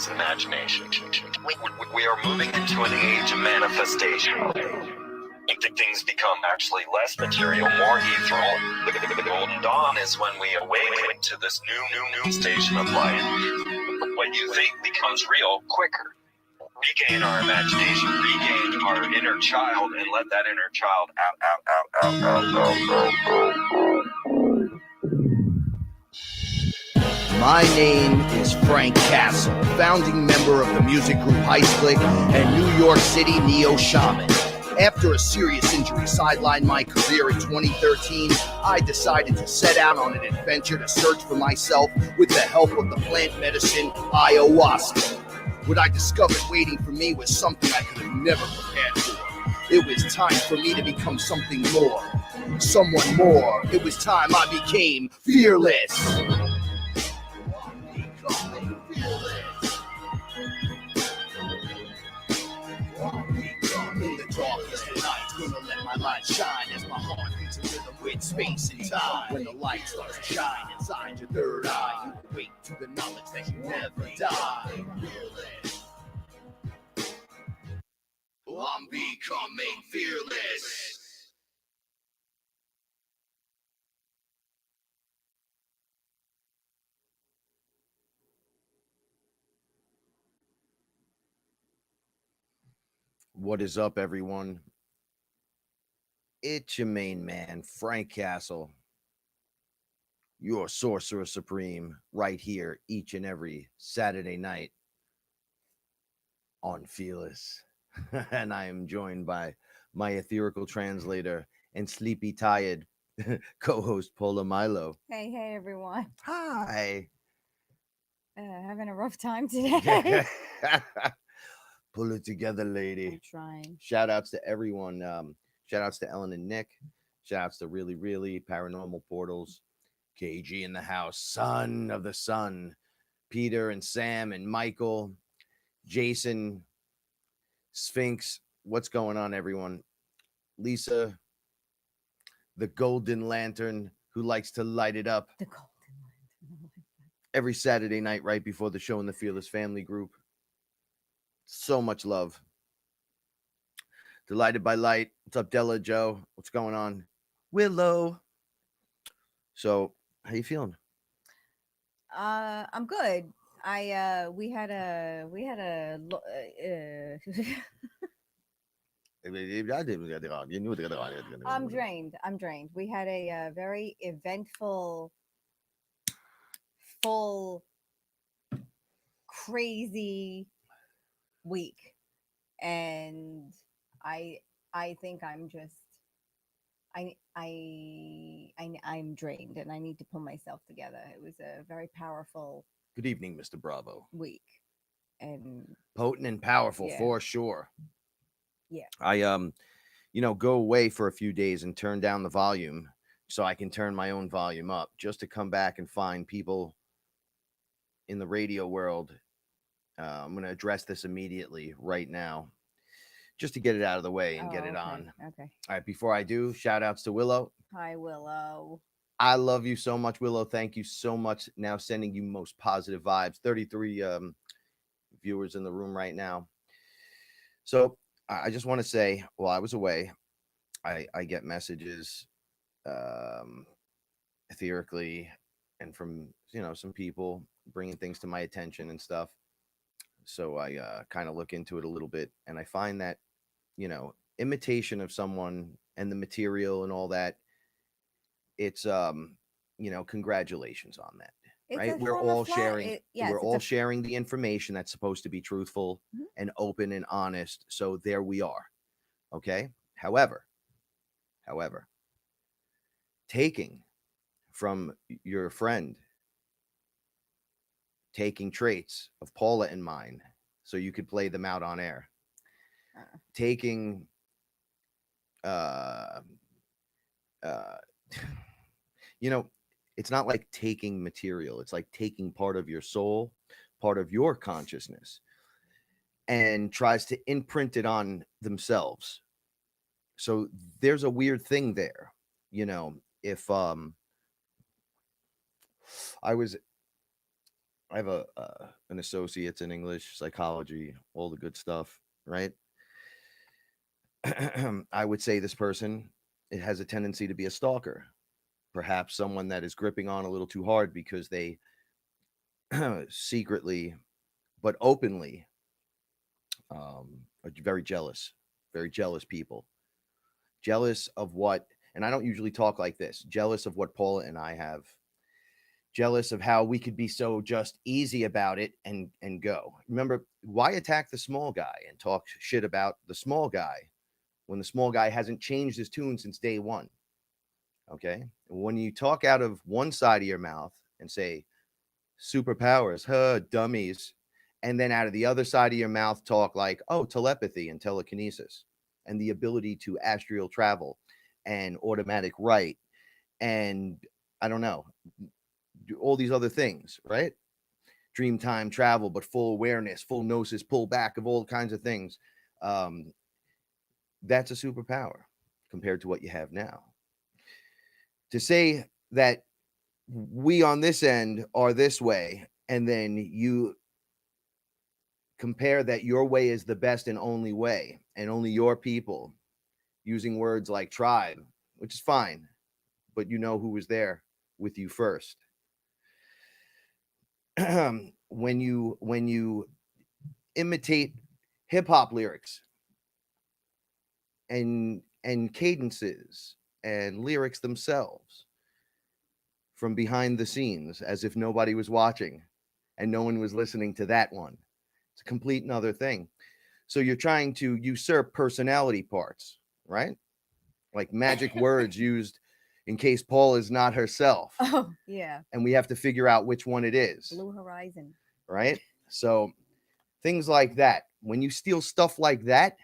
conscious imagination. We are moving into an age of manifestation. Things become actually less material, more ethereal. The golden dawn is when we awaken to this new station of life. What you think becomes real quicker. Regain our imagination, regain our inner child, and let that inner child out. My name is Frank Castle, founding member of the music group Heist Click and New York City Neo Shaman. After a serious injury sidelined my career in 2013, I decided to set out on an adventure to search for myself with the help of the plant medicine ayahuasca. What I discovered waiting for me was something I could have never prepared for. It was time for me to become something more, someone more. It was time I became fearless. In the darkest of night, gonna let my light shine as my heart beats a rhythm with space and time. When the light starts to shine inside your third eye, you awake to the knowledge that you never die. I'm becoming fearless. What is up, everyone? It's your main man, Frank Castle, your sorcerer supreme, right here each and every Saturday night on Fearless. And I am joined by my etherical translator and sleepy tired co-host Paula Milo. Hey everyone. Hi. Having a rough time today. Pull it together, lady. I'm trying. Shout outs to everyone. Shout outs to Ellen and Nick. Shout outs to Really Paranormal Portals. KG in the house. Son of the Sun. Peter and Sam and Michael. Jason. Sphinx. What's going on, everyone? Lisa. The Golden Lantern who likes to light it up. The Golden Lantern. Every Saturday night right before the show in the Fearless Family Group. So much love. Delighted by Light. What's up, Della, Joe? What's going on? Willow. So, how you feeling? I'm good. We had a I'm drained. We had a very eventful, full, crazy week, and I think I'm just I'm drained, and I need to pull myself together. It was a very powerful. Good evening, Mr. Bravo. Week, and potent and powerful, yeah. For sure. Yeah. I go away for a few days and turn down the volume so I can turn my own volume up, just to come back and find people in the radio world. I'm going to address this immediately right now, just to get it out of the way and get it on. Okay. All right. Before I do, shout outs to Willow. Hi, Willow. I love you so much, Willow. Thank you so much. Now sending you most positive vibes. 33 viewers in the room right now. So I just want to say, while I was away, I get messages etherically and from, some people bringing things to my attention and stuff. So I kind of look into it a little bit, and I find that, imitation of someone and the material and all that, it's, congratulations on that. Right? We're all sharing. We're all sharing the information that's supposed to be truthful and open and honest. So there we are. Okay. However, taking from your friend, taking traits of Paula and mine, so you could play them out on air. Taking, it's not like taking material. It's like taking part of your soul, part of your consciousness, and tries to imprint it on themselves. So there's a weird thing there. If I was I have an associate's in English, psychology, all the good stuff, right? I would say this person, it has a tendency to be a stalker, perhaps someone that is gripping on a little too hard because they secretly but openly are very jealous people, jealous of what, and I don't usually talk like this, jealous of what Paula and I have, jealous of how we could be so just easy about it and go. Remember, why attack the small guy and talk shit about the small guy when the small guy hasn't changed his tune since day one? Okay. When you talk out of one side of your mouth and say superpowers, huh, dummies, and then out of the other side of your mouth talk like, oh, telepathy and telekinesis and the ability to astral travel and automatic write and I don't know, all these other things, right? Dream time travel, but full awareness, full gnosis, pull back of all kinds of things. That's a superpower compared to what you have now. To say that we on this end are this way, and then you compare that your way is the best and only way, and only your people, using words like tribe, which is fine, but you know who was there with you first. when you imitate hip hop lyrics and cadences and lyrics themselves from behind the scenes as if nobody was watching and no one was listening to that one, it's a complete another thing. So you're trying to usurp personality parts, right? Like magic words used in case Paul is not herself. Oh, yeah. And we have to figure out which one it is. Blue Horizon. Right? So things like that. When you steal stuff like that,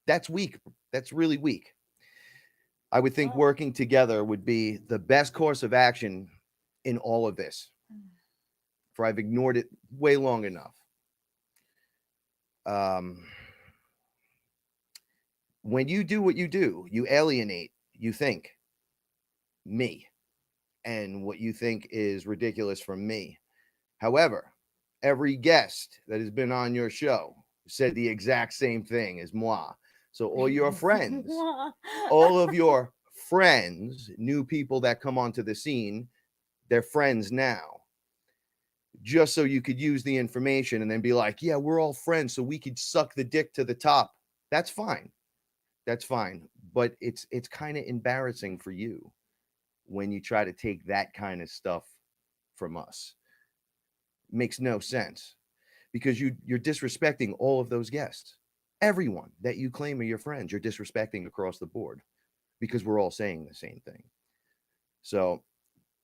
that's weak. That's really weak. I would think working together would be the best course of action in all of this. For I've ignored it way long enough. When you do what you do, you alienate, you think, me, and what you think is ridiculous from me. However, every guest that has been on your show said the exact same thing as moi. So all your friends, all of your friends, new people that come onto the scene, they're friends now. Just so you could use the information and then be like, yeah, we're all friends, so we could suck the dick to the top. That's fine. That's fine. But it's kind of embarrassing for you when you try to take that kind of stuff from us. It makes no sense because you're disrespecting all of those guests. Everyone that you claim are your friends, you're disrespecting across the board because we're all saying the same thing. So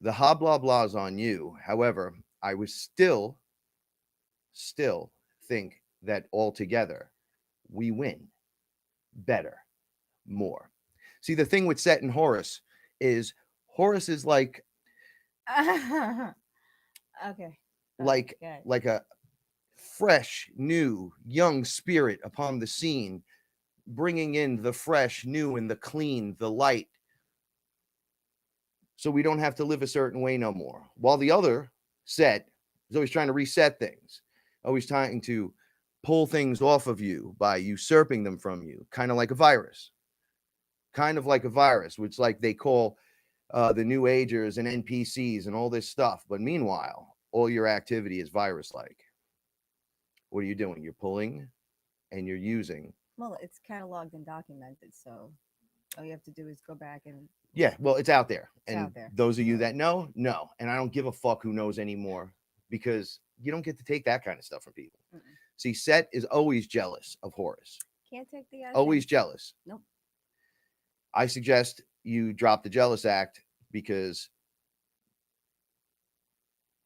the ha blah blah is on you. However, I would still think that altogether we win better, more. See, the thing with Set and Horus is like okay. Like a fresh, new, young spirit upon the scene, bringing in the fresh, new, and the clean, the light. So we don't have to live a certain way no more. While the other Set is always trying to reset things, always trying to pull things off of you by usurping them from you, kind of like a virus. Which like they call the New Agers and NPCs and all this stuff. But meanwhile, all your activity is virus-like. What are you doing? You're pulling and you're using. Well, it's cataloged and documented, so all you have to do is go back and... Yeah, well, it's out there. It's out there. Those of you that know. And I don't give a fuck who knows anymore because you don't get to take that kind of stuff from people. Mm-mm. See, Set is always jealous of Horus. Can't take the... Always jealous. Nope. I suggest you drop the jealous act because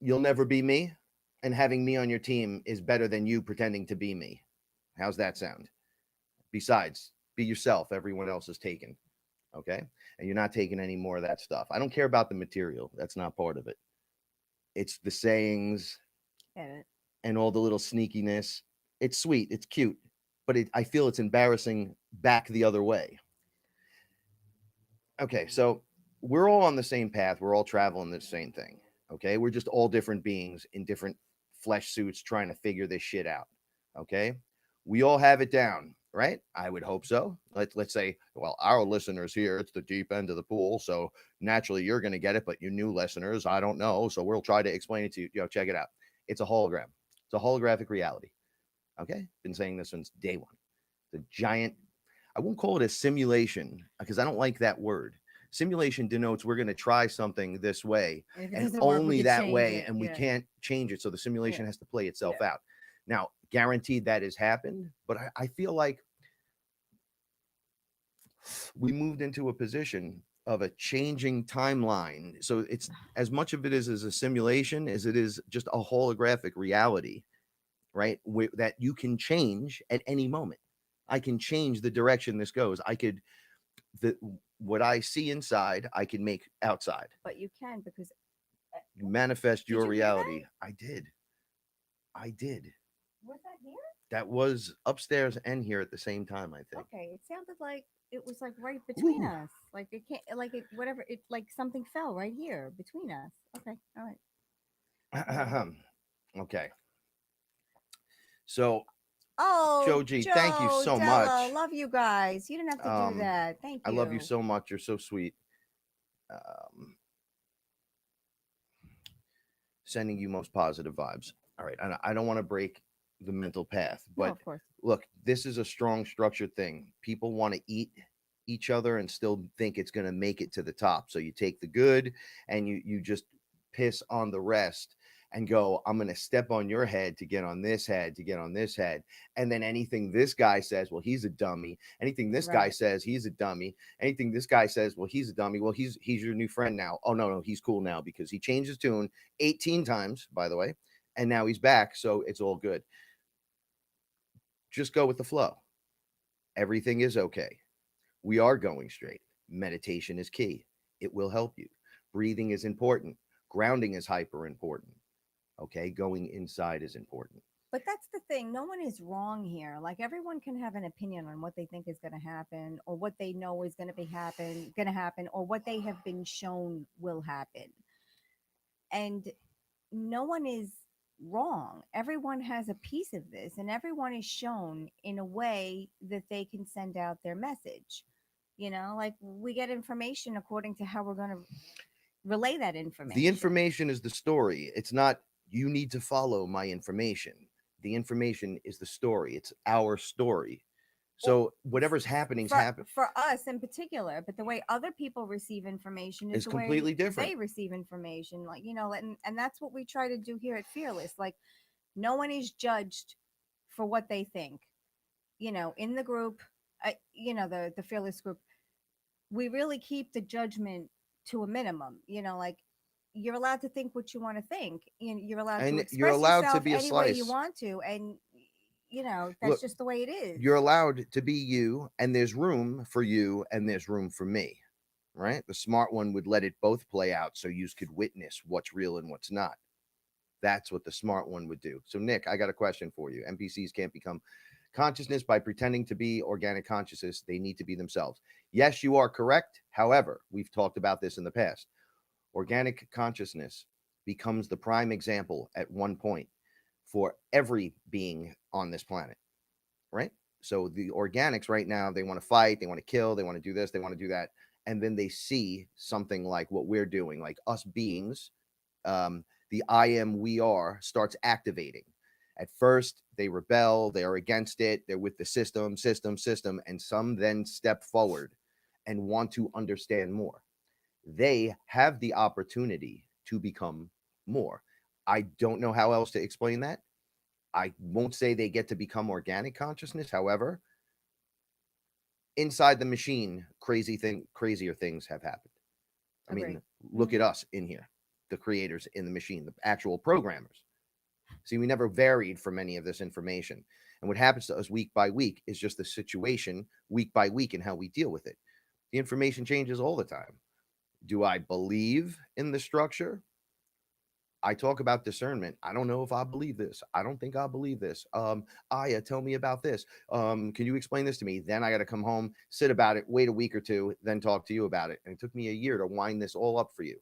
you'll never be me, and having me on your team is better than you pretending to be me. How's that sound? Besides, be yourself. Everyone else is taken. Okay? And you're not taking any more of that stuff. I don't care about the material. That's not part of it. It's the sayings and all the little sneakiness. It's sweet. It's cute. But I feel it's embarrassing back the other way. Okay, so we're all on the same path. We're all traveling the same thing. Okay, we're just all different beings in different flesh suits trying to figure this shit out. Okay, we all have it down, right? I would hope so. Let's say, well, our listeners here, it's the deep end of the pool, so naturally you're going to get it, but you new listeners, I don't know, so we'll try to explain it to you. Check it out. It's a hologram. It's a holographic reality. Okay, been saying this since day one. The giant, I won't call it a simulation because I don't like that word. Simulation denotes we're going to try something this way and only that way, and we can't change it. So the simulation has to play itself out. Now, guaranteed that has happened, but I feel like we moved into a position of a changing timeline. So it's as much of it is as a simulation as it is just a holographic reality, right? That you can change at any moment. I can change the direction this goes. I could, what I see inside, I can make outside. But you can because you manifest your reality. I did. Was that here? That was upstairs and here at the same time, I think. Okay, it sounded like it was like right between us. Like it can't, like it, whatever. It like something fell right here between us. Okay, all right. Okay. So, oh, Joji, thank you so Della, much. love you guys. You didn't have to do that. Thank you. I love you so much. You're so sweet. Sending you most positive vibes. All right. I don't want to break the mental path, but no, of course. Look, this is a strong structured thing. People want to eat each other and still think it's going to make it to the top. So you take the good and you just piss on the rest and go, I'm going to step on your head to get on this head, to get on this head. And then anything this guy says, well, he's a dummy. Anything this guy says, he's a dummy. Anything this guy says, well, he's a dummy. Well, he's your new friend now. Oh, no, he's cool now because he changed his tune 18 times, by the way. And now he's back. So it's all good. Just go with the flow. Everything is okay. We are going straight. Meditation is key. It will help you. Breathing is important. Grounding is hyper important. Okay, going inside is important. But that's the thing. No one is wrong here. Like everyone can have an opinion on what they think is going to happen, or what they know is going to happen, or what they have been shown will happen. And no one is wrong. Everyone has a piece of this, and everyone is shown in a way that they can send out their message. Like we get information according to how we're going to relay that information. The information is the story. It's not you need to follow my information. The information is the story. It's our story. So whatever's happening for us in particular, but the way other people receive information is completely different. They receive information, like and that's what we try to do here at Fearless. Like no one is judged for what they think. In the group, the Fearless group, we really keep the judgment to a minimum. Like you're allowed to think what you want to think. You're allowed to express yourself to be any way you want to, and that's just the way it is. You're allowed to be you, and there's room for you, and there's room for me, right? The smart one would let it both play out so you could witness what's real and what's not. That's what the smart one would do. So, Nick, I got a question for you. NPCs can't become consciousness by pretending to be organic consciousness. They need to be themselves. Yes, you are correct. However, we've talked about this in the past. Organic consciousness becomes the prime example at one point for every being on this planet, right? So the organics right now, they want to fight, they want to kill, they want to do this, they want to do that. And then they see something like what we're doing, like us beings, the I am, we are starts activating. At first, they rebel, they are against it, they're with the system, and some then step forward and want to understand more. They have the opportunity to become more. I don't know how else to explain that. I won't say they get to become organic consciousness. However, inside the machine, crazier things have happened. I mean, look at us in here, the creators in the machine, the actual programmers. See, we never varied from any of this information. And what happens to us week by week is just the situation week by week and how we deal with it. The information changes all the time. Do I believe in the structure? I talk about discernment. I don't know if I believe this. I don't think I believe this. Aya, tell me about this. Can you explain this to me? Then I got to come home, sit about it, wait a week or two, then talk to you about it. And it took me a year to wind this all up for you.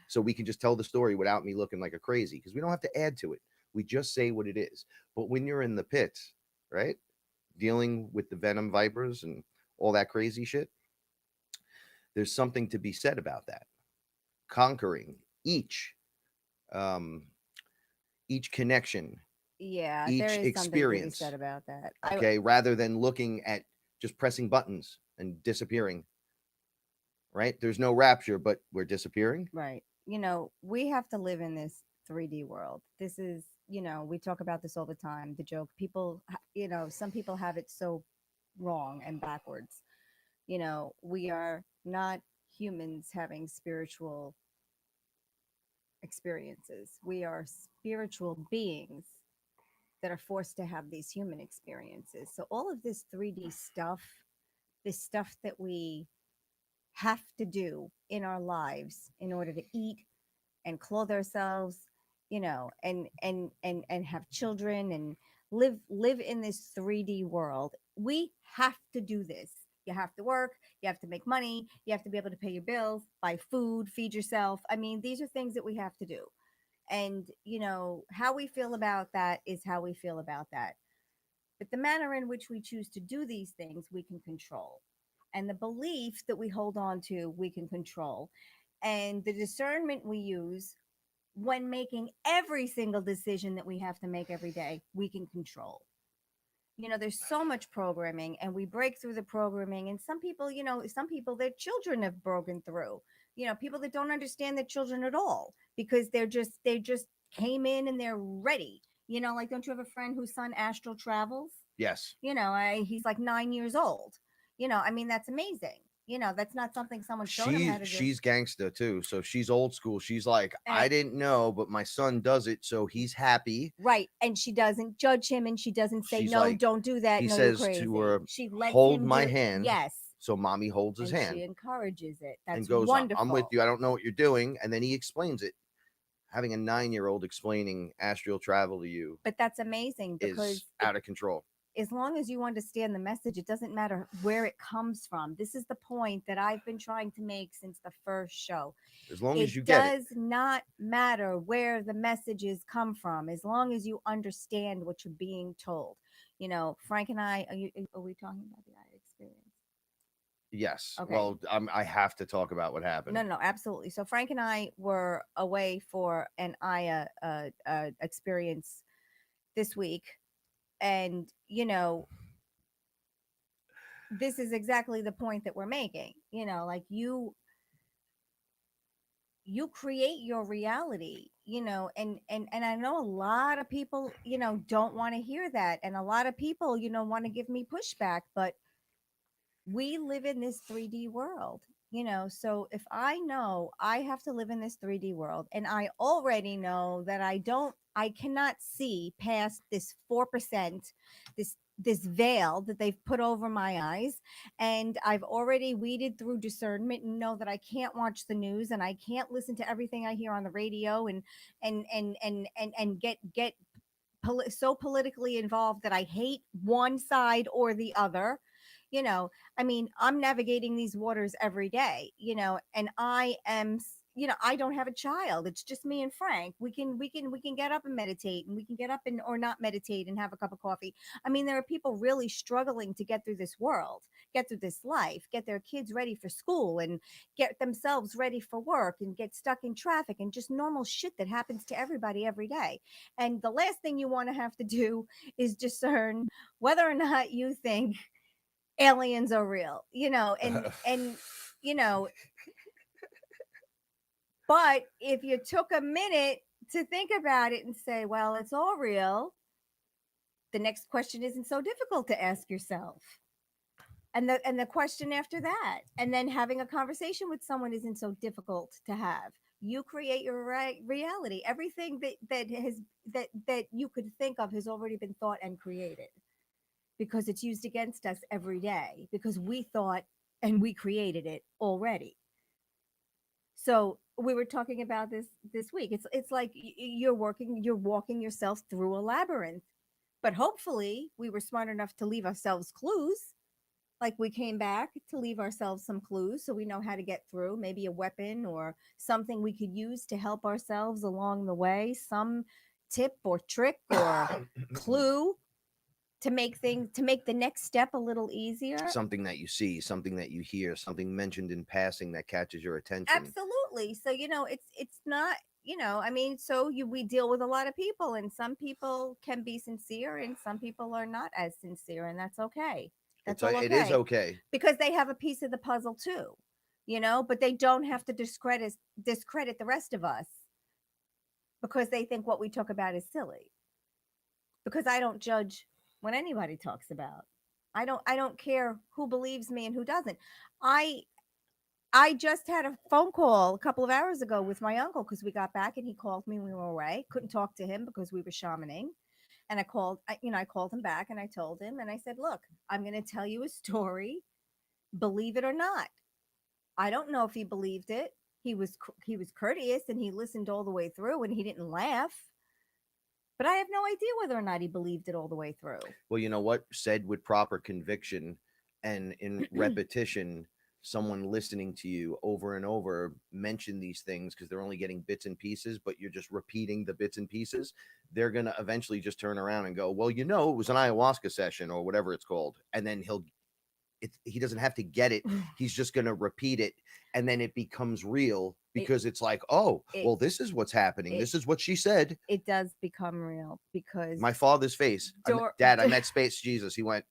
so we can just tell the story without me looking like a crazy, because we don't have to add to it. We just say what it is. But when you're in the pits, right, dealing with the venom vipers and all that crazy shit, there's something to be said about that. Conquering um each connection, Yeah, there each is something to be said experience, about that. okay, rather than looking at just pressing buttons and disappearing, right? There's no rapture, but we're disappearing. Right. We have to live in this 3D world. This is, we talk about this all the time. The joke, people, some people have it so wrong and backwards. We are not humans having spiritual experiences. We are spiritual beings that are forced to have these human experiences. So all of this 3D stuff, this stuff that we have to do in our lives in order to eat and clothe ourselves, and have children and live in this 3D world. We have to do this. You have to work, you have to make money, you have to be able to pay your bills, buy food, feed yourself. I mean, these are things that we have to do. And how we feel about that is how we feel about that. But the manner in which we choose to do these things, we can control. And the belief that we hold on to, we can control. And the discernment we use when making every single decision that we have to make every day, we can control. There's so much programming, and we break through the programming. And some people, their children have broken through. People that don't understand their children at all, because they just came in and they're ready. Like, don't you have a friend whose son astral travels? Yes. He's like 9 years old. I mean, that's amazing. That's not something someone showed him how to do. She's gangster too, so she's old school. She's like, I didn't know, but my son does it, so he's happy. Right. And she doesn't judge him, and she doesn't say, She's no, like, don't do that. he No, says you're crazy. to her, She lets hold him my do it. hand. Yes. So mommy holds his And hand she encourages it. That's and goes, wonderful. I'm with you. I don't know what you're doing. And then he explains it. Having a 9-year-old explaining astral travel to you, but that's amazing, because is out of control. As long as you understand the message, it doesn't matter where it comes from. This is the point that I've been trying to make since the first show. As long as you get it. It does not matter where the messages come from, as long as you understand what you're being told. Frank and I, are we talking about the Aya experience? Yes. Okay. Well, I have to talk about what happened. No, absolutely. So Frank and I were away for an Aya experience this week. And, this is exactly the point that we're making. Like, you create your reality, and I know a lot of people, don't want to hear that. And a lot of people, want to give me pushback, but we live in this 3D world. So if I know I have to live in this 3D world, and I already know that I cannot see past this 4%, this veil that they've put over my eyes, and I've already weeded through discernment and know that I can't watch the news, and I can't listen to everything I hear on the radio, and get so politically involved that I hate one side or the other. I mean, I'm navigating these waters every day, and I am, I don't have a child. It's just me and Frank. We can get up and meditate, and we can get up and or not meditate and have a cup of coffee. I mean, there are people really struggling to get through this world, get through this life, get their kids ready for school, and get themselves ready for work, and get stuck in traffic, and just normal shit that happens to everybody every day. And the last thing you want to have to do is discern whether or not you think aliens are real, and but if you took a minute to think about it and say, well, it's all real, the next question isn't so difficult to ask yourself. And the question after that, and then having a conversation with someone isn't so difficult to have. You create your reality. Everything that you could think of has already been thought and created, because it's used against us every day, because we thought and we created it already. So we were talking about this week. It's like you're walking yourself through a labyrinth, but hopefully we were smart enough to leave ourselves clues. Like we came back to leave ourselves some clues so we know how to get through, maybe a weapon or something we could use to help ourselves along the way, some tip or trick or clue to make the next step a little easier. Something that you see, something that you hear, something mentioned in passing that catches your attention. Absolutely. So, it's not, I mean, so we deal with a lot of people, and some people can be sincere and some people are not as sincere, and that's okay. That's all okay. It is okay. Because they have a piece of the puzzle too, but they don't have to discredit the rest of us because they think what we talk about is silly. Because I don't judge when anybody talks about. I don't care who believes me and who doesn't. I just had a phone call a couple of hours ago with my uncle because we got back and he called me when we were away. Couldn't talk to him because we were shamaning. And I called him back and I told him and I said, look, I'm going to tell you a story. Believe it or not. I don't know if he believed it. He was courteous and he listened all the way through and he didn't laugh. But I have no idea whether or not he believed it all the way through. Well, you know what? Said with proper conviction and in repetition, someone listening to you over and over mention these things because they're only getting bits and pieces, but you're just repeating the bits and pieces. They're going to eventually just turn around and go, well, it was an ayahuasca session or whatever it's called. And then he doesn't have to get it. He's just going to repeat it. And then it becomes real because it's like, well, this is what's happening. This is what she said. It does become real because my father's face. Dad, I met Space Jesus. He went,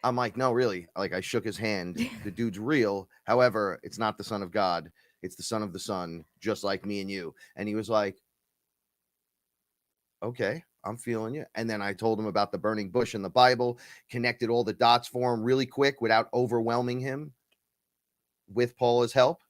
I'm like, no, really? Like, I shook his hand. The dude's real. However, it's not the Son of God. It's the Son of the Son, just like me and you. And he was like, okay, I'm feeling you. And then I told him about the burning bush in the Bible, connected all the dots for him really quick without overwhelming him with Paula's help.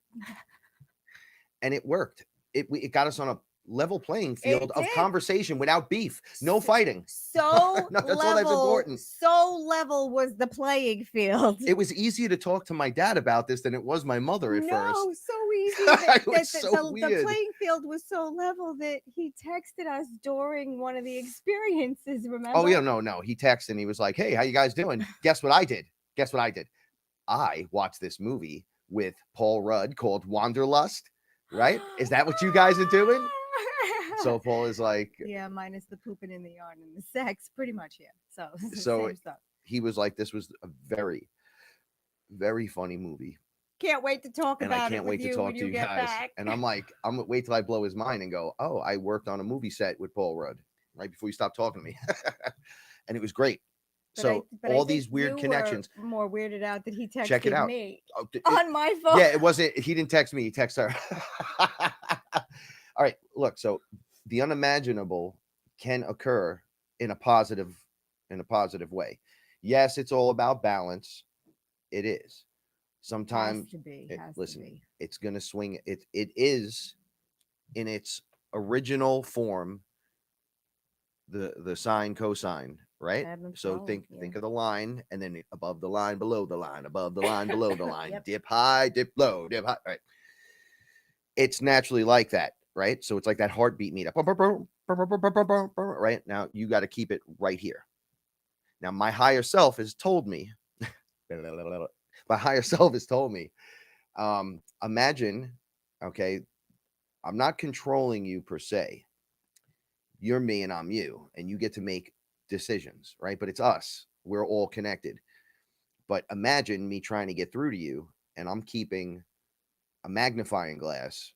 And it worked. It got us on a level playing field of conversation without beef, no fighting. So no, that's all that's important. So level was the playing field. It was easier to talk to my dad about this than it was my mother at first. No, so easy. The playing field was so level that he texted us during one of the experiences, remember? Oh, yeah, no. He texted and he was like, hey, how you guys doing? Guess what I did? I watched this movie with Paul Rudd called Wanderlust, right? Is that what you guys are doing? So Paul is like, yeah, minus the pooping in the yard and the sex, pretty much, yeah. So same stuff. He was like, this was a very, very funny movie. Can't wait to talk about it. And I can't wait to talk to you guys. Back. And I'm like, I'm gonna wait till I blow his mind and go, oh, I worked on a movie set with Paul Rudd right before you stopped talking to me. And it was great. But all these weird connections. More weirded out that he texted Check it out. Me on my phone. Yeah, it wasn't. He didn't text me. He texted her. All right, look. So the unimaginable can occur in a positive way. Yes, it's all about balance. It is. Sometimes, it's going to swing. It is in its original form. The sine, cosine, right? So think of the line, and then above the line, below the line, above the line, below the line, yep. Dip high, dip low, dip high. Right. It's naturally like that, right? So it's like that heartbeat meter. Right now, you got to keep it right here. Now, my higher self has told me. Imagine, okay, I'm not controlling you per se. You're me and I'm you, and you get to make decisions, right? But it's us. We're all connected. But imagine me trying to get through to you, and I'm keeping a magnifying glass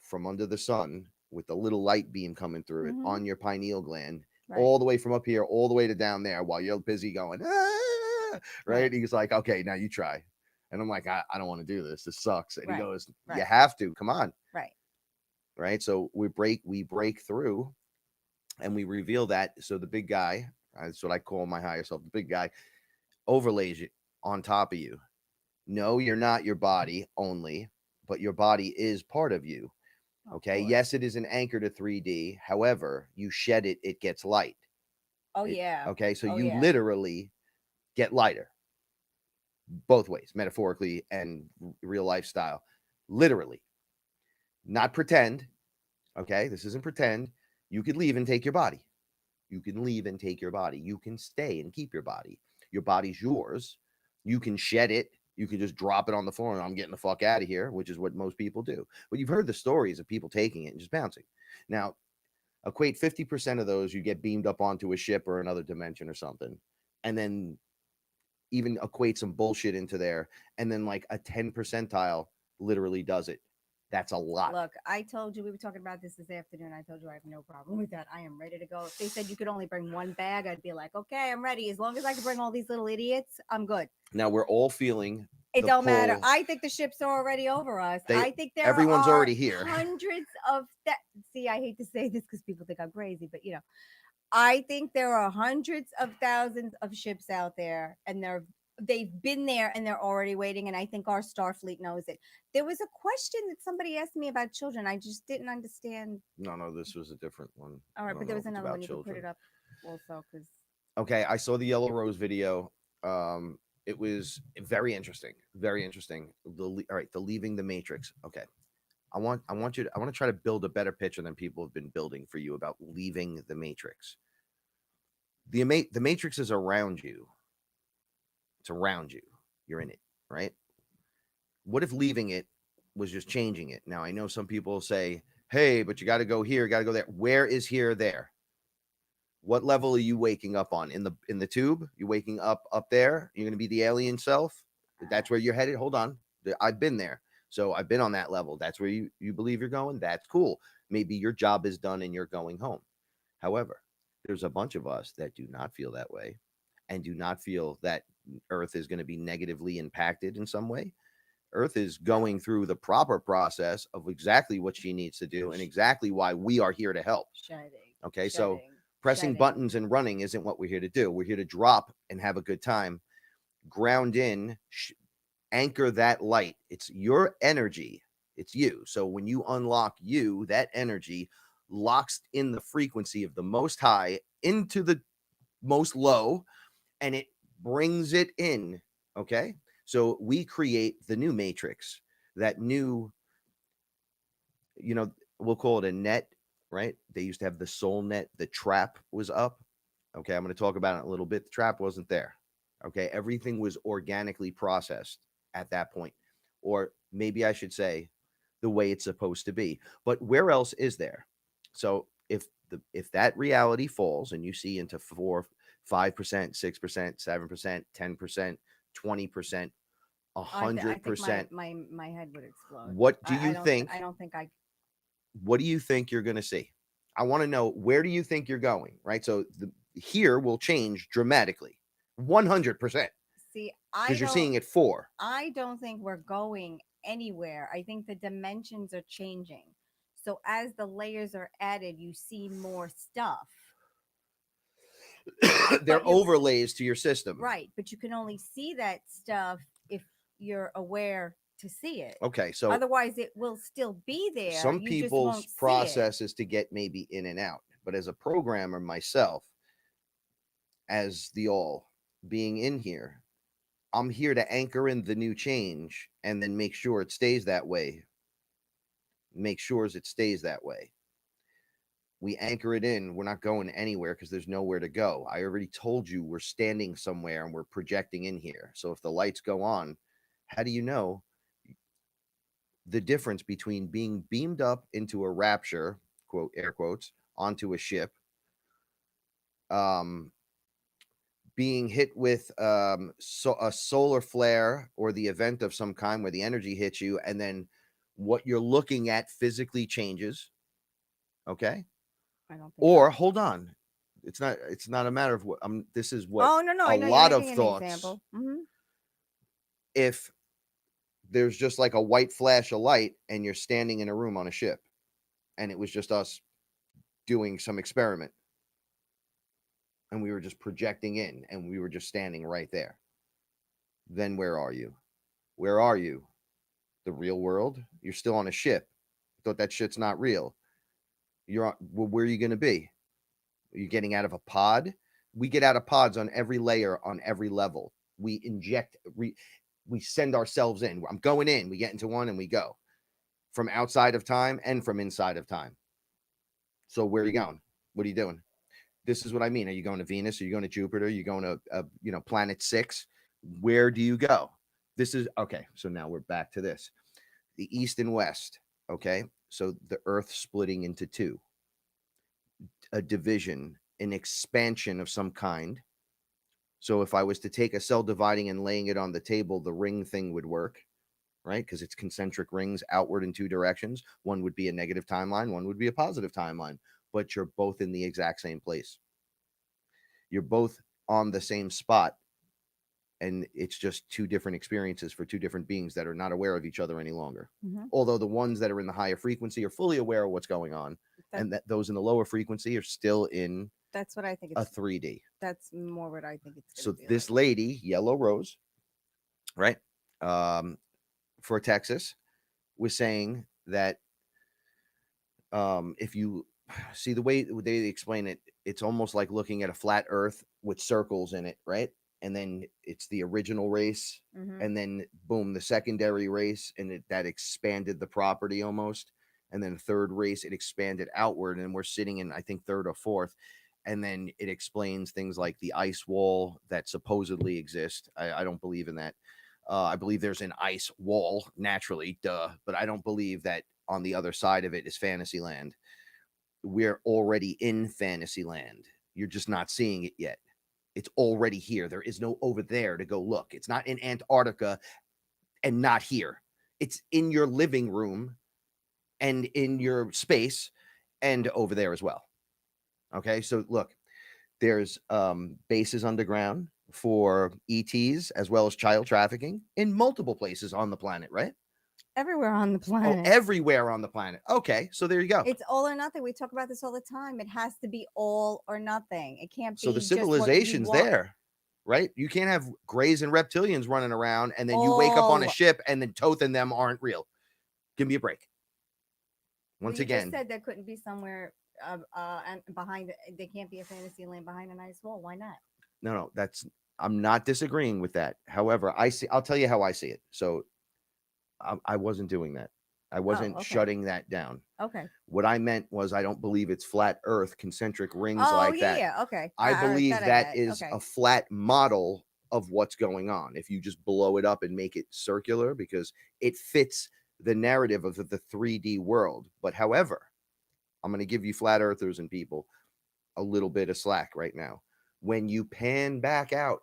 from under the sun with the little light beam coming through it on your pineal gland, all the way from up here, all the way to down there while you're busy going, right? He's like, okay, now you try. And I'm like, I don't want to do this. This sucks. And he goes, you have to. Come on. Right. So we break through. And we reveal that. So the big guy, that's what I call my higher self, the big guy, overlays it on top of you. No, you're not your body only, but your body is part of you. Okay. Yes, it is an anchor to 3D. However, you shed it, it gets light. Okay. So you literally get lighter. Both ways, metaphorically and real lifestyle. Literally. Not pretend. Okay. This isn't pretend. You could leave and take your body. You can leave and take your body. You can stay and keep your body. Your body's yours. You can shed it. You can just drop it on the floor and I'm getting the fuck out of here, which is what most people do. But you've heard the stories of people taking it and just bouncing. Now, equate 50% of those, you get beamed up onto a ship or another dimension or something. And then even equate some bullshit into there. And then like a 10 percentile literally does it. That's a lot. Look, I told you, we were talking about this afternoon. I told you I have no problem with that. I am ready to go. If they said you could only bring one bag, I'd be like, okay, I'm ready. As long as I can bring all these little idiots, I'm good. Now we're all feeling it don't matter. pull. I think the ships are already over us. I think everyone's already here. Hundreds of see, I hate to say this because people think I'm crazy, but you know, I think there are hundreds of thousands of ships out there, and they've been there and they're already waiting. And I think our Starfleet knows it. There was a question that somebody asked me about children. I just didn't understand. No, this was a different one. All right, but there was another one. You can put it up also because. Okay, I saw the Yellow Rose video. It was very interesting. Very interesting. All right, the leaving the Matrix. Okay. I want to try to build a better picture than people have been building for you about leaving the Matrix. The Matrix is around you. It's around you. You're in it, right? What if leaving it was just changing it? Now, I know some people say, hey, but you got to go here, got to go there. Where is here there? What level are you waking up on? In the tube? You waking up there? You're going to be the alien self? That's where you're headed? Hold on. I've been there. So I've been on that level. That's where you believe you're going. That's cool. Maybe your job is done and you're going home. However, there's a bunch of us that do not feel that way and do not feel that Earth is going to be negatively impacted in some way. Earth is going through the proper process of exactly what she needs to do and exactly why we are here to help. Okay, so pressing buttons and running isn't what we're here to do. We're here to drop and have a good time, ground in, anchor that light. It's your energy. It's you. So when you unlock you, that energy locks in the frequency of the most high into the most low, and it brings it in. Okay. So we create the new matrix, that new, we'll call it a net, right? They used to have the soul net. The trap was up. Okay. I'm going to talk about it a little bit. The trap wasn't there. Okay. Everything was organically processed at that point, or maybe I should say the way it's supposed to be. But where else is there? So if that reality falls and you see into 4, 5%, 6%, 7%, 10%, 20%, 100%, my head would explode. What do you think? I don't think I. What do you think you're going to see? I want to know, where do you think you're going? Right. So here will change dramatically, 100%. See, because you're seeing it 4. I don't think we're going anywhere. I think the dimensions are changing. So as the layers are added, you see more stuff. They're overlays to your system. Right. But you can only see that stuff if you're aware to see it. Okay. So otherwise it will still be there. Some people's process is to get maybe in and out. But as a programmer myself, as the all being in here, I'm here to anchor in the new change and then make sure it stays that way. Make sure it stays that way. We anchor it in. We're not going anywhere because there's nowhere to go. I already told you we're standing somewhere and we're projecting in here. So if the lights go on, how do you know the difference between being beamed up into a rapture, quote, air quotes, onto a ship, being hit with a solar flare or the event of some kind where the energy hits you, and then what you're looking at physically changes. Okay. I don't think or hold on. It's not a matter of what this is what a lot of thoughts. If there's just like a white flash of light and you're standing in a room on a ship and it was just us doing some experiment, and we were just projecting in and we were just standing right there. Then where are you? Where are you? The real world? You're still on a ship. I thought that shit's not real. You're on, well, where are you going to be? Are you getting out of a pod? We get out of pods on every layer, on every level. We inject, we send ourselves in. I'm going in. We get into one and we go from outside of time and from inside of time. So where are you going? What are you doing? This is what I mean. Are you going to Venus? Are you going to Jupiter? Are you going to planet 6? Where do you go? This is okay. So now we're back to this. The east and west. Okay. So the earth splitting into two, a division, an expansion of some kind. So if I was to take a cell dividing and laying it on the table, the ring thing would work, right? Because it's concentric rings outward in two directions. One would be a negative timeline, one would be a positive timeline, but you're both in the exact same place. You're both on the same spot. And it's just two different experiences for two different beings that are not aware of each other any longer. Although the ones that are in the higher frequency are fully aware of what's going on, and that those in the lower frequency are still in That's what I think a it's 3D. that's more what I think it's So gonna be this like. lady, Yellow Rose, right, for Texas, was saying that if you see the way they explain it, it's almost like looking at a flat Earth with circles in it, right? And then it's the original race, and then boom, the secondary race, and that expanded the property almost. And then third race, it expanded outward, and we're sitting in, I think, third or fourth. And then it explains things like the ice wall that supposedly exists. I don't believe in that. I believe there's an ice wall naturally, duh, but I don't believe that on the other side of it is Fantasyland. We're already in Fantasyland. You're just not seeing it yet. It's already here. There is no over there to go look. It's not in Antarctica and not here. It's in your living room and in your space and over there as well. Okay, so look, there's bases underground for ETs as well as child trafficking in multiple places on the planet, right? Everywhere on the Oh, planet. everywhere on the planet. Okay, so there you go. It's all or nothing. We talk about this all the time. It has to be all or nothing. It can't be So the just what you civilization's want. there, right? You can't have grays and reptilians running around and then you wake up on a All- ship and then Toth and them aren't real. Give me a break. Well, Once you again, just said there couldn't be somewhere and behind. They can't be a fantasy land behind an ice wall. Why not? no, I'm not disagreeing with that. However, I'll tell you how I see it. So I wasn't doing that. I wasn't okay. shutting that down. Okay. What I meant was I don't believe it's flat Earth, concentric rings Oh like that. yeah. Okay. I believe I that get. is Okay. a flat model of what's going on. If you just blow it up and make it circular, because it fits the narrative of the 3D world. But however, I'm going to give you flat earthers and people a little bit of slack right now. When you pan back out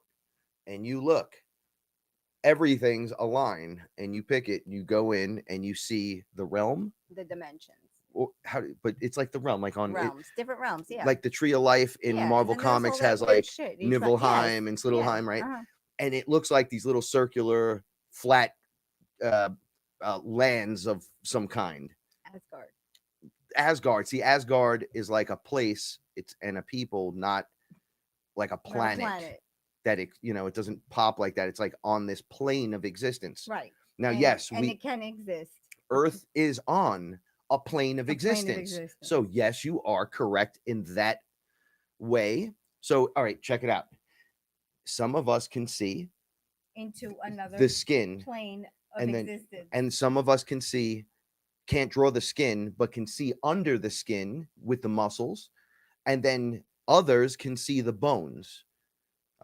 and you look, everything's a line, and you pick it, you go in and you see the realm. The dimensions. Well, but it's like the realm, like on Realms, different realms. Yeah. like the Tree of Life in Yeah, and Marvel then there's all Comics that has weird like shit. Nibelheim and Slittleheim, right? And it looks like these little circular, flat lands of some kind. Asgard. Asgard. See, Asgard is like a place. It's and a people, not like a planet. That it doesn't pop like that. It's like on this plane of existence. Right. Now, and, yes, and it can exist. Earth is on a plane of existence. So yes, you are correct in that way. So all right, check it out. Some of us can see into another the skin plane of existence. And some of us can't draw the skin, but can see under the skin with the muscles. And then others can see the bones.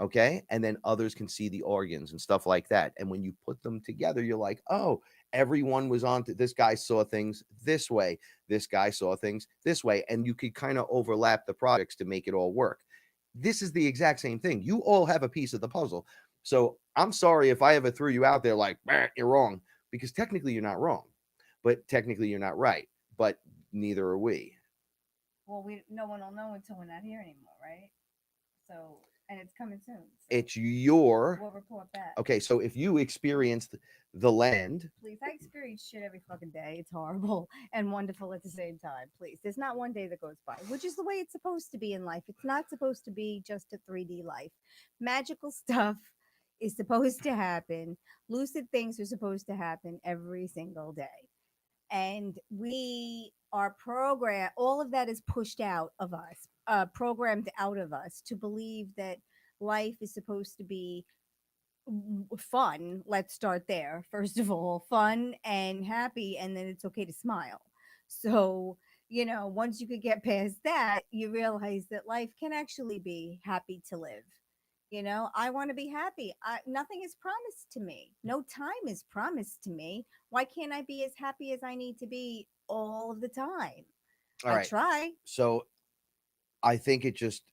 Okay. And then others can see the organs and stuff like that. And when you put them together, you're like, oh, everyone was on to this guy saw things this way. This guy saw things this way. And you could kind of overlap the projects to make it all work. This is the exact same thing. You all have a piece of the puzzle. So I'm sorry if I ever threw you out there like, you're wrong, because technically you're not wrong, but technically you're not right, but neither are we. Well, no one will know until we're not here anymore, right? So, and it's coming soon. So it's your. We'll report back. Okay, so if you experienced the land. Please, I experience shit every fucking day. It's horrible and wonderful at the same time. Please, there's not one day that goes by, which is the way it's supposed to be in life. It's not supposed to be just a 3D life. Magical stuff is supposed to happen. Lucid things are supposed to happen every single day. And we are programmed, all of that is pushed out of us, programmed out of us to believe that life is supposed to be fun. Let's start there. First of all, fun and happy, and then it's okay to smile. So, you know, once you could get past that, you realize that life can actually be happy to live. You know, I want to be happy. Nothing is promised to me. No time is promised to me. Why can't I be as happy as I need to be all of the time? All I right. try. So I think it just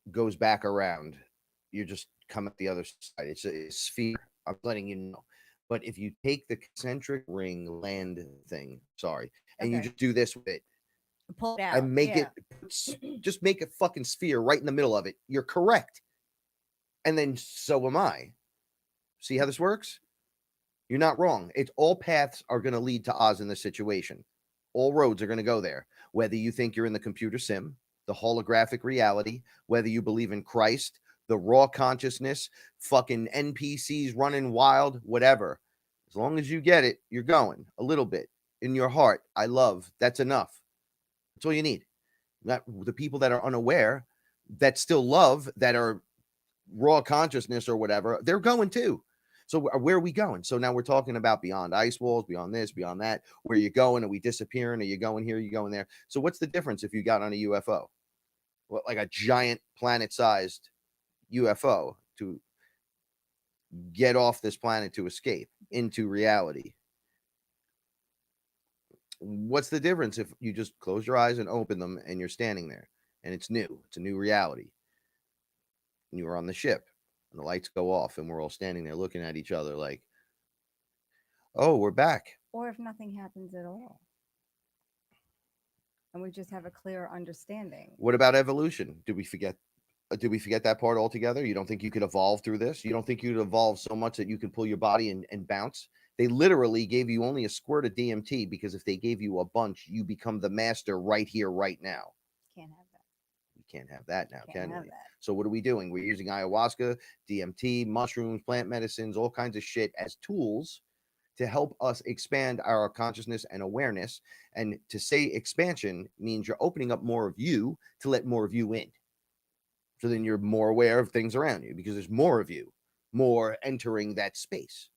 goes back around. You're just come at the other side. It's a sphere. I'm letting you know. But if you take the concentric ring land thing, sorry, and you Okay. just do this with it Pull it out. and make Yeah. just make a fucking sphere right in the middle of it, you're correct. And then so am I. See how this works? You're not wrong. It's all paths are going to lead to Oz in this situation. All roads are going to go there. Whether you think you're in the computer sim, the holographic reality, whether you believe in Christ, the raw consciousness, fucking NPCs running wild, whatever. As long as you get it, you're going a little bit in your heart. I love. That's enough. That's all you need. Not the people that are unaware, that still love, that are raw consciousness or whatever, they're going too. So where are we going? So now we're talking about beyond ice walls, beyond this, beyond that. Where you going? Are we disappearing? Are you going here? Are you going there? So what's the difference if you got on a UFO? What, like a giant planet-sized UFO to get off this planet to escape into reality? What's the difference if you just close your eyes and open them and you're standing there and it's new? It's a new reality. And you are on the ship and the lights go off and we're all standing there looking at each other like, oh, we're back. Or if nothing happens at all. And we just have a clear understanding. What about evolution? Did we forget that part altogether? You don't think you could evolve through this? You don't think you'd evolve so much that you can pull your body and bounce? They literally gave you only a squirt of DMT because if they gave you a bunch, you become the master right here, right now. Can't have that. We can't have that now, Can't can have we? that. So what are we doing? We're using ayahuasca, DMT, mushrooms, plant medicines, all kinds of shit as tools to help us expand our consciousness and awareness. And to say expansion means you're opening up more of you to let more of you in. So then you're more aware of things around you because there's more of you, more entering that space.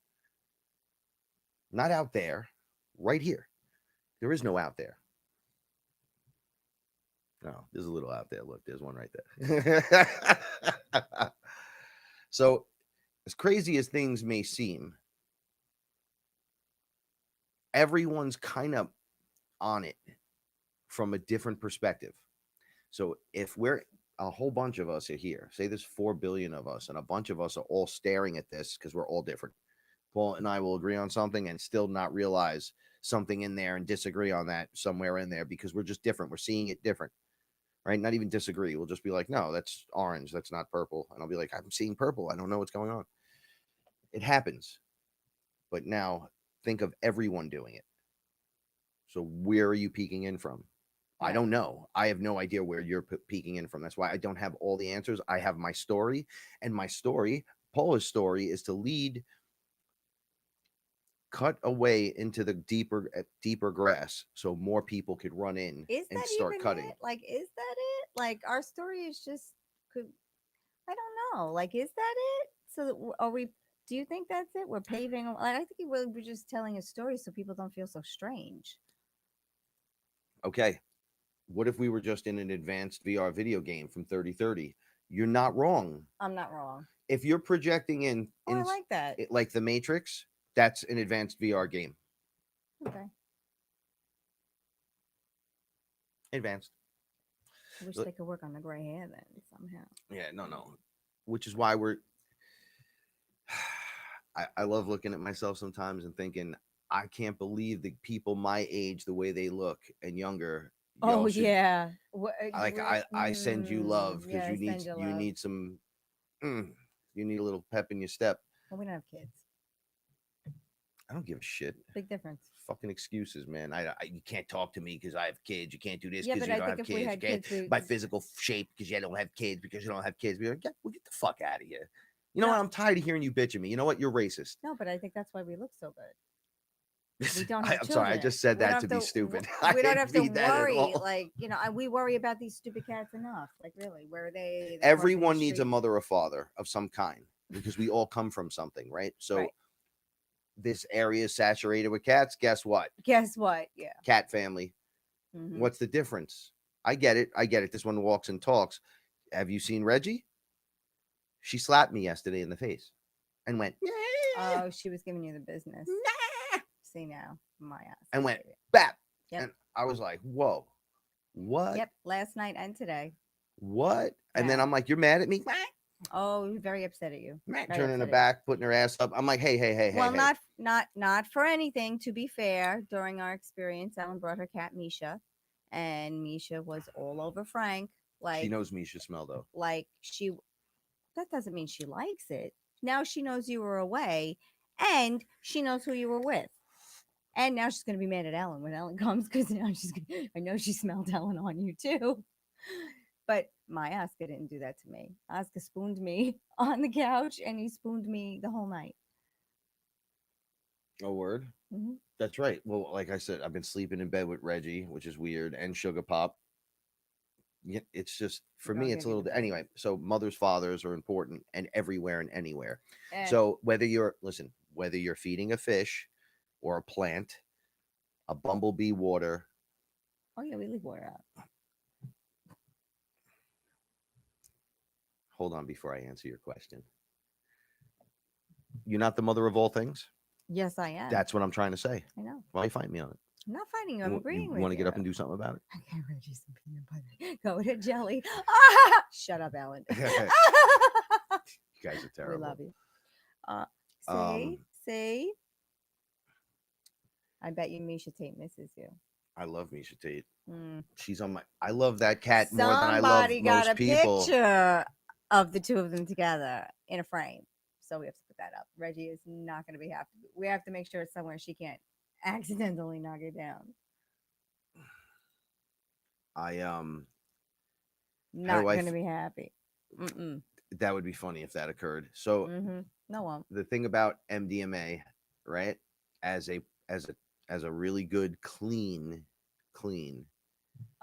Not out there, right here. There is no out there. No, there's a little out there. Look, there's one right there. So, as crazy as things may seem, everyone's kind of on it from a different perspective. So, if we're a whole bunch of us are here, say there's 4 billion of us, and a bunch of us are all staring at this because we're all different. Paul and I will agree on something and still not realize something in there and disagree on that somewhere in there because we're just different. We're seeing it different. Right? Not even disagree. We'll just be like, no, that's orange. That's not purple. And I'll be like, I'm seeing purple. I don't know what's going on. It happens. But now think of everyone doing it. So where are you peeking in from? I don't know. I have no idea where you're peeking in from. That's why I don't have all the answers. I have my story. And my story, Paula's story, is to lead, cut away into the deeper grass so more people could run in and start cutting. Like, is that it? Like, our story is just, I don't know. Like, is that it? So are we, do you think that's it? We're paving, I think we're just telling a story so people don't feel so strange. Okay. What if we were just in an advanced VR video game from 3030? You're not wrong. I'm not wrong. If you're projecting in I like that. Like the Matrix, that's an advanced VR game. Okay. Advanced. I wish they could work on the gray hair then somehow. Yeah, no. Which is why I love looking at myself sometimes and thinking, I can't believe the people my age, the way they look and younger. Oh yeah. Like I send you love because you need some, you need a little pep in your step. Well, we don't have kids. I don't give a shit. Big difference. Fucking excuses, man. You can't talk to me because I have kids. You can't do this Yeah, because but you I don't think have if we had kids. kids, My physical shape because you don't have kids because you don't have kids. We're like, well, get the fuck out of here. You know what? I'm tired of hearing you bitch at me. You know what? You're racist. No, but I think that's why we look so good. We don't have I'm sorry. I just said that to be stupid. We don't have to worry. Like, you know, we worry about these stupid cats enough. Like, really, where are they? Everyone needs a mother or father of some kind because we all come from something, right? So this area is saturated with cats. Guess what? Yeah. Cat family. Mhm. What's the difference? I get it. This one walks and talks. Have you seen Reggie? She slapped me yesterday in the face and went, Oh, she was giving you the business. See now, my ass. and went, bap. Yep. And I was like, whoa, what? Yep. Last night and today. What? And then Yeah. I'm like, you're mad at me? Oh, very upset at you. Very Turning her upset at back, putting her ass up. I'm like, hey, you. Well, hey. not for anything. To be fair, during our experience, Ellen brought her cat Misha, and Misha was all over Frank. Like She knows Misha smell though. like she. That doesn't mean she likes it. Now she knows you were away, and she knows who you were with. And now she's gonna be mad at Ellen when Ellen comes because now she's gonna. I know she smelled Ellen on you too. But my Oscar didn't do that to me. Oscar spooned me on the couch, and he spooned me the whole night. Oh, word. Hmm. That's right. Well, like I said, I've been sleeping in bed with Reggie, which is weird, and Sugar Pop. Yeah, it's just for Girl me, it's a gave you little. the Anyway, so mothers, fathers are important, and everywhere and anywhere. And So whether you're feeding a fish, or a plant, a bumblebee water. oh yeah, we leave water out. Hold on before I answer your question. You're not the mother of all things. Yes, I am. That's what I'm trying to say. I know. Why you fight me on it? I'm not fighting you. I'm agreeing with you. Want to get up and do something about it? I can't read you some peanut butter. Go to jelly. Shut up, Ellen. You guys are terrible. We love you. Um, See. I bet you Misha Tate misses you. I love Misha Tate. Mm. She's on my. I love that cat more than I love Somebody got most a people. picture of the two of them together in a frame, so we have to put that up. Reggie is not going to be happy. We have to make sure it's somewhere she can't accidentally knock it down. Not do I going to be happy. Mm-mm. That would be funny if that occurred. So No one. the thing about MDMA, right? As a really good clean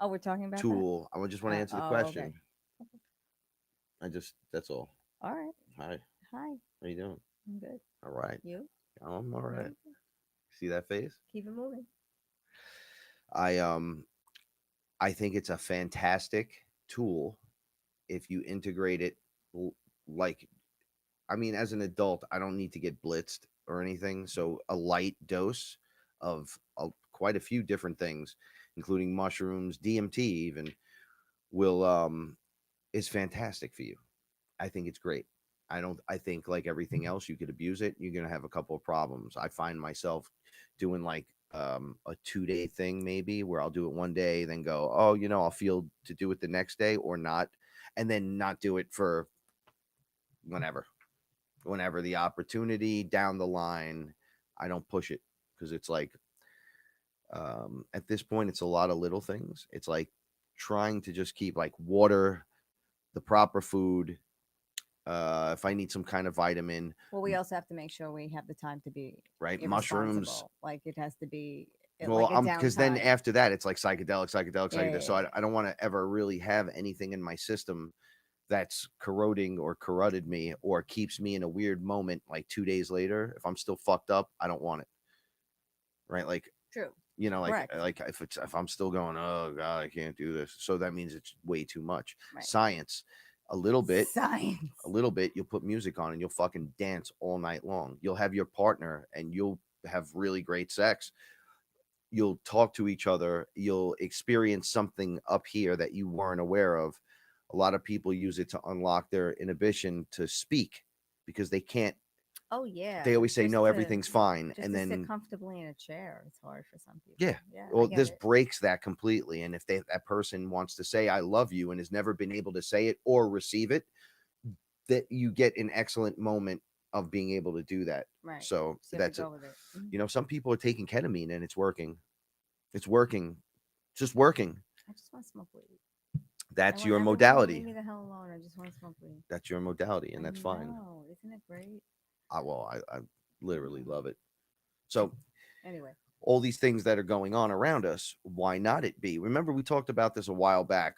Oh, we're talking about tool. I just want to answer the question. Okay. That's all. All right. Hi. Hi. How you doing? I'm good. All right. You? I'm all right. Okay. See that face? Keep it moving. I think it's a fantastic tool if you integrate it like, I mean, as an adult, I don't need to get blitzed or anything. So a light dose of quite a few different things, including mushrooms, DMT even, is fantastic for you. I think it's great. I think like everything else, you could abuse it. You're going to have a couple of problems. I find myself doing like a 2-day thing, maybe, where I'll do it one day, then go, oh, I'll feel to do it the next day or not. And then not do it for whenever the opportunity down the line. I don't push it because it's like, at this point, it's a lot of little things. It's like trying to just keep like water, the proper food. If I need some kind of vitamin. Well, we also have to make sure we have the time to be right. Mushrooms. irresponsible. Like it has to be. Well, like because then downtime. after that, it's like psychedelics. Yeah. So I don't want to ever really have anything in my system that's corroding or corrupted me or keeps me in a weird moment like 2 days later. If I'm still fucked up, I don't want it. Right. Like, True. like if I'm still going, oh God, I can't do this. So that means it's way too much. Right. Science, a little bit, Science. you'll put music on and you'll fucking dance all night long. You'll have your partner and you'll have really great sex. You'll talk to each other. You'll experience something up here that you weren't aware of. A lot of people use it to unlock their inhibition to speak because they can't. Oh yeah. They always say no, everything's fine, just and to then sit comfortably in a chair. It's hard for some people. Yeah. Yeah. Well, this breaks that completely. And if that person wants to say I love you and has never been able to say it or receive it, that you get an excellent moment of being able to do that. Right. So that's it. With it. Some people are taking ketamine and it's working. It's working. It's just working. I just want to smoke weed. That's your modality. Leave me the hell alone. I just want to smoke weed. That's your modality, and that's fine. Oh, isn't it great? I literally love it. So anyway, all these things that are going on around us, why not it be? Remember, we talked about this a while back.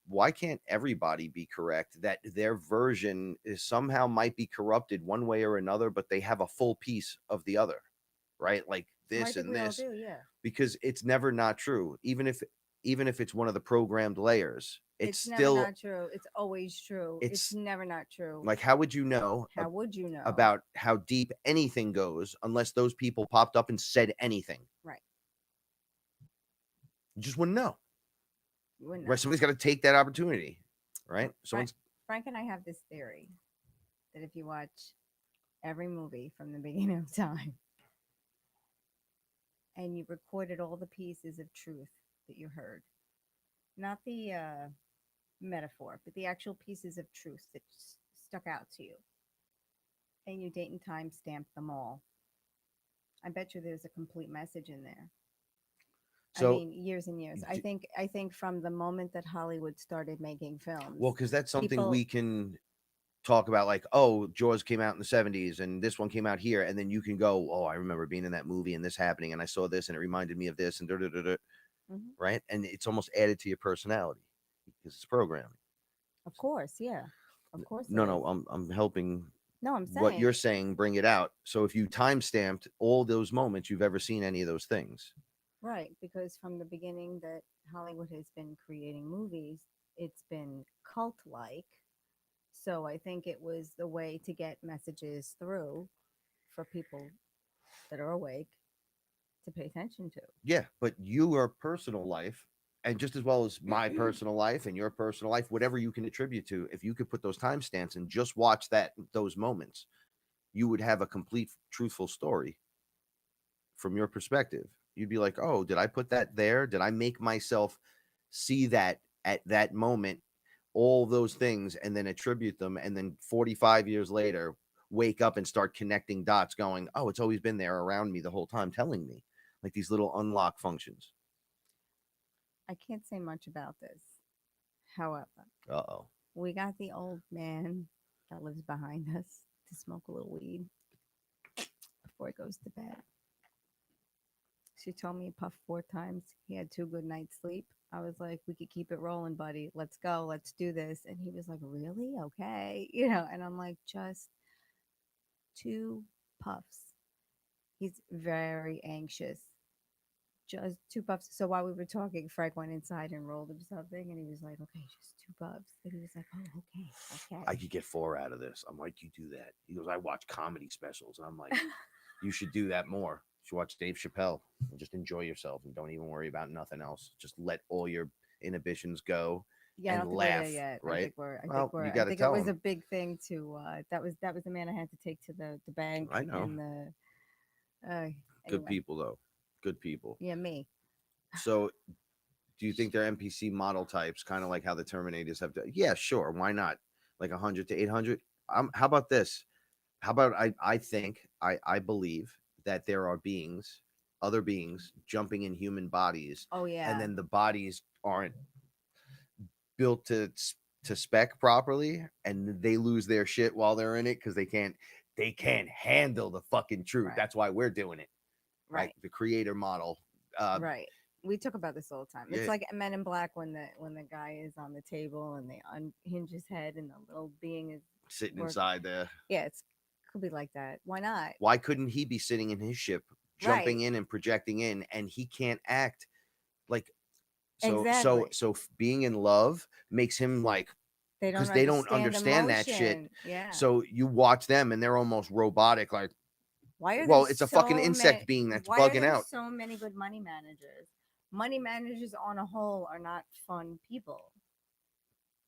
Why can't everybody be correct? That their version is somehow might be corrupted one way or another, but they have a full piece of the other, right? Like this and this. Do, yeah. Because it's never not true. Even if even if it's one of the programmed layers, it's never still not true. It's always true. It's it's never not true. like, how would you know How would you know? about how deep anything goes unless those people popped up and said anything? Right. You just wouldn't know. You wouldn't Right? know. Somebody's got to take that opportunity, right? Frank and I have this theory that if you watch every movie from the beginning of time and you recorded all the pieces of truth that you heard, not the metaphor, but the actual pieces of truth that stuck out to you, and you date and time stamp them all, I bet you there's a complete message in there. So, I mean, years and years. I think from the moment that Hollywood started making films. well, because that's something people, we can talk about, like, oh, Jaws came out in the 70s and this one came out here, and then you can go, oh, I remember being in that movie and this happening, and I saw this and it reminded me of this, and right? And it's almost added to your personality because it's programming. Of course, yeah. Of course. No, I'm helping. No, I'm saying what you're saying, bring it out. So if you time stamped all those moments you've ever seen any of those things. Right, because from the beginning that Hollywood has been creating movies, it's been cult-like. So I think it was the way to get messages through for people that are awake to pay attention to. Yeah, but your personal life, and just as well as my personal life and your personal life, whatever you can attribute to, if you could put those timestamps and just watch those moments, you would have a complete, truthful story from your perspective. You'd be like, oh, did I put that there? Did I make myself see that at that moment, all those things, and then attribute them, and then 45 years later wake up and start connecting dots going, oh, it's always been there around me the whole time, telling me, like these little unlock functions. I can't say much about this. However, we got the old man that lives behind us to smoke a little weed before he goes to bed. She told me he puffed 4 times. He had 2 good nights sleep. I was like, we could keep it rolling, buddy. Let's go. Let's do this. And he was like, really? Okay. And I'm like, just 2 puffs. He's very anxious. Just 2 puffs. So while we were talking, Frank went inside and rolled him something. And he was like, okay, just 2 puffs. And he was like, oh, okay. I could get 4 out of this. I'm like, you do that. He goes, I watch comedy specials. And I'm like, you should do that more. You should watch Dave Chappelle and just enjoy yourself and don't even worry about nothing else. Just let all your inhibitions go and laugh. Right? I think it was a big thing to. That was the man I had to take to the bank. I know. And Good people though. Good people. Yeah, me. So, do you think they're NPC model types, kind of like how the Terminators have done? Yeah, sure. Why not? Like 100 to 800. How about this? How about I believe that there are other beings jumping in human bodies. Oh yeah. And then the bodies aren't built to spec properly, and they lose their shit while they're in it because they can't handle the fucking truth. Right. That's why we're doing it. Right. The creator model. Right. We talk about this all the time. It's like Men in Black when the guy is on the table and they unhinge his head and the little being is sitting inside there. Yeah, it's could be like that. Why not? Why couldn't he be sitting in his ship, jumping in and projecting in, and he can't act like so? Exactly. So being in love makes him like, because they don't understand that shit. Yeah. So you watch them and they're almost robotic. Like, why are well, it's a fucking insect being that's bugging out. So many good money managers. Money managers on a whole are not fun people.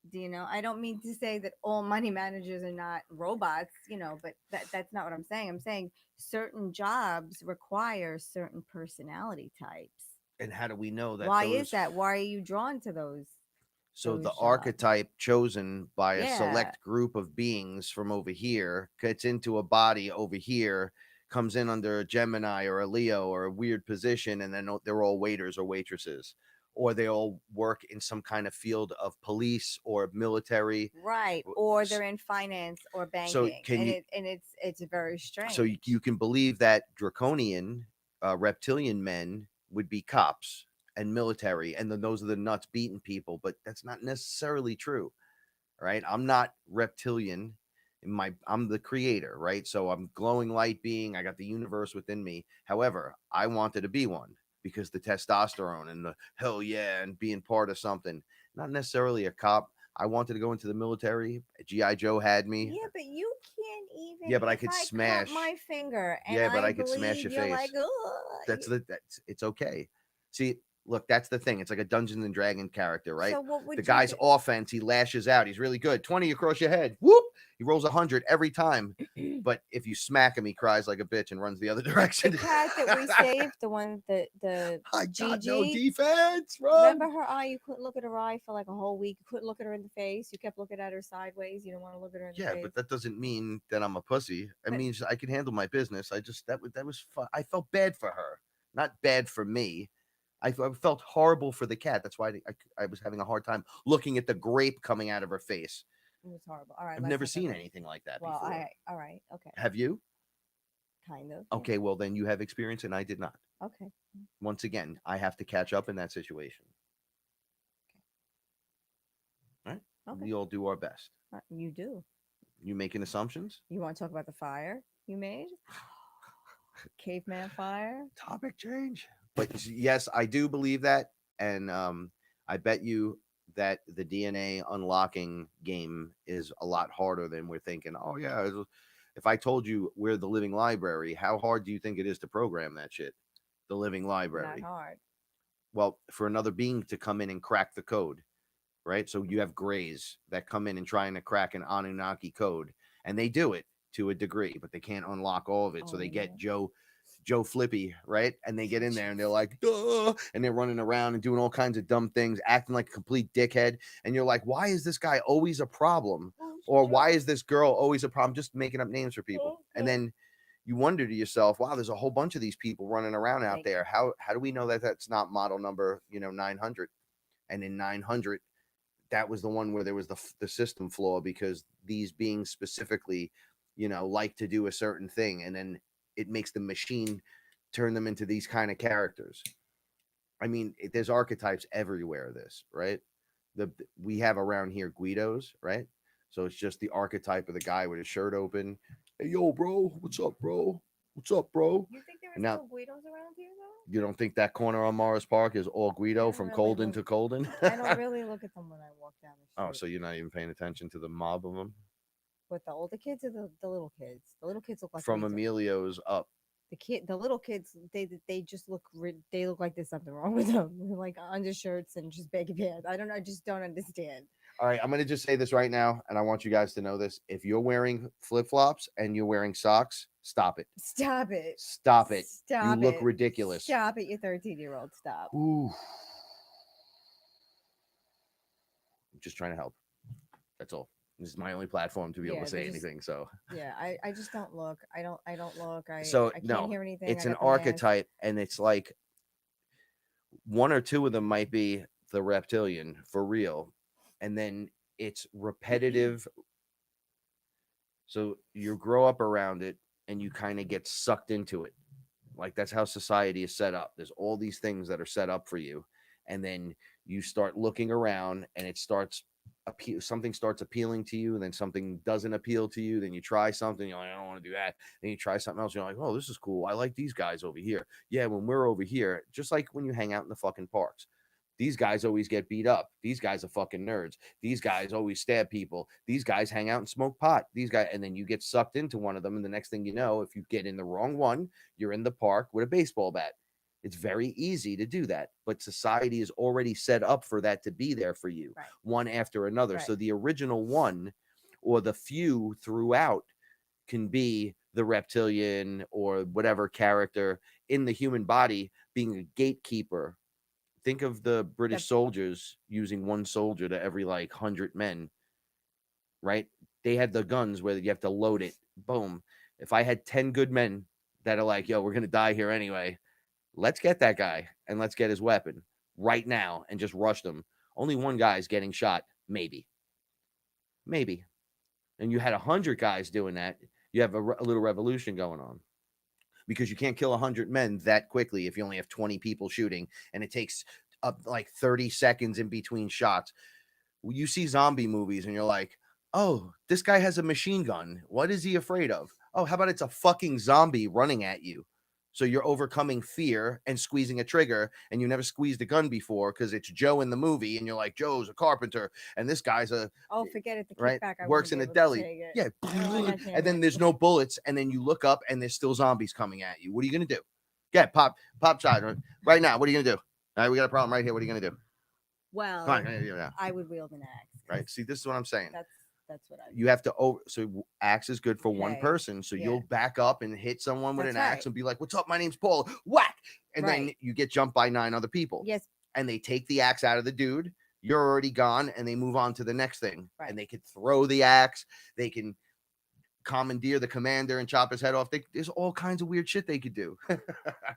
Do you know? I don't mean to say that all money managers are not robots, but that's not what I'm saying. I'm saying certain jobs require certain personality types. And how do we know that? Why is that? Why are you drawn to those? So the archetype chosen by a select group of beings from over here gets into a body over here, comes in under a Gemini or a Leo or a weird position, and then they're all waiters or waitresses. Or they all work in some kind of field of police or military, right? Or they're in finance or banking. So it's very strange. So you can believe that draconian reptilian men would be cops and military, and then those are the nuts beating people. But that's not necessarily true, right? I'm not reptilian. I'm the creator, right? So I'm glowing light being. I got the universe within me. However, I wanted to be one, because the testosterone and the hell yeah and being part of something. Not necessarily a cop. I wanted to go into the military. GI Joe had me. Yeah, but you can't even. Yeah, but I if could cut smash. my finger and Yeah, but I could bleed, smash your you're face. like, That's it's okay. See, look, that's the thing. It's like a Dungeons and Dragon character, right? So what would The you guy's do? offense, he lashes out. He's really good. 20 across your head. Whoop! He rolls 100 every time. But if you smack him, he cries like a bitch and runs the other direction. The cat that we saved, the one that I got Gigi. no defense. Run. Remember her eye? You couldn't look at her eye for like a whole week. You couldn't look at her in the face. You kept looking at her sideways. You don't want to look at her in the Yeah, face. but that doesn't mean that I'm a pussy. It But- means I can handle my business. I just that was fun. I felt bad for her, not bad for me. I felt horrible for the cat. That's why I was having a hard time looking at the grape coming out of her face. It was horrible. All right. I've let's never not talk seen about it. anything like that Well, before. all right. Okay. Have you? Kind of. yeah. Okay, well then you have experience and I did not. Okay. Once again, I have to catch up in that situation. Right? Okay. We all do our best. You do. You making assumptions? You want to talk about the fire you made? Caveman fire? Topic change. But yes, I do believe that, and I bet you that the DNA unlocking game is a lot harder than we're thinking. Oh yeah, if I told you we're the living library, how hard do you think it is to program that shit? The living library. Not hard. Well, for another being to come in and crack the code, right? So you have grays that come in and trying to crack an Anunnaki code, and they do it to a degree, but they can't unlock all of it. So Oh, they get yeah. Joe Flippy, right? And they get in there and they're like, duh, and they're running around and doing all kinds of dumb things, acting like a complete dickhead. And you're like, why is this guy always a problem? Or why is this girl always a problem? Just making up names for people. And then you wonder to yourself, wow, there's a whole bunch of these people running around out there. How do we know that that's not model number, 900? And in 900, that was the one where there was the system flaw, because these beings specifically, like to do a certain thing, and then it makes the machine turn them into these kind of characters. I mean, there's archetypes everywhere. This, right? We have around here Guidos, right? So it's just the archetype of the guy with his shirt open. Hey, yo, bro, what's up, bro? What's up, bro? You think there are Now- still Guidos around here, though? You don't think that corner on Morris Park is all Guido don't from really Colden look- to Colden? I don't really look at them when I walk down the street. Oh, so you're not even paying attention to the mob of them? What, the older kids or the little kids? The little kids look like From retards. Emilio's up. The little kids, they just look they look like there's something wrong with them. They're like undershirts and just baggy pants. I just don't understand. All right, I'm going to just say this right now, and I want you guys to know this. If you're wearing flip-flops and you're wearing socks, stop it. Stop it. Stop it. Stop You look it. ridiculous. Stop it, you 13-year-old. Stop. Ooh. I'm just trying to help. That's all. This is my only platform to be able Yeah, to say they're just- anything. So, Yeah, I just don't look. I don't look. I can't no, hear anything. it's I an got the mask. archetype, and it's like one or two of them might be the reptilian for real, and then it's repetitive. So you grow up around it and you kind of get sucked into it. Like that's how society is set up. There's all these things that are set up for you, and then you start looking around and it starts something starts appealing to you, and then something doesn't appeal to you. Then you try something, you're like, I don't want to do that. Then you try something else, you're like, oh, this is cool. I like these guys over here. Yeah, when we're over here, just like when you hang out in the fucking parks, these guys always get beat up. These guys are fucking nerds. These guys always stab people. These guys hang out and smoke pot. These guys, and then you get sucked into one of them, and the next thing you know, if you get in the wrong one, you're in the park with a baseball bat. It's very easy to do that, but society is already set up for that to be there for you, Right. one after another. Right. So the original one or the few throughout can be the reptilian or whatever character in the human body being a gatekeeper. Think of the British soldiers using one soldier to every like 100 men, right? They had the guns where you have to load it. Boom. If I had 10 good men that are like, yo, we're going to die here anyway, let's get that guy and let's get his weapon right now and just rush them. Only one guy's getting shot, maybe. And you had 100 guys doing that, you have a little revolution going on, because you can't kill 100 men that quickly if you only have 20 people shooting, and it takes up like 30 seconds in between shots. You see zombie movies and you're like, oh, this guy has a machine gun. What is he afraid of? Oh, how about it's a fucking zombie running at you? So you're overcoming fear and squeezing a trigger, and you never squeezed a gun before because it's Joe in the movie, and you're like, Joe's a carpenter, and this guy's a forget it. The right kickback. I works wouldn't in be a able to deli. take it. Yeah, Oh, I can't and then even. there's no bullets, and then you look up and there's still zombies coming at you. What are you gonna do? Get pop shot right now. What are you gonna do? All right, we got a problem right here. What are you gonna do? Well, Come on, I would wield an axe. right. See, this is what I'm saying. That's what I. You have to so axe is good for one Okay, person, so yeah. you'll back up and hit someone with That's an axe right. and be like, "What's up? My name's Paula." Whack, and then Right. you get jumped by 9 other people. Yes. And they take the axe out of the dude. You're already gone, and they move on to the next thing. Right. And they can throw the axe. They can commandeer the commander and chop his head off. There's all kinds of weird shit they could do.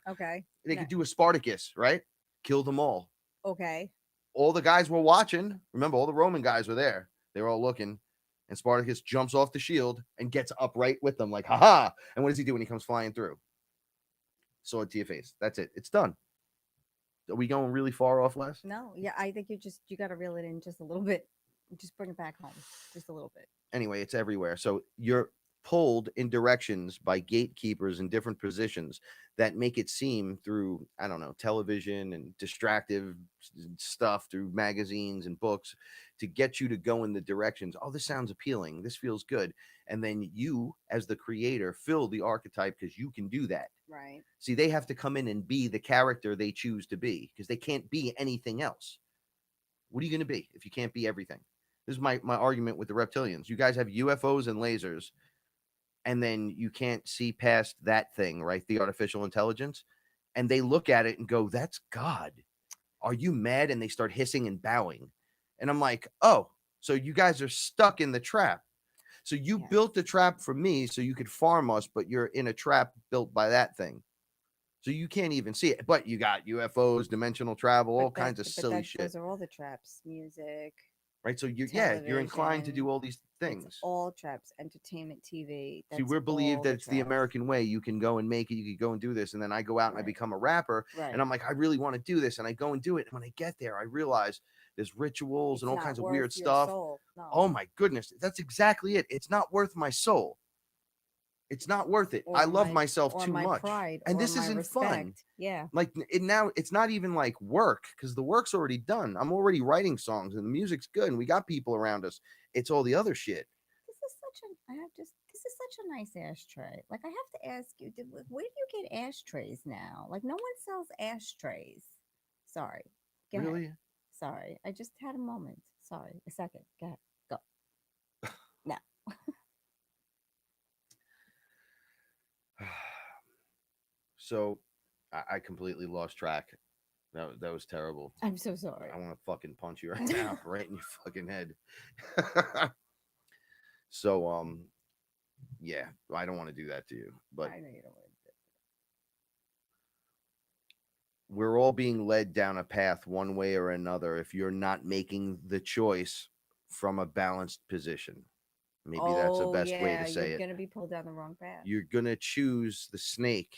Okay. They could do a Spartacus, right? Kill them all. Okay. All the guys were watching. Remember, all the Roman guys were there. They were all looking. And Spartacus jumps off the shield and gets upright with them, like, haha. And what does he do when he comes flying through? Sword to your face. That's it. It's done. Are we going really far off, Les? No. Yeah. I think you got to reel it in just a little bit. Just bring it back home, just a little bit. Anyway, it's everywhere. So you're pulled in directions by gatekeepers in different positions that make it seem through, I don't know, television and distractive stuff through magazines and books to get you to go in the directions. Oh, this sounds appealing. This feels good. And then you, as the creator, fill the archetype because you can do that. Right. See, they have to come in and be the character they choose to be because they can't be anything else. What are you going to be if you can't be everything? This is my argument with the reptilians. You guys have UFOs and lasers, and then you can't see past that thing, right? The artificial intelligence. And they look at it and go, that's God. Are you mad? And they start hissing and bowing. And I'm like, oh, so you guys are stuck in the trap. So you built the trap for me so you could farm us, but you're in a trap built by that thing. So you can't even see it. But you got UFOs, dimensional travel, all kinds of silly shit. Those are all the traps. Music. Right. So you're inclined to do all these things. It's all traps, entertainment, TV. See, we're believed that it's the American way. You can go and make it. You can go and do this. And then I go out and I become a rapper. Right. And I'm like, I really want to do this. And I go and do it. And when I get there, I realize there's rituals and all kinds of weird stuff. No. Oh my goodness. That's exactly it. It's not worth my soul. It's not worth it. I love myself too much. Pride, and this isn't fun. Yeah. Like now it's not even like work because the work's already done. I'm already writing songs and the music's good and we got people around us. It's all the other shit. This is such a nice ashtray. Like I have to ask you, where do you get ashtrays now? Like no one sells ashtrays. Sorry. Go really? Ahead. Sorry. I just had a moment. Sorry. A second. Go ahead. Go. No. So I completely lost track. That was terrible. I'm so sorry. I want to fucking punch you right now, right in your fucking head. So yeah, I don't want to do that to you, but I know you don't want to do that. We're all being led down a path one way or another if you're not making the choice from a balanced position. Maybe that's the best way to say you're it. Going to be pulled down the wrong path. You're going to choose the snake.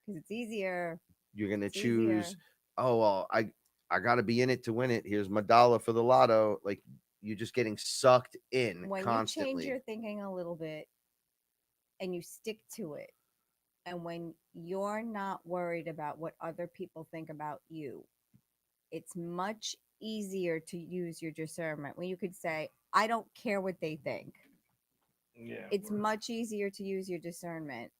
Because it's easier. You're going to choose, oh, well, I got to be in it to win it. Here's my dollar for the lotto. Like, you're just getting sucked in when constantly. You change your thinking a little bit and you stick to it, and when you're not worried about what other people think about you, it's much easier to use your discernment. When you could say, I don't care what they think. Yeah, it's much easier to use your discernment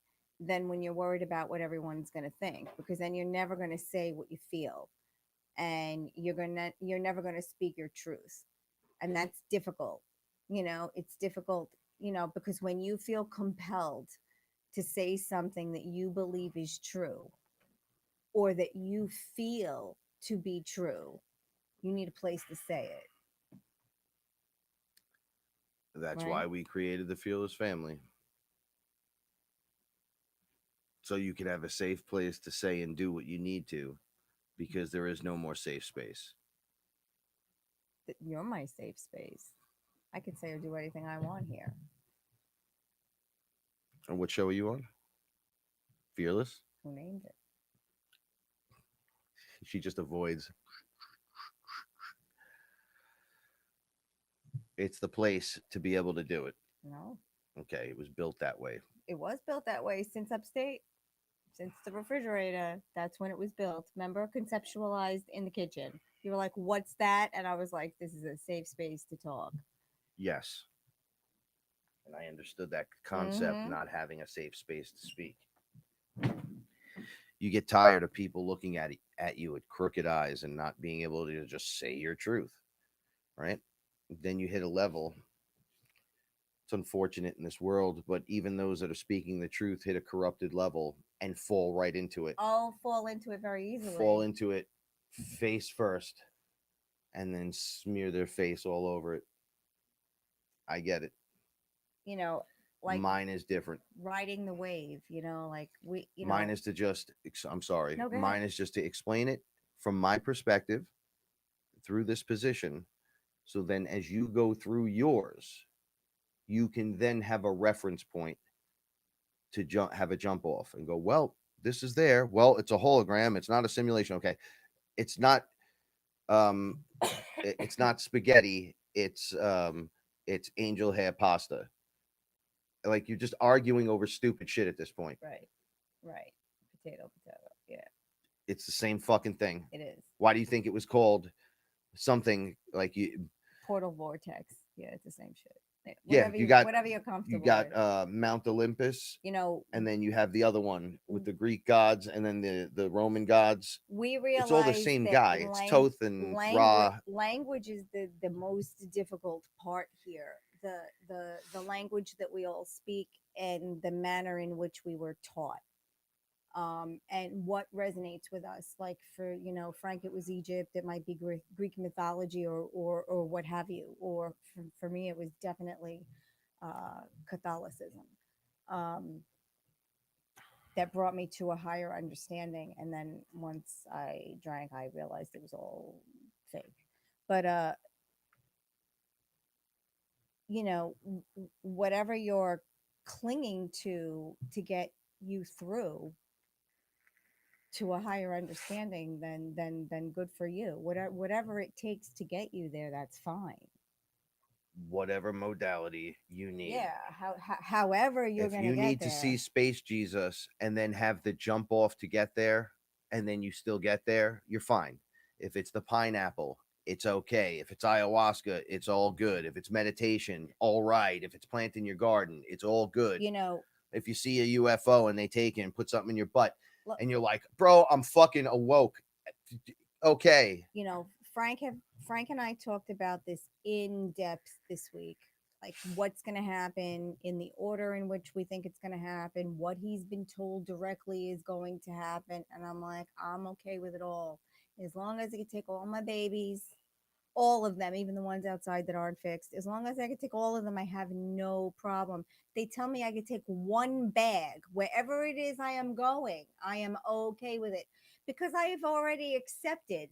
than when you're worried about what everyone's going to think, because then you're never going to say what you feel, and you're never going to speak your truth. And that's difficult. It's difficult, because when you feel compelled to say something that you believe is true or that you feel to be true, you need a place to say it. That's why we created the Fearless family. So you can have a safe place to say and do what you need to, because there is no more safe space. You're my safe space. I can say or do anything I want here. And what show are you on? Fearless? Who named it? She just avoids. It's the place to be able to do it. No. Okay, it was built that way. It was built that way since upstate. since the refrigerator, that's when it was built. Remember, conceptualized in the kitchen. You were like, "What's that?" And I was like, "This is a safe space to talk." Yes. And I understood that concept, Mhm. not having a safe space to speak. You get tired of people looking at you with crooked eyes and not being able to just say your truth, right? Then you hit a level. It's unfortunate in this world, but even those that are speaking the truth hit a corrupted level and fall right into it. I'll fall into it very easily. Fall into it face first and then smear their face all over it. I get it. You know, like Mine is different. riding the wave. You know, like we. You Mine know, is to just, I'm sorry. No, go Mine ahead. is just to explain it from my perspective through this position. So then as you go through yours, you can then have a reference point to have a jump off and go, well, this is there. Well, it's a hologram. It's not a simulation. Okay. It's not, it's not spaghetti. It's angel hair pasta. Like you're just arguing over stupid shit at this point. Right. Potato. Yeah, It's the same fucking thing. it is. Why do you think it was called something like you? Portal vortex. Yeah, it's the same shit. Yeah, you got whatever you're comfortable you got with. Mount Olympus, You know, and then you have the other one with the Greek gods, and then the Roman gods. we It's all the realize same that guy. It's Toth and Ra. language is the most difficult part here. The language that we all speak and the manner in which we were taught. And what resonates with us. Like for Frank, it was Egypt. It might be Greek mythology or what have you. Or for me, it was definitely Catholicism. Um, that brought me to a higher understanding. And then once I drank, I realized it was all fake. But whatever you're clinging to get you through to a higher understanding, then good for you. Whatever it takes to get you there, that's fine. Whatever modality you need. Yeah, however you're if gonna you get need there. to see Space Jesus and then have the jump off to get there, and then you still get there, you're fine. If it's the pineapple, it's okay. If it's ayahuasca, it's all good. If it's meditation, all right. If it's planting your garden, it's all good. If you see a UFO and they take it and put something in your butt, and you're like, bro, I'm fucking awoke. Okay. Frank and I talked about this in depth this week. Like what's going to happen in the order in which we think it's going to happen, what he's been told directly is going to happen. And I'm like, I'm okay with it all. As long as I can take all my babies, all of them, even the ones outside that aren't fixed, as long as I can take all of them, I have no problem. They tell me I could take one bag wherever it is I am going. I am okay with it because I've already accepted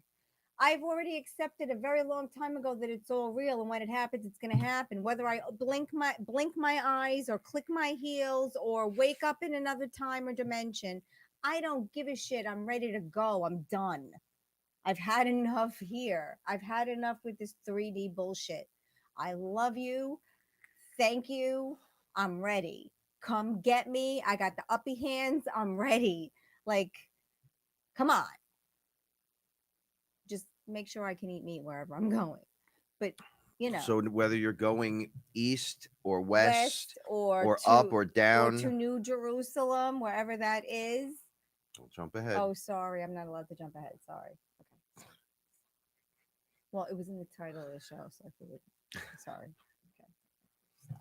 a very long time ago that it's all real, and when it happens, it's going to happen. Whether I blink my eyes or click my heels or wake up in another time or dimension, I don't give a shit. I'm ready to go. I'm done. I've had enough here. I've had enough with this 3D bullshit. I love you. Thank you. I'm ready. Come get me. I got the uppy hands. I'm ready. Like, come on. Just make sure I can eat meat wherever I'm going. But so whether you're going east or west or to, up or down or to New Jerusalem, wherever that is. Don't jump ahead. Oh, sorry, I'm not allowed to jump ahead. Sorry. Okay. Well, it was in the title of the show, so I figured. Sorry. Okay.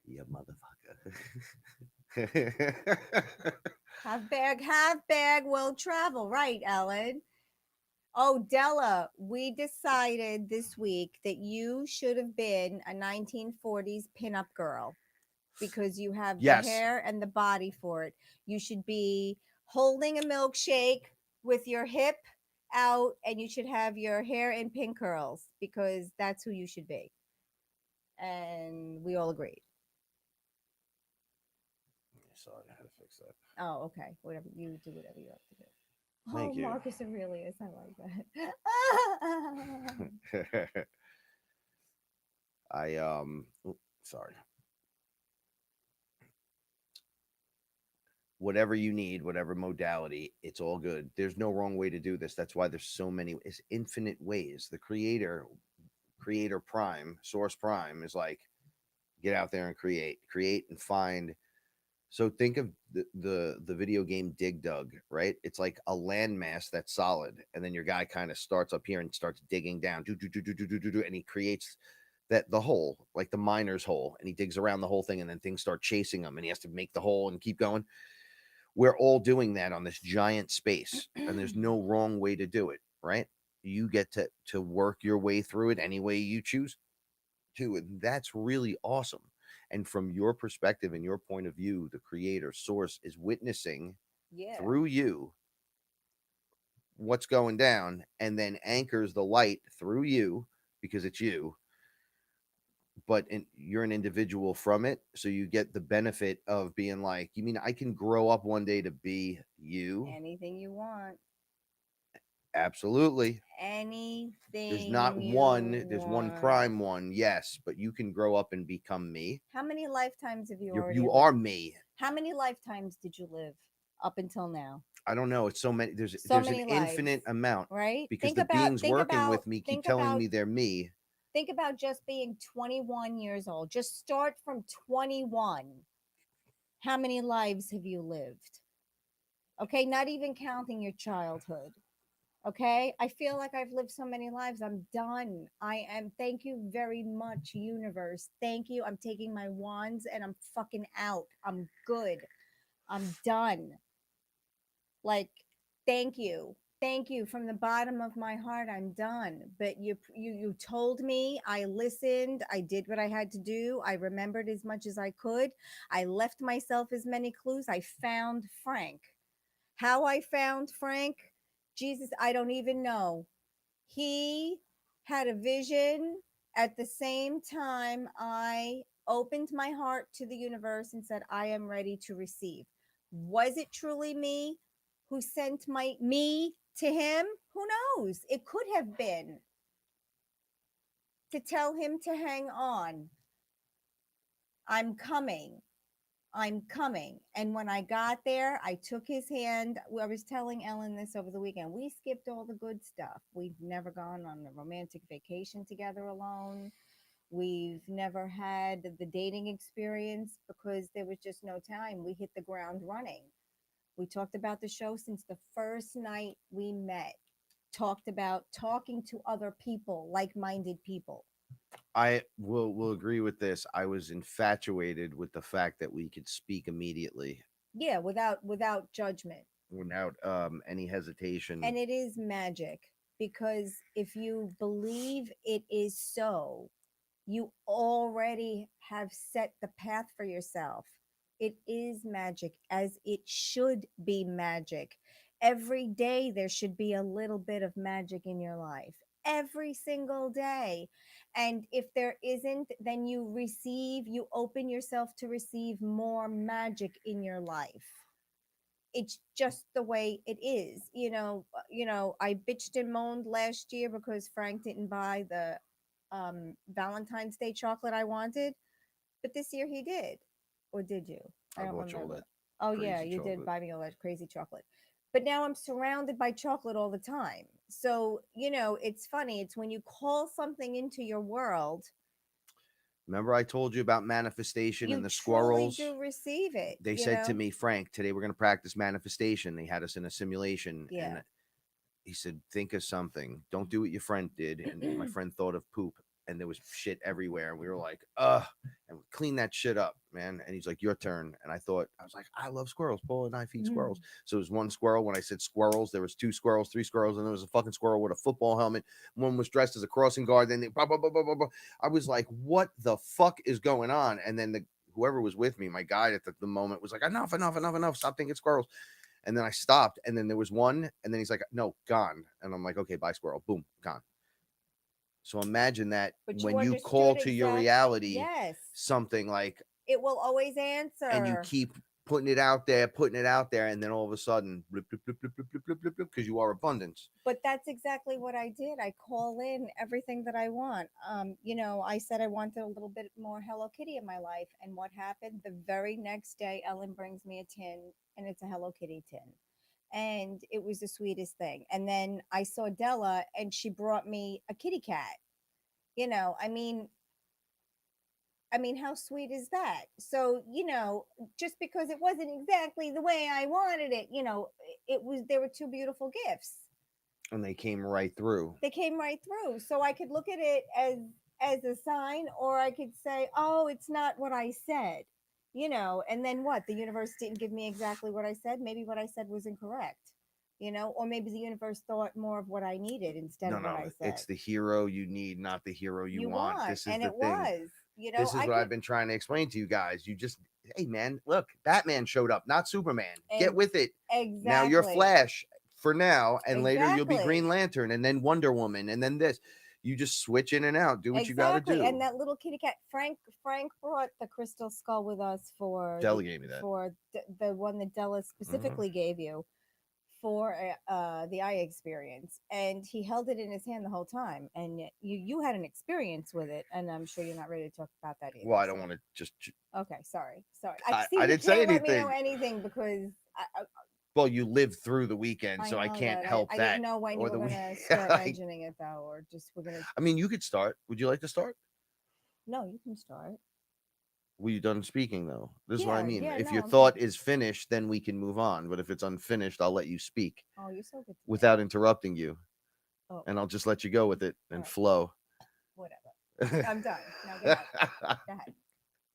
Yeah, motherfucker. Half bag will travel, right, Ellen? Oh, Della, we decided this week that you should have been a 1940s pinup girl because you have the hair and the body for it. You should be holding a milkshake with your hip out, and you should have your hair in pin curls because that's who you should be. And we all agreed. Sorry, I had to fix that. Oh, okay. Whatever you do, whatever you have to do. Thank you. Marcus Aurelius, I like that. Sorry. whatever you need, whatever modality, it's all good. There's no wrong way to do this. That's why there's so many, it's infinite ways. The creator prime, source prime is like, get out there and create and find. So think of the video game Dig Dug, right? It's like a landmass that's solid, and then your guy kind of starts up here and starts digging down, and he creates the hole, like the miner's hole, and he digs around the whole thing, and then things start chasing him, and he has to make the hole and keep going. We're all doing that on this giant space, and there's no wrong way to do it, right? You get to work your way through it any way you choose to, and that's really awesome. And from your perspective and your point of view, the creator source is witnessing through you what's going down, and then anchors the light through you because it's you. But you're an individual from it, so you get the benefit of being like, you mean I can grow up one day to be you? Anything you want. Absolutely. Anything. There's not one. There's one prime one, yes, but you can grow up and become me. How many lifetimes have you You already are lived? me. How many lifetimes did you live up until now? I don't know. It's so many. There's So an many lives, infinite amount, right? because the beings working with me keep telling me they're me. Think about just being 21 years old. Just start from 21. How many lives have you lived? Okay, not even counting your childhood. Okay, I feel like I've lived so many lives. I'm done. I am. Thank you very much, universe. Thank you. I'm taking my wands and I'm fucking out. I'm good. I'm done. Like, thank you. Thank you from the bottom of my heart. I'm done. But you told me, I listened, I did what I had to do. I remembered as much as I could. I left myself as many clues. I found Frank. How I found Frank, Jesus, I don't even know. He had a vision at the same time I opened my heart to the universe and said, I am ready to receive. Was it truly me who sent me to him? Who knows? It could have been to tell him to hang on. I'm coming. I'm coming. And when I got there, I took his hand. I was telling Ellen this over the weekend. We skipped all the good stuff. We've never gone on a romantic vacation together alone. We've never had the dating experience because there was just no time. We hit the ground running. We talked about the show since the first night we met. Talked about talking to other people, like-minded people. I will agree with this. I was infatuated with the fact that we could speak immediately. Yeah, without judgment. Without any hesitation. And it is magic, because if you believe it is so, you already have set the path for yourself. It is magic, as it should be magic. Every day there should be a little bit of magic in your life. Every single day. And if there isn't, then you open yourself to receive more magic in your life. It's just the way it is. I bitched and moaned last year because Frank didn't buy the Valentine's Day chocolate I wanted, but this year he did. Or did you? I don't remember. Oh yeah, you did buy me all that crazy chocolate. But now I'm surrounded by chocolate all the time. So, it's funny. It's when you call something into your world. Remember I told you about manifestation and the You squirrels? truly do receive it. They said to me, Frank, today we're going to practice manifestation. They had us in a simulation. Yeah. And he said, think of something. Don't do what your friend did. And my friend thought of poop, and there was shit everywhere. And we were like, and we clean that shit up, man. And he's like, your turn. And I was like, I love squirrels. Paula and I feed squirrels. So it was one squirrel. When I said squirrels, there was 2 squirrels, 3 squirrels, and there was a fucking squirrel with a football helmet. One was dressed as a crossing guard. Then I was like, what the fuck is going on? And then whoever was with me, my guide at the moment, was like, enough. Stop thinking squirrels. And then I stopped, and then there was one, and then he's like, no, gone. And I'm like, okay, bye, squirrel. Boom, gone. So imagine that when you call to your reality, yes, something like, it will always answer. And you keep putting it out there, and then all of a sudden, because you are abundance. But that's exactly what I did. I call in everything that I want. I said I wanted a little bit more Hello Kitty in my life, and what happened? The very next day, Ellen brings me a tin, and it's a Hello Kitty tin, and it was the sweetest thing. And then I saw Della, and she brought me a kitty cat. How sweet is that? So, just because it wasn't exactly the way I wanted it, there were two beautiful gifts. And they came right through. So I could look at it as a sign, or I could say, oh, it's not what I said, and then what? The universe didn't give me exactly what I said. Maybe what I said was incorrect, or maybe the universe thought more of what I needed instead of what I said. It's the hero you need, not the hero you want. This is and the it thing. was. This is what I've been trying to explain to you guys. Hey man, look, Batman showed up, not Superman. Get with it. Exactly. Now you're Flash for now, and later you'll be Green Lantern, and then Wonder Woman, and then this. You just switch in and out. Do what you got to do. And that little kitty cat, Frank brought the crystal skull with us for Della gave me that. For the one that Della specifically gave you for the eye experience, and he held it in his hand the whole time, and you had an experience with it, and I'm sure you're not ready to talk about that either. Well, I don't want to just. Okay, sorry. I didn't say anything. Let me know anything because. Well, you lived through the weekend, so I can't help that. I didn't know when you were going to start mentioning it, though, or just we're going to. I mean, you could start. Would you like to start? No, you can start. Were you done speaking, though? This is what I mean. If your I'm thought is finished, then we can move on. But if it's unfinished, I'll let you speak. Oh, you're so good. Without interrupting you. Oh. And I'll just let you go with it and flow. Whatever. I'm done. Now go ahead.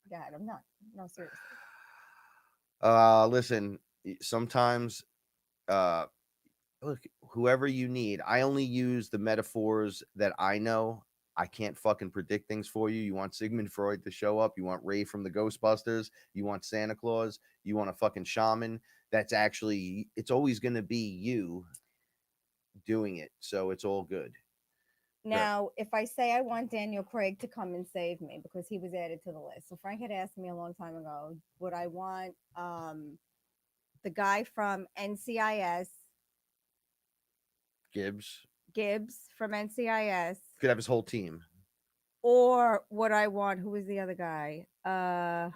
Go ahead. I'm done. No, seriously. Listen, sometimes, look, whoever you need, I only use the metaphors that I know. I can't fucking predict things for you. You want Sigmund Freud to show up. You want Ray from the Ghostbusters. You want Santa Claus. You want a fucking shaman. It's always going to be you doing it. So it's all good. Now, if I say I want Daniel Craig to come and save me because he was added to the list. So Frank had asked me a long time ago, would I want the guy from NCIS? Gibbs from NCIS. Could have his whole team. Or would I want, who was the other guy? Why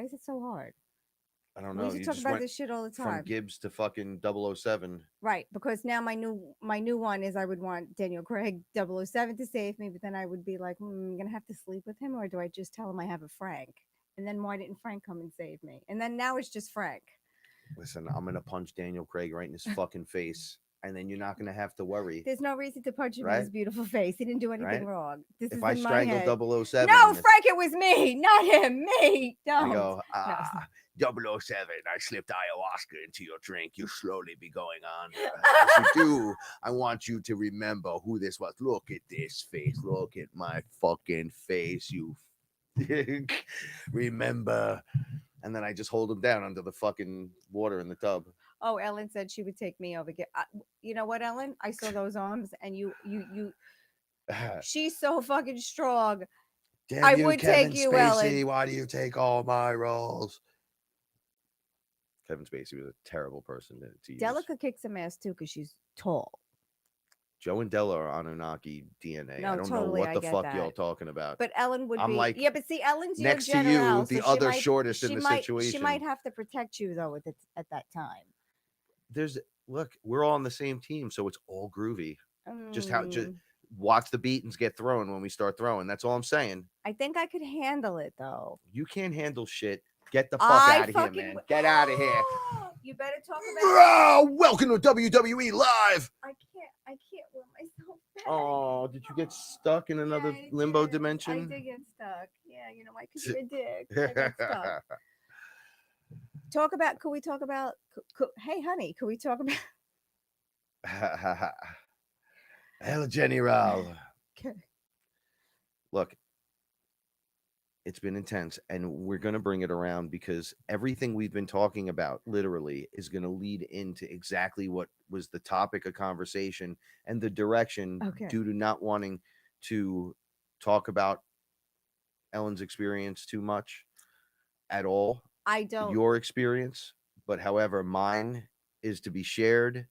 is it so hard? I don't know. We used to talk about this shit all the time. From Gibbs to fucking 007. Right, because now my new one is I would want Daniel Craig 007 to save me, but then I would be like, I'm gonna have to sleep with him, or do I just tell him I have a Frank? And then why didn't Frank come and save me? And then now it's just Frank. Listen, I'm gonna punch Daniel Craig right in his fucking face, and then you're not gonna have to worry. There's no reason to punch him in his beautiful face. He didn't do anything wrong. This if I strangle 007, no, Frank, it was me, not him. Me. Don't. I go, 007, I slipped ayahuasca into your drink. You slowly be going on. As you do, I want you to remember who this was. Look at this face. Look at my fucking face. You remember. And then I just hold him down under the fucking water in the tub. Oh, Ellen said she would take me over. You know what, Ellen? I saw those arms, and you. She's so fucking strong. Damn I you, would Kevin take you, Spacey. Ellen. Why do you take all my roles? Kevin Spacey was a terrible person to use. Della could kick some ass too because she's tall. Joe and Della are Anunnaki DNA. No, I don't totally, know what the fuck that. y'all talking about. But Ellen would be. like, yeah, but see, Ellen's next your to you, general, the so other shortest in the situation. She might have to protect you though at that time. Look, we're all on the same team, so it's all groovy. Just watch the beatings get thrown when we start throwing. That's all I'm saying. I think I could handle it though. You can't handle shit. Get the fuck out of here, man. Get out of here. You better talk about welcome to WWE Live. I can't will myself back. Oh, did you get stuck in another limbo dimension? I did get stuck. Yeah, you know why? Because you're a dick. I got stuck. Could we talk about hey honey, could we talk about El General. Okay. Look, it's been intense, and we're going to bring it around because everything we've been talking about literally is going to lead into exactly what was the topic of conversation and the direction due to not wanting to talk about Ellen's experience too much at all. I don't. your experience, but however, mine is to be shared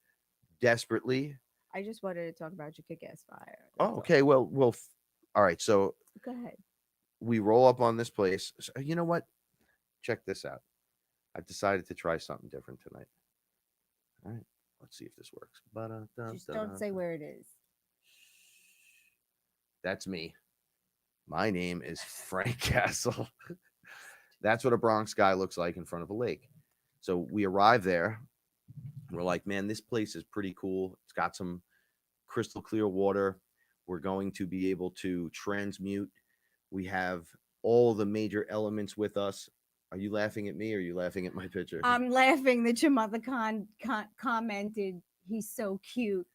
desperately. I just wanted to talk about your kick-ass fire. Oh, That's all. okay. Well, all right. So Go ahead. we roll up on this place. So, you know what? Check this out. I've decided to try something different tonight. All right. Let's see if this works. Just don't say where it is. That's me. My name is Frank Castle. That's what a Bronx guy looks like in front of a lake. So we arrive there. We're like, man, this place is pretty cool. It's got some crystal clear water. We're going to be able to transmute. We have all the major elements with us. Are you laughing at me or are you laughing at my picture? I'm laughing that your mother commented, "He's so cute."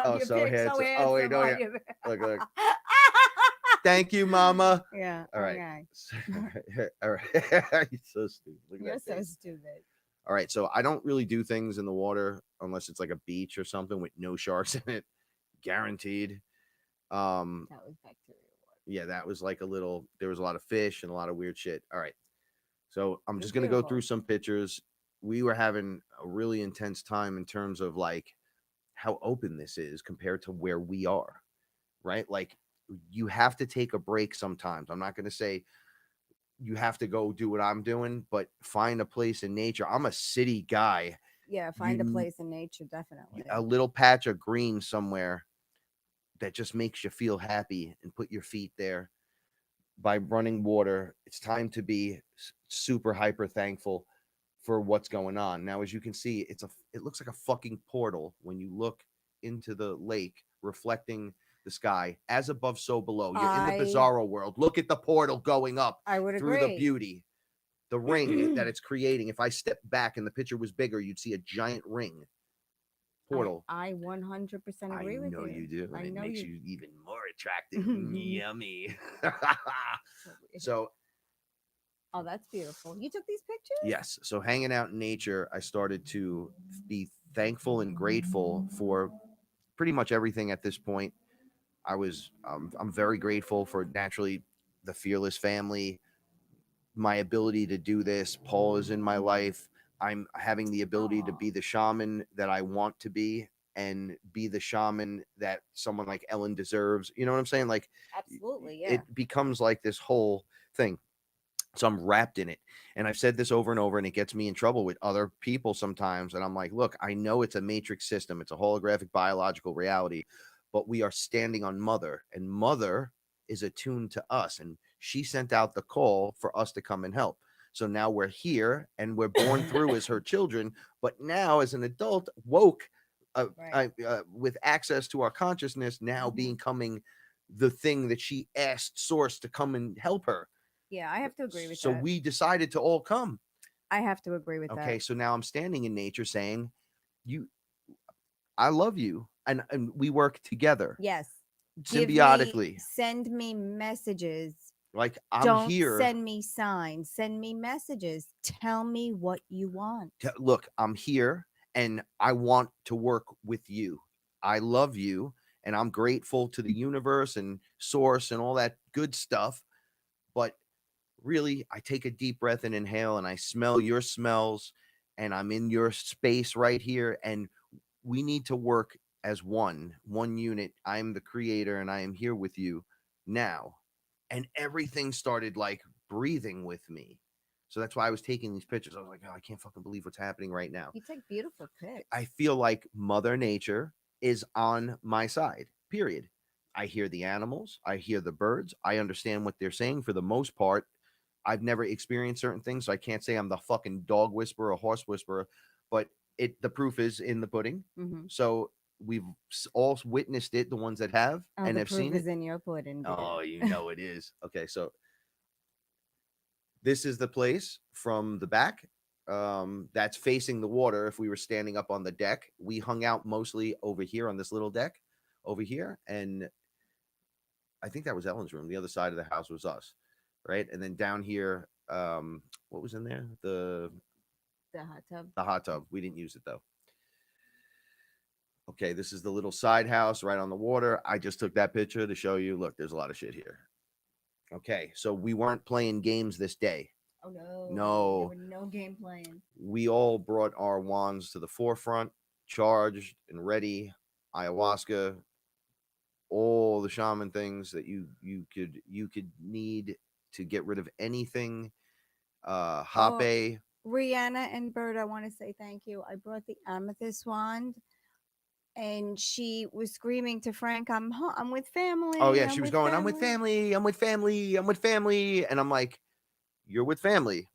Oh, so handsome. Oh, wait, no, on yeah. your- Look. Thank you, Mama. Yeah. All right. Okay. All right. You're so stupid. Look at You're that so face. stupid. All right. So I don't really do things in the water unless it's like a beach or something with no sharks in it. Guaranteed. That was bacteria water. Yeah, that was like there was a lot of fish and a lot of weird shit. All right. So I'm It's just going to go beautiful. through some pictures. We were having a really intense time in terms of like how open this is compared to where we are, right? Like you have to take a break sometimes. I'm not going to say you have to go do what I'm doing, but find a place in nature. I'm a city guy. Yeah, find a You- place in nature, definitely. A little patch of green somewhere that just makes you feel happy and put your feet there by running water. It's time to be super hyper thankful for what's going on. Now, as you can see, it looks like a fucking portal when you look into the lake, reflecting the sky. As above, so below. You're in the bizarro world. Look at the portal going up I would through agree. the beauty. The ring that it's creating. If I step back and the picture was bigger, you'd see a giant ring. Portal. I 100% agree with you. I know you do. And I it know makes you. you even more attractive. Yummy. So Oh, that's beautiful. You took these pictures? yes. So hanging out in nature, I started to be thankful and grateful for pretty much everything at this point. I'm very grateful for naturally the Fearless family, my ability to do this. Paul is in my life. I'm having the ability to be the shaman that I want to be and be the shaman that someone like Ellen deserves. You know what I'm saying? Like, Absolutely, yeah. it becomes like this whole thing. So I'm wrapped in it. And I've said this over and over, and it gets me in trouble with other people sometimes. And I'm like, look, I know it's a matrix system, it's a holographic biological reality, but we are standing on Mother, and Mother is attuned to us. And she sent out the call for us to come and help. So now we're here and we're born through as her children. But now, as an adult, woke, with access to our consciousness, now becoming the thing that she asked Source to come and help her. Yeah, I have to agree with So that. we decided to all come. I have to agree with that. Okay, so now I'm standing in nature saying, I love you, and we work together. Yes. Symbiotically. Send me messages. Like I'm Don't here. send me signs. Send me messages. Tell me what you want. Look, I'm here, and I want to work with you. I love you, and I'm grateful to the universe and Source and all that good stuff. But really, I take a deep breath and inhale, and I smell your smells, and I'm in your space right here, and we need to work as one unit. I'm the creator, and I am here with you now. And everything started like breathing with me. So that's why I was taking these pictures. I was like, oh, I can't fucking believe what's happening right now. You take beautiful pics. I feel like Mother Nature is on my side, period. I hear the animals, I hear the birds, I understand what they're saying for the most part. I've never experienced certain things, so I can't say I'm the fucking dog whisperer or horse whisperer, but the proof is in the pudding. Mm-hmm. So we've all witnessed it, the ones that have and have seen it. The proof is in your pudding. Oh, you know it is. Okay, so this is the place from the back. That's facing the water. If we were standing up on the deck, we hung out mostly over here on this little deck over here, and I think that was Ellen's room. The other side of the house was us, right? And then down here, what was in there? The hot tub. The hot tub. We didn't use it though. Okay, this is the little side house right on the water. I just took that picture to show you. Look, there's a lot of shit here. Okay, so we weren't playing games this day. Oh no. No. There were no game playing. We all brought our wands to the forefront, charged and ready. Ayahuasca, all the shaman things that you could need to get rid of anything. Hape. Rihanna and Bert, I want to say thank you. I brought the amethyst wand, and she was screaming to Frank, I'm with family. Oh yeah, I'm she was with going, I'm with family, I'm with family, I'm with family. And I'm like, you're with family.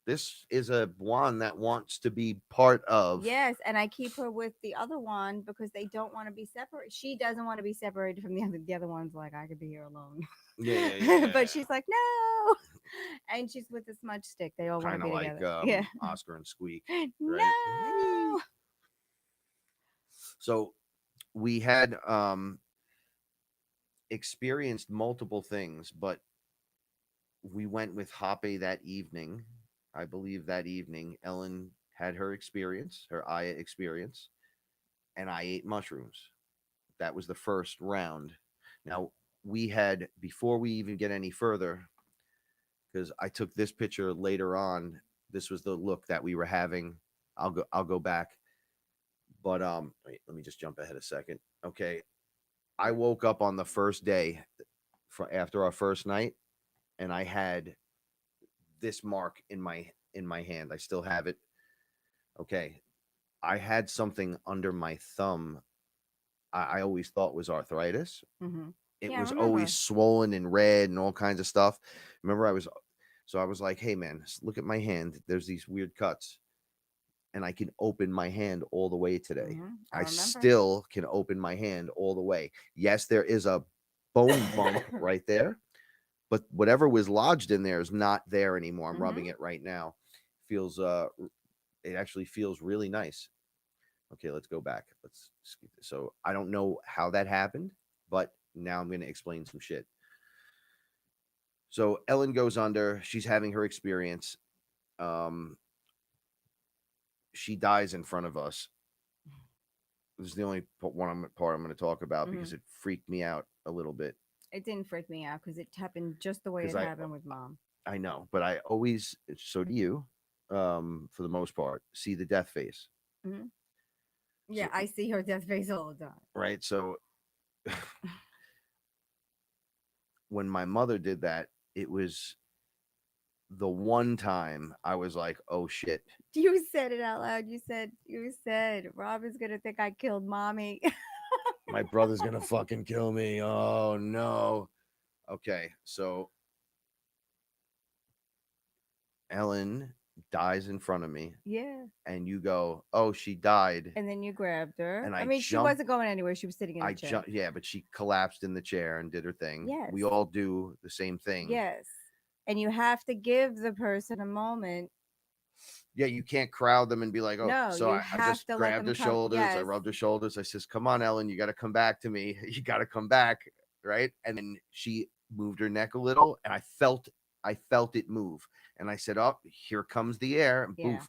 This is a wand that wants to be part of. Yes, and I keep her with the other one because they don't want to be separate. She doesn't want to be separated from the other. The other one's like, I could be here alone. Yeah. But she's like, no. And she's with the smudge stick. They all want to Kind be of like together. Yeah. Oscar and Squeak. No. So we had experienced multiple things, but we went with Hape that evening. I believe that evening Ellen had her experience, her Aya experience, and I ate mushrooms. That was the first round. Now we had, before we even get any further, because I took this picture later on. This was the look that we were having. I'll go back. But wait, let me just jump ahead a second. Okay. I woke up on the first day after our first night, and I had this mark in my hand. I still have it. Okay. I had something under my thumb. I always thought was arthritis. Mm-hmm. It Yeah, I was remember. always swollen and red and all kinds of stuff. Remember, I was like, hey man, look at my hand. There's these weird cuts. And I can open my hand all the way today. Mm-hmm. I remember. still can open my hand all the way. Yes, there is a bone bump right there, but whatever was lodged in there is not there anymore. I'm rubbing it right now. Feels it actually feels really nice. Okay, let's go back. Let's skip this. So I don't know how that happened, but now I'm going to explain some shit. So Ellen goes under. She's having her experience. She dies in front of us. This is the only part I'm going to talk about because it freaked me out a little bit. It didn't freak me out because it happened just the way it happened with Mom. I know, but I always, so do you, for the most part, see the death face. Mm-hmm. Yeah, So, I see her death face all the time. Right. So when my mother did that, it was the one time I was like, oh shit. You said it out loud. You said, Rob is going to think I killed Mommy. My brother's going to fucking kill me. Oh no. Okay. So Ellen dies in front of me. Yeah. And you go, oh, she died. And then you grabbed her. And I mean, she wasn't going anywhere. She was sitting in the chair. Yeah, but she collapsed in the chair and did her thing. Yes. We all do the same thing. Yes. And you have to give the person a moment. Yeah, you can't crowd them and be like, oh, no, so I just to grabbed her shoulders. Yes. I rubbed her shoulders. I says, come on, Ellen, you got to come back to me. You got to come back. Right. And then she moved her neck a little and I felt it move. And I said, oh, here comes the air. And poof.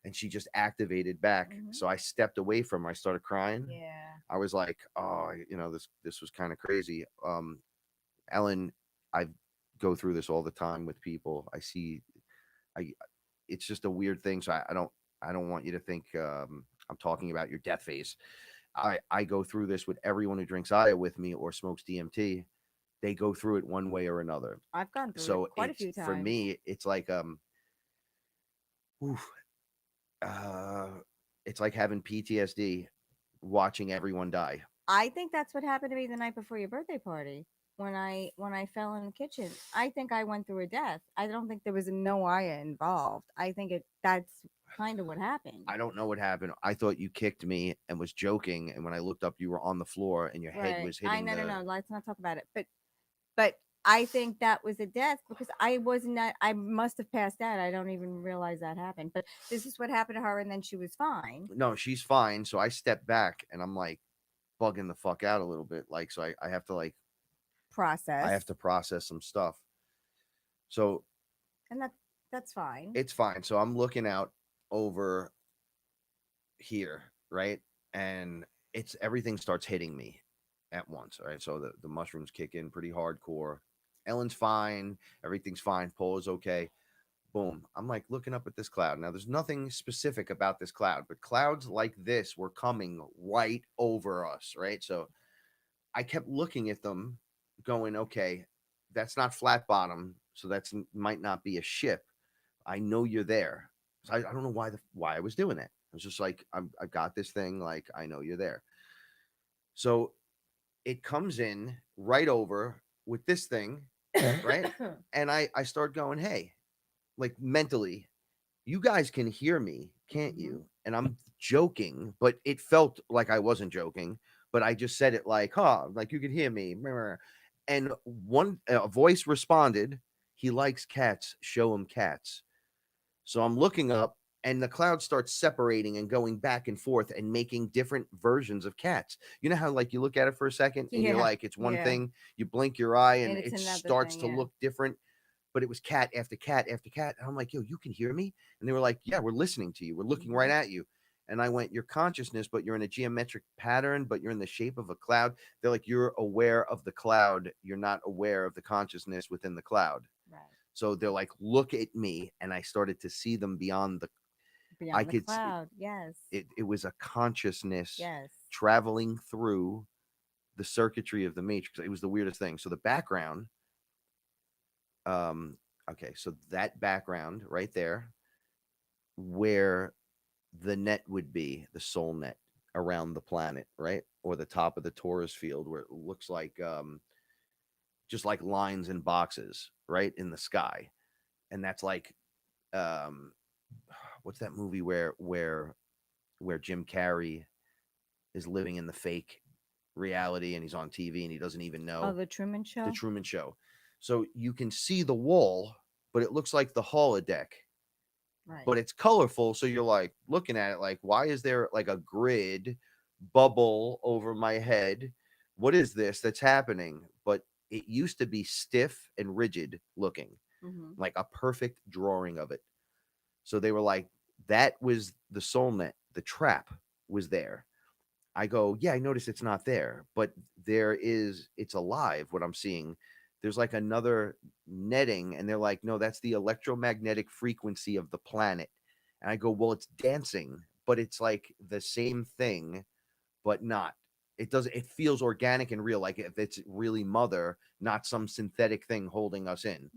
And she just activated back. Mm-hmm. So I stepped away from her. I started crying. Yeah. I was like, oh, this was kind of crazy. Ellen, I go through this all the time with people. It's just a weird thing. So I don't want you to think I'm talking about your death phase. I go through this with everyone who drinks Aya with me or smokes DMT. They go through it one way or another. I've gone through it quite a few times. For me, it's like it's like having PTSD watching everyone die. I think that's what happened to me the night before your birthday party when I fell in the kitchen. I think I went through a death. I don't think there was no Aya involved. I think that's kind of what happened. I don't know what happened. I thought you kicked me and was joking, and when I looked up, you were on the floor and your head was hitting. No. Let's not talk about it. But I think that was a death because I must have passed out. I don't even realize that happened. But this is what happened to her, and then she was fine. No, she's fine. So I stepped back, and I'm like bugging the fuck out a little bit. Like, so I have to like process. I have to process some stuff. So, and that's fine. It's fine. So I'm looking out over here, right? And everything starts hitting me at once, right? So the mushrooms kick in pretty hardcore. Ellen's fine, everything's fine, Paula's okay, Boom. I'm like looking up at this cloud. Now, there's nothing specific about this cloud, but clouds like this were coming right over us, right? So I kept looking at them, going, okay, that's not flat bottom, so that's might not be a ship. I know you're there. So I don't know why I was doing that. I was just like, I've got this thing, like I know you're there. So it comes in right over with this thing, right? And I start going, hey, like mentally, you guys can hear me, can't you? And I'm joking, but it felt like I wasn't joking, but I just said it like, huh, like you could hear me. And one a voice responded, he likes cats, show him cats. So I'm looking up, and the cloud starts separating and going back and forth and making different versions of cats. You know how like you look at it for a second and you're Yeah, like, it's one yeah. thing, you blink your eye and And it's it another starts thing, to yeah. look different. But it was cat after cat after cat. And I'm like, yo, you can hear me? And they were like, yeah, we're listening to you. We're looking right at you. And I went, your consciousness, but you're in a geometric pattern, but you're in the shape of a cloud. They're like, you're aware of the cloud. You're not aware of the consciousness within the cloud. Right. So they're like, look at me. And I started to see them beyond the, I Beyond the could, cloud. Yes. it was a consciousness Yes. traveling through the circuitry of the matrix. It was the weirdest thing. So the background, okay, so that background right there, where the net would be, the soul net around the planet, right? Or the top of the torus field where it looks like just like lines and boxes, right? In the sky. And that's like what's that movie where Jim Carrey is living in the fake reality and he's on TV and he doesn't even know. Oh, the Truman Show. The Truman Show. So you can see the wall, but it looks like the holodeck. Right. But it's colorful, so you're like looking at it like, why is there like a grid bubble over my head? What is this that's happening? But it used to be stiff and rigid looking, like a perfect drawing of it. So they were like, that was the soul net. The trap was there. I go, yeah, I noticed it's not there, but it's alive. What I'm seeing, there's like another netting, and they're like, no, that's the electromagnetic frequency of the planet. And I go, well, it's dancing, but it's like the same thing, but not. It feels organic and real, like if it's really mother, not some synthetic thing holding us in.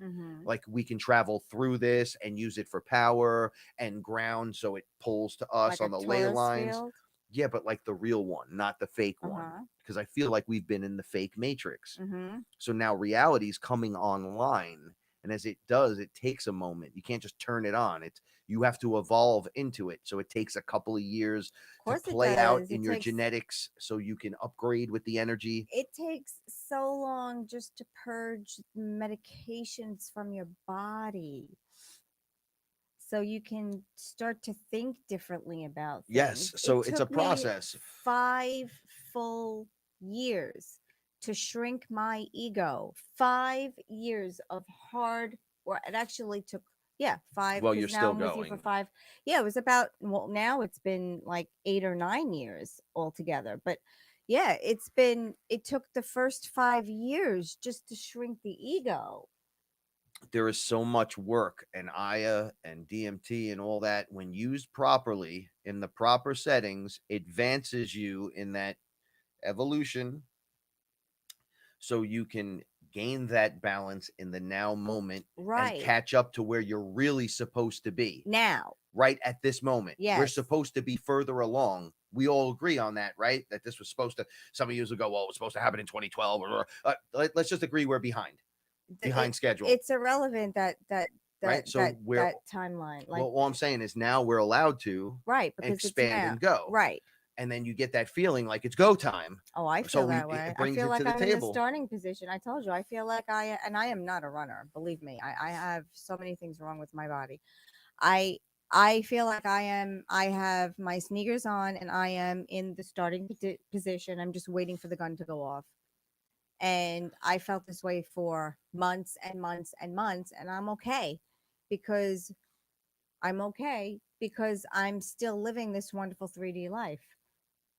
Like we can travel through this and use it for power and ground, so it pulls to us Like on a the ley torus lines. field? Yeah, but like the real one, not the fake one. Because I feel like we've been in the fake matrix. So now reality's coming online. And as it does, it takes a moment. You can't just turn it on. You have to evolve into it. So it takes a couple of years to play out in your genetics so you can upgrade with the energy. It takes so long just to purge medications from your body, so you can start to think differently about things. Yes, so it's a took me process. 5 full years to shrink my ego. 5 years of hard work. It actually took 5. Well, you're 'cause now still I'm with you for going. 5. Yeah, it was about, well, now it's been like 8 or 9 years altogether. But yeah, it took the first 5 years just to shrink the ego. There is so much work, and Aya and DMT and all that, when used properly in the proper settings, advances you in that evolution, so you can gain that balance in the now moment, Right. and catch up to where you're really supposed to be Now. right at this moment. We're Yes. supposed to be further along. We all agree on that, right? That this was supposed to, some of you will go, well, it was supposed to happen in 2012 or let's just agree we're behind schedule. It's irrelevant that right, so that timeline. Like, well, all I'm saying is now we're allowed to right, because expand it's and go. right. And then you get that feeling like it's go time. Oh, I So feel that it way. I brings feel it like to the I'm in the table. starting position. I told you, I feel like I am not a runner. Believe me, I have so many things wrong with my body. I feel like I am. I have my sneakers on, and I am in the starting position. I'm just waiting for the gun to go off. And I felt this way for months and months and months, and I'm okay because I'm still living this wonderful 3D life.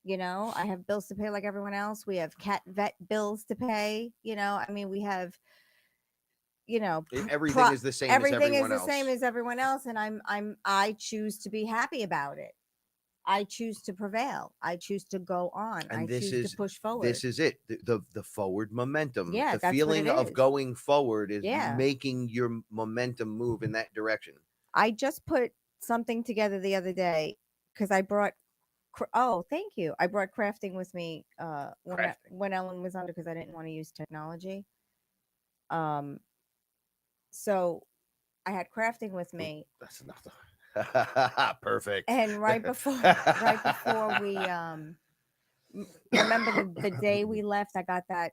You know, I have bills to pay like everyone else. We have cat vet bills to pay. You know, I mean, we have you know, Everything is the same as everything is everyone the else. same as everyone else, and I choose to be happy about it. I choose to prevail. I choose to go on. And I this choose is to push forward. this is it. The forward momentum. Yeah, the that's what feeling it of is. going forward is Yeah. making your momentum move in that direction. I just put something together the other day because I brought. Oh, thank you. I brought crafting with me when Ellen was under because I didn't want to use technology. So I had crafting with me. That's enough. Perfect. And right before we remember the day we left, I got that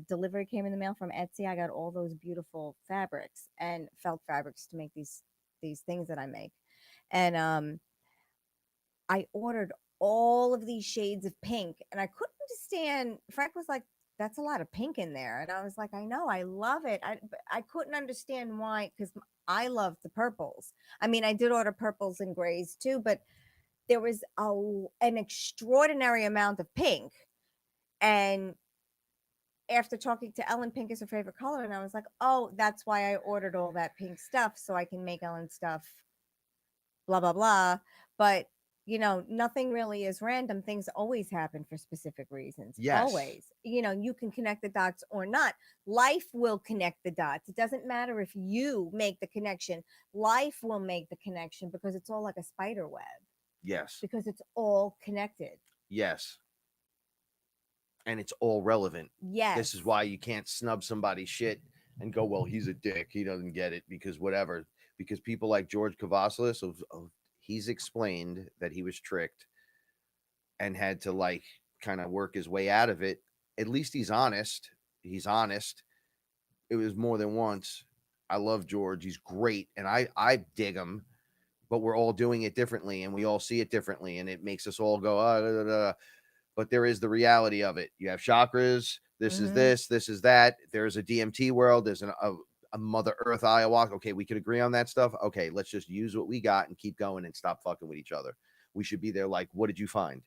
delivery came in the mail from Etsy. I got all those beautiful fabrics and felt fabrics to make these things that I make. And I ordered all of these shades of pink, and I couldn't understand. Frank was like, that's a lot of pink in there, and I was like, I know, I love it. I couldn't understand why, because I love the purples. I mean, I did order purples and grays too, but there was an extraordinary amount of pink. And after talking to Ellen, pink is her favorite color, and I was like, oh, that's why I ordered all that pink stuff, so I can make Ellen stuff, blah blah blah. But you know, nothing really is random. Things always happen for specific reasons. Yes. Always. You know, you can connect the dots or not. Life will connect the dots. It doesn't matter if you make the connection. Life will make the connection because it's all like a spider web. Yes. Because it's all connected. Yes. And it's all relevant. Yes. This is why you can't snub somebody's shit and go, well, he's a dick. He doesn't get it because whatever. Because people like George Kavasilis, he's explained that he was tricked and had to like kind of work his way out of it. At least he's honest. He's honest. It was more than once. I love George. He's great. And I dig him, but we're all doing it differently and we all see it differently. And it makes us all go, But there is the reality of it. You have chakras. This is this is that. There's a DMT world. There's a Mother Earth ayahuasca. Okay, we could agree on that stuff. Okay, let's just use what we got and keep going and stop fucking with each other. We should be there like, what did you find?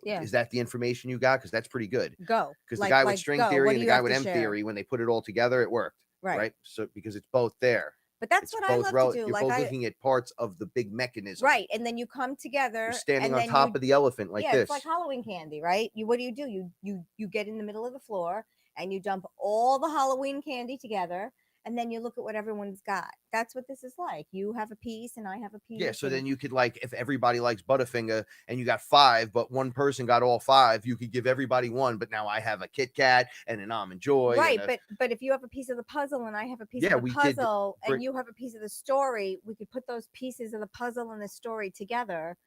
Yeah. Is that the information you got? Because that's pretty good. Go. Because the guy with string theory and the guy with M share? theory, when they put it all together, it worked. Right. So because it's both there. But that's what I love to do. You're both looking at parts of the big mechanism. Right. And then you come together. You're standing on top of the elephant like this. Yeah, it's like Halloween candy, right? What do? You get in the middle of the floor and you dump all the Halloween candy together. And then you look at what everyone's got. That's what this is like. You have a piece and I have a piece. Yeah, so then you could like, if everybody likes Butterfinger and you got 5, but one person got all 5, you could give everybody one. But now I have a Kit Kat and an Almond Joy. Right, but if you have a piece of the puzzle and I have a piece of the puzzle and you have a piece of the story, we could put those pieces of the puzzle and the story together.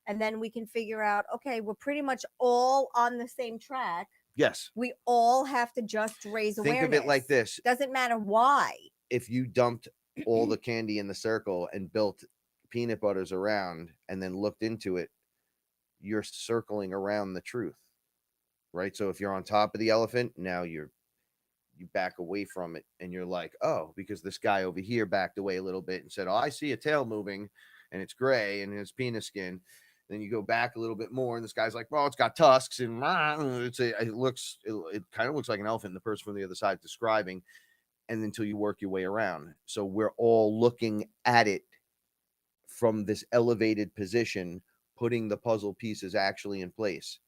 And then we can figure out, okay, we're pretty much all on the same track. Yes. We all have to just raise awareness. Think of it like this. Doesn't matter why. If you dumped all the candy in the circle and built peanut butters around and then looked into it, you're circling around the truth. Right? So if you're on top of the elephant, now you back away from it and you're like, oh, because this guy over here backed away a little bit and said, oh, I see a tail moving and it's gray and it's penis skin. Then you go back a little bit more, and this guy's like, "Well, it's got tusks, and it kind of looks like an elephant." The person from the other side describing, and until you work your way around. So we're all looking at it from this elevated position, putting the puzzle pieces actually in place,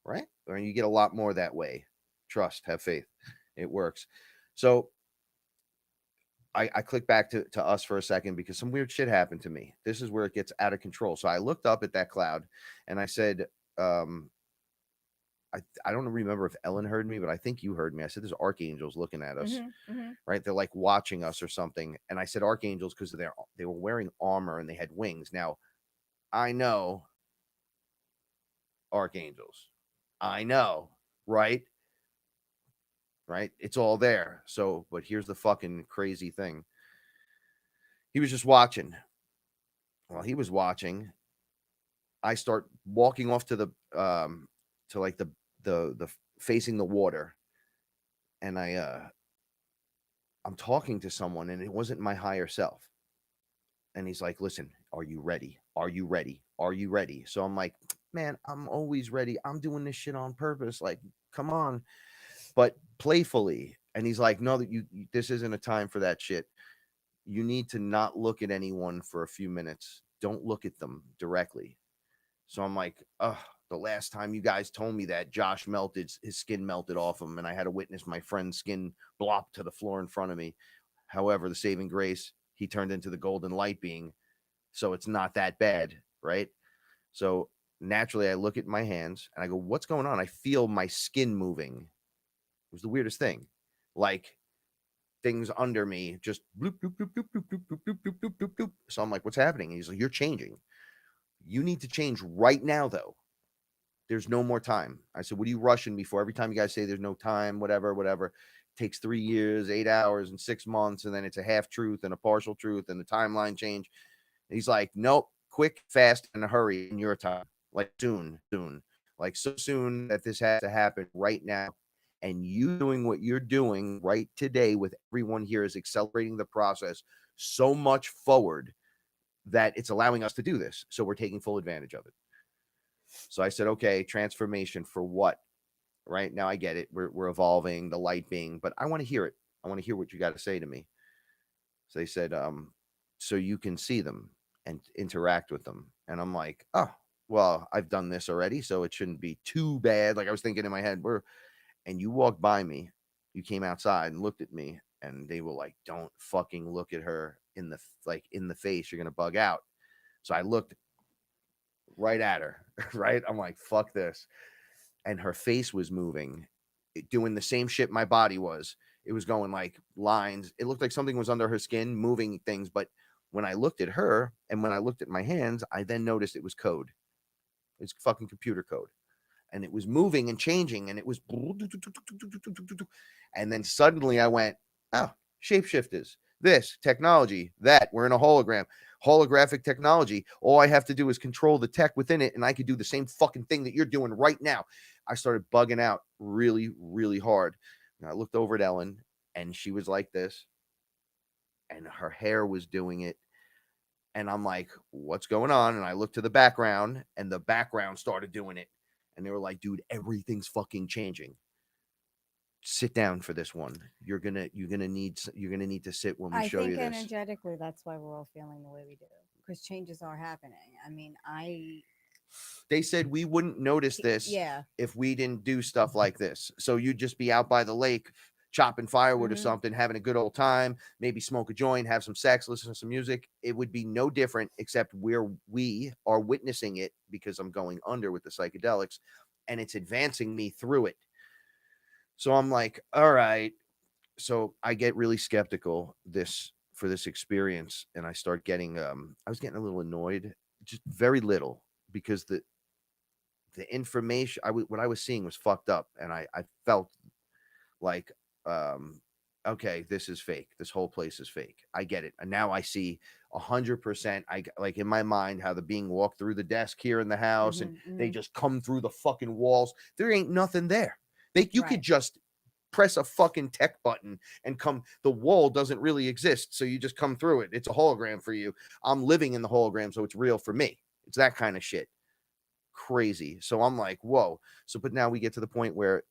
right? And you get a lot more that way. Trust, have faith, it works. So I click back to us for a second because some weird shit happened to me. This is where it gets out of control. So I looked up at that cloud and I said, I don't remember if Ellen heard me, but I think you heard me. I said, there's archangels looking at us, right? They're like watching us or something. And I said archangels because they were wearing armor and they had wings. Now, I know archangels. I know, right? Right? It's all there. So, but here's the fucking crazy thing. He was just watching. While he was watching, I start walking off to the facing the water. And I'm talking to someone and it wasn't my higher self. And he's like, listen, are you ready? Are you ready? Are you ready? So I'm like, man, I'm always ready. I'm doing this shit on purpose. Like, come on. But playfully, And he's like, no, this isn't a time for that shit. You need to not look at anyone for a few minutes. Don't look at them directly. So I'm like, the last time you guys told me that, Josh melted, his skin melted off him, and I had to witness my friend's skin blop to the floor in front of me. However, the saving grace, he turned into the golden light being, so it's not that bad, right? So naturally, I look at my hands and I go, what's going on? I feel my skin moving. It was the weirdest thing. Like things under me just bloop, bloop, bloop, bloop, bloop, bloop, bloop, bloop, bloop, bloop, bloop, bloop. So I'm like, what's happening? And he's like, you're changing. You need to change right now, though. There's no more time. I said, what are you rushing me for? Every time you guys say there's no time, whatever, it takes 3 years, 8 hours, and 6 months, and then it's a half truth and a partial truth and the timeline change. And he's like, nope, quick, fast, and a hurry in your time. Like soon, like so soon that this has to happen right now. And you doing what you're doing right today with everyone here is accelerating the process so much forward that it's allowing us to do this. So we're taking full advantage of it. So I said, okay, transformation for what? Right now I get it. We're evolving, the light being, but I want to hear it. I want to hear what you got to say to me. So they said, so you can see them and interact with them. And I'm like, oh, well, I've done this already, so it shouldn't be too bad. Like I was thinking in my head, and you walked by me, you came outside and looked at me, and they were like, don't fucking look at her in the face. You're going to bug out. So I looked right at her, right? I'm like, fuck this. And her face was moving, doing the same shit my body was. It was going like lines. It looked like something was under her skin, moving things. But when I looked at her and when I looked at my hands, I then noticed it was code. It's fucking computer code. And it was moving and changing. And it was. And then suddenly I went, oh, shapeshifters. This technology, that we're in a hologram. Holographic technology. All I have to do is control the tech within it, and I could do the same fucking thing that you're doing right now. I started bugging out really, really hard. And I looked over at Ellen, and she was like this, and her hair was doing it. And I'm like, what's going on? And I looked to the background, and the background started doing it. And they were like, dude, everything's fucking changing. Sit down for this one. You're gonna need to sit when we show you this. I think energetically, that's why we're all feeling the way we do, because changes are happening. I mean, they said we wouldn't notice this if we didn't do stuff like this. So you'd just be out by the lake chopping firewood or something, having a good old time, maybe smoke a joint, have some sex, listen to some music. It would be no different, except we are witnessing it because I'm going under with the psychedelics, and it's advancing me through it. So I'm like, all right. So I get really skeptical for this experience, and I start getting I was getting a little annoyed, just very little, because the information what I was seeing was fucked up, and I felt like okay, this is fake. This whole place is fake. I get it. And now I see 100%. I like in my mind how the being walked through the desk here in the house, and they just come through the fucking walls. There ain't nothing there. You could just press a fucking tech button and come. The wall doesn't really exist, so you just come through it. It's a hologram for you. I'm living in the hologram, so it's real for me. It's that kind of shit. Crazy. So I'm like, whoa. So, but now we get to the point where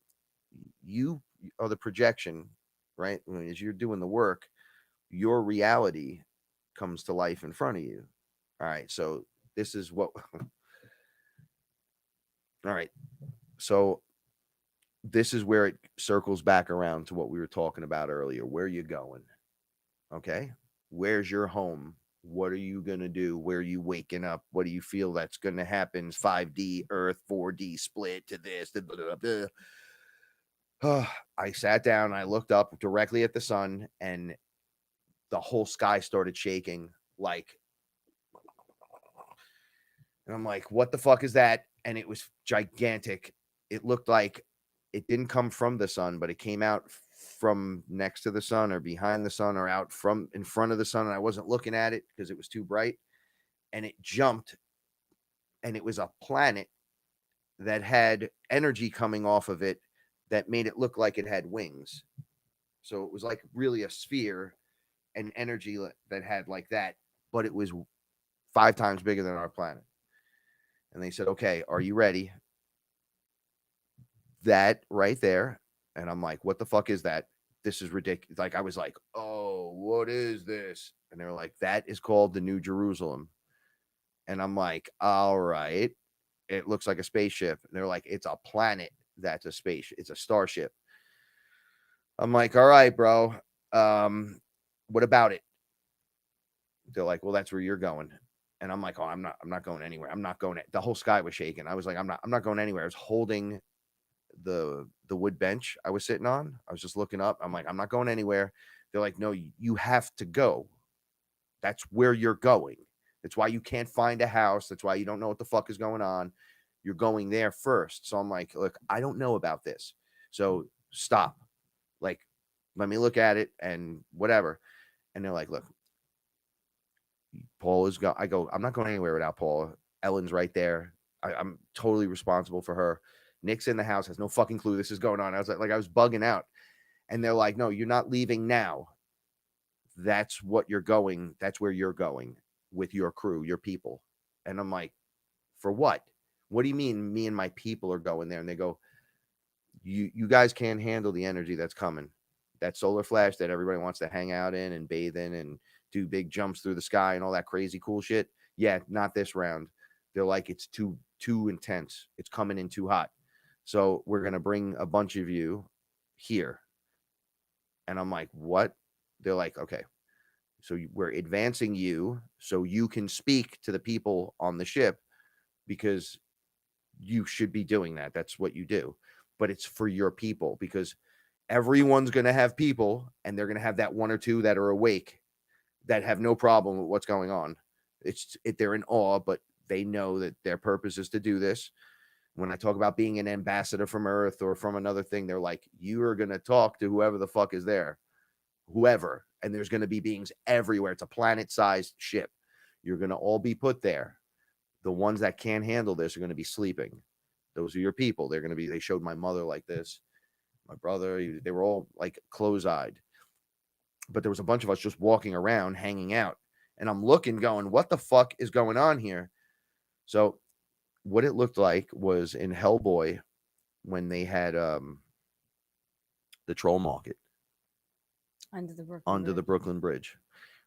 you are the projection, right? As you're doing the work, your reality comes to life in front of you. All right. So this is what. All right. So this is where it circles back around to what we were talking about earlier. Where are you going? Okay. Where's your home? What are you going to do? Where are you waking up? What do you feel that's going to happen? 5D Earth, 4D split to this. Blah, blah, blah. I sat down. I looked up directly at the sun, and the whole sky started shaking. And I'm like, what the fuck is that? And it was gigantic. It looked like it didn't come from the sun, but it came out from next to the sun or behind the sun or out from in front of the sun. And I wasn't looking at it because it was too bright. And it jumped, and it was a planet that had energy coming off of it that made it look like it had wings. So it was like really a sphere and energy that had like that, but it was 5 times bigger than our planet. And they said, okay, are you ready? That right there. And I'm like, what the fuck is that? this is ridiculous. Like, I was like, oh, what is this? And they're like, that is called the New Jerusalem. And I'm like, all right. It looks like a spaceship. And they're like, it's a planet that's a space. It's a starship. I'm like, all right, bro. What about it? They're like, well, that's where you're going. And I'm like, oh, I'm not going anywhere. I'm not going. The whole sky was shaking. I was like, I'm not going anywhere. I was holding the wood bench I was sitting on. I was just looking up. I'm like, I'm not going anywhere. They're like, no, you have to go. That's where you're going. That's why you can't find a house. That's why you don't know what the fuck is going on. You're going there first. So I'm like, look, I don't know about this. So stop. Like, let me look at it and whatever. And they're like, look, Paul is go. I go, I'm not going anywhere without Paula. Ellen's right there. I'm totally responsible for her. Nick's in the house, has no fucking clue this is going on. I was like I was bugging out. And they're like, no, you're not leaving now. That's what you're going. That's where you're going with your crew, your people. And I'm like, for what? What do you mean me and my people are going there? And they go, you guys can't handle the energy that's coming. That solar flash that everybody wants to hang out in and bathe in and do big jumps through the sky and all that crazy cool shit. Yeah, not this round. They're like, it's too intense. It's coming in too hot. So we're going to bring a bunch of you here. And I'm like, what? They're like, okay, so we're advancing you so you can speak to the people on the ship because you should be doing that. That's what you do. But it's for your people because everyone's going to have people and they're going to have that one or two that are awake that have no problem with what's going on. They're in awe, but they know that their purpose is to do this. When I talk about being an ambassador from Earth or from another thing, they're like, you are going to talk to whoever the fuck is there, whoever. And there's going to be beings everywhere. It's a planet-sized ship. You're going to all be put there. The ones that can't handle this are going to be sleeping. Those are your people. They showed my mother like this, my brother, they were all like close-eyed. But there was a bunch of us just walking around, hanging out. And I'm looking, going, what the fuck is going on here? So what it looked like was in Hellboy when they had the troll market Under the Brooklyn Bridge,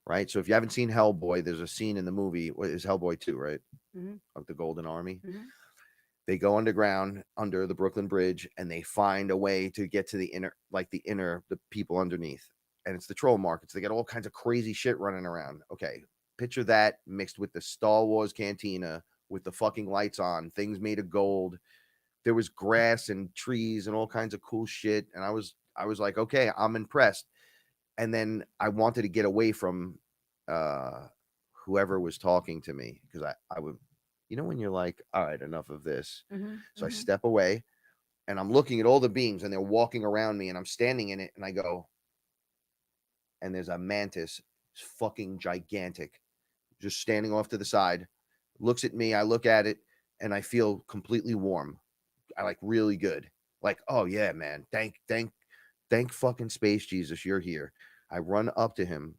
right? So if you haven't seen Hellboy, there's a scene in the movie. What is Hellboy 2, right? Mm-hmm. Of the Golden Army. Mm-hmm. They go underground under the Brooklyn Bridge and they find a way to get to the people underneath. And it's the troll markets. They got all kinds of crazy shit running around. Okay, picture that mixed with the Star Wars cantina with the fucking lights on, things made of gold. There was grass and trees and all kinds of cool shit. And I was like, okay, I'm impressed. And then I wanted to get away from whoever was talking to me because I would, when you're like, all right, enough of this. Mm-hmm. So I step away and I'm looking at all the beings and they're walking around me and I'm standing in it and I go, and there's a mantis, fucking gigantic, just standing off to the side, looks at me. I look at it and I feel completely warm. I like really good. Like, oh yeah, man. Thank fucking space Jesus, you're here. I run up to him,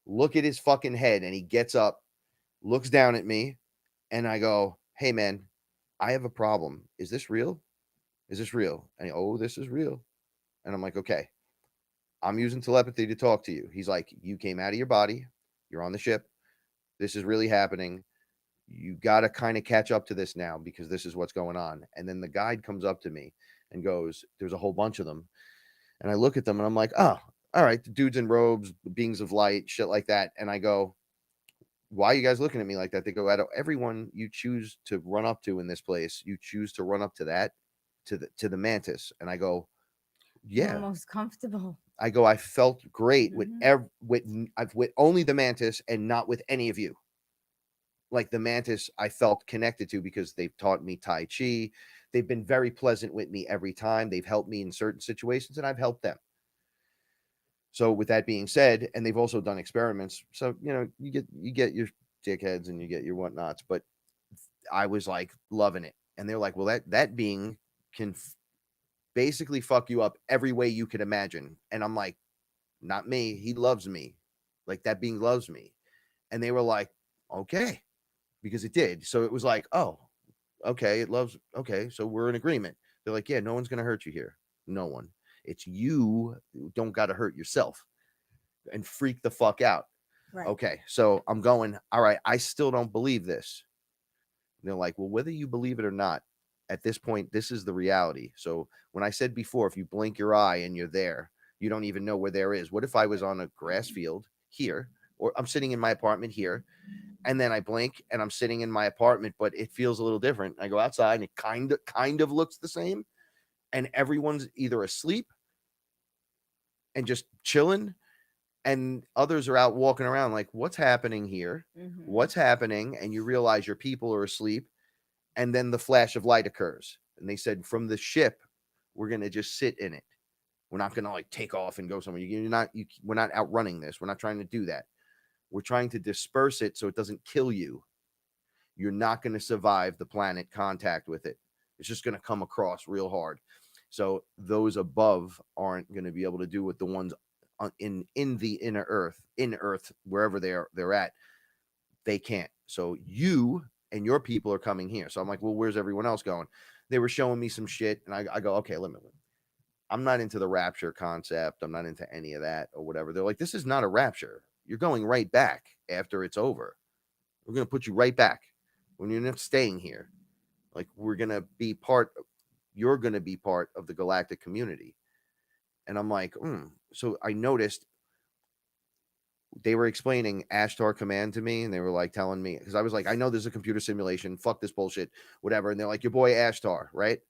look at his fucking head, and he gets up, looks down at me, and I go, hey man, I have a problem. Is this real? Is this real? And this is real. And I'm like, okay, I'm using telepathy to talk to you. He's like, you came out of your body. You're on the ship. This is really happening. You got to kind of catch up to this now because this is what's going on. And then the guide comes up to me and goes, there's a whole bunch of them. And I look at them and I'm like, oh, all right. The dudes in robes, beings of light, shit like that. And I go, why are you guys looking at me like that? They go, out of everyone you choose to run up to in this place, you choose to run up to that, to the mantis. And I go, yeah. Most comfortable. I go, I felt great with only the mantis and not with any of you. Like the mantis, I felt connected to because they've taught me Tai Chi. They've been very pleasant with me every time. They've helped me in certain situations and I've helped them. So with that being said, and they've also done experiments. So, you get your dickheads and you get your whatnots, but I was like loving it. And they're like, well, that being can basically fuck you up every way you could imagine. And I'm like, not me. He loves me. Like that being loves me. And they were like, okay, because it did. So it was like, oh, okay, it loves. Okay. So we're in agreement. They're like, yeah, no one's going to hurt you here. No one. It's you who don't got to hurt yourself and freak the fuck out. Right. Okay, so I'm going, all right, I still don't believe this. And they're like, well, whether you believe it or not, at this point, this is the reality. So when I said before, if you blink your eye and you're there, you don't even know where there is. What if I was on a grass field here, or I'm sitting in my apartment here, and then I blink and I'm sitting in my apartment, but it feels a little different. I go outside and it kind of looks the same, and everyone's either asleep and just chilling, and others are out walking around like, what's happening here? What's happening? And you realize your people are asleep, and then the flash of light occurs. And they said, from the ship, we're going to just sit in it. We're not going to like take off and go somewhere. We're not outrunning this. We're not trying to do that. We're trying to disperse it so it doesn't kill you. You're not going to survive the planet contact with it. It's just going to come across real hard. So those above aren't going to be able to do what the ones in the inner earth, in earth, wherever they're at, they can't. So you and your people are coming here. So I'm like, well, where's everyone else going? They were showing me some shit, and I go, okay, let me. I'm not into the rapture concept. I'm not into any of that or whatever. They're like, this is not a rapture. You're going right back after it's over. We're going to put you right back when you're not staying here. Like, you're going to be part of the galactic community. And I'm like, So I noticed they were explaining Ashtar Command to me, and they were like telling me, because I was like, I know there's a computer simulation, fuck this bullshit, whatever. And they're like, your boy Ashtar, right?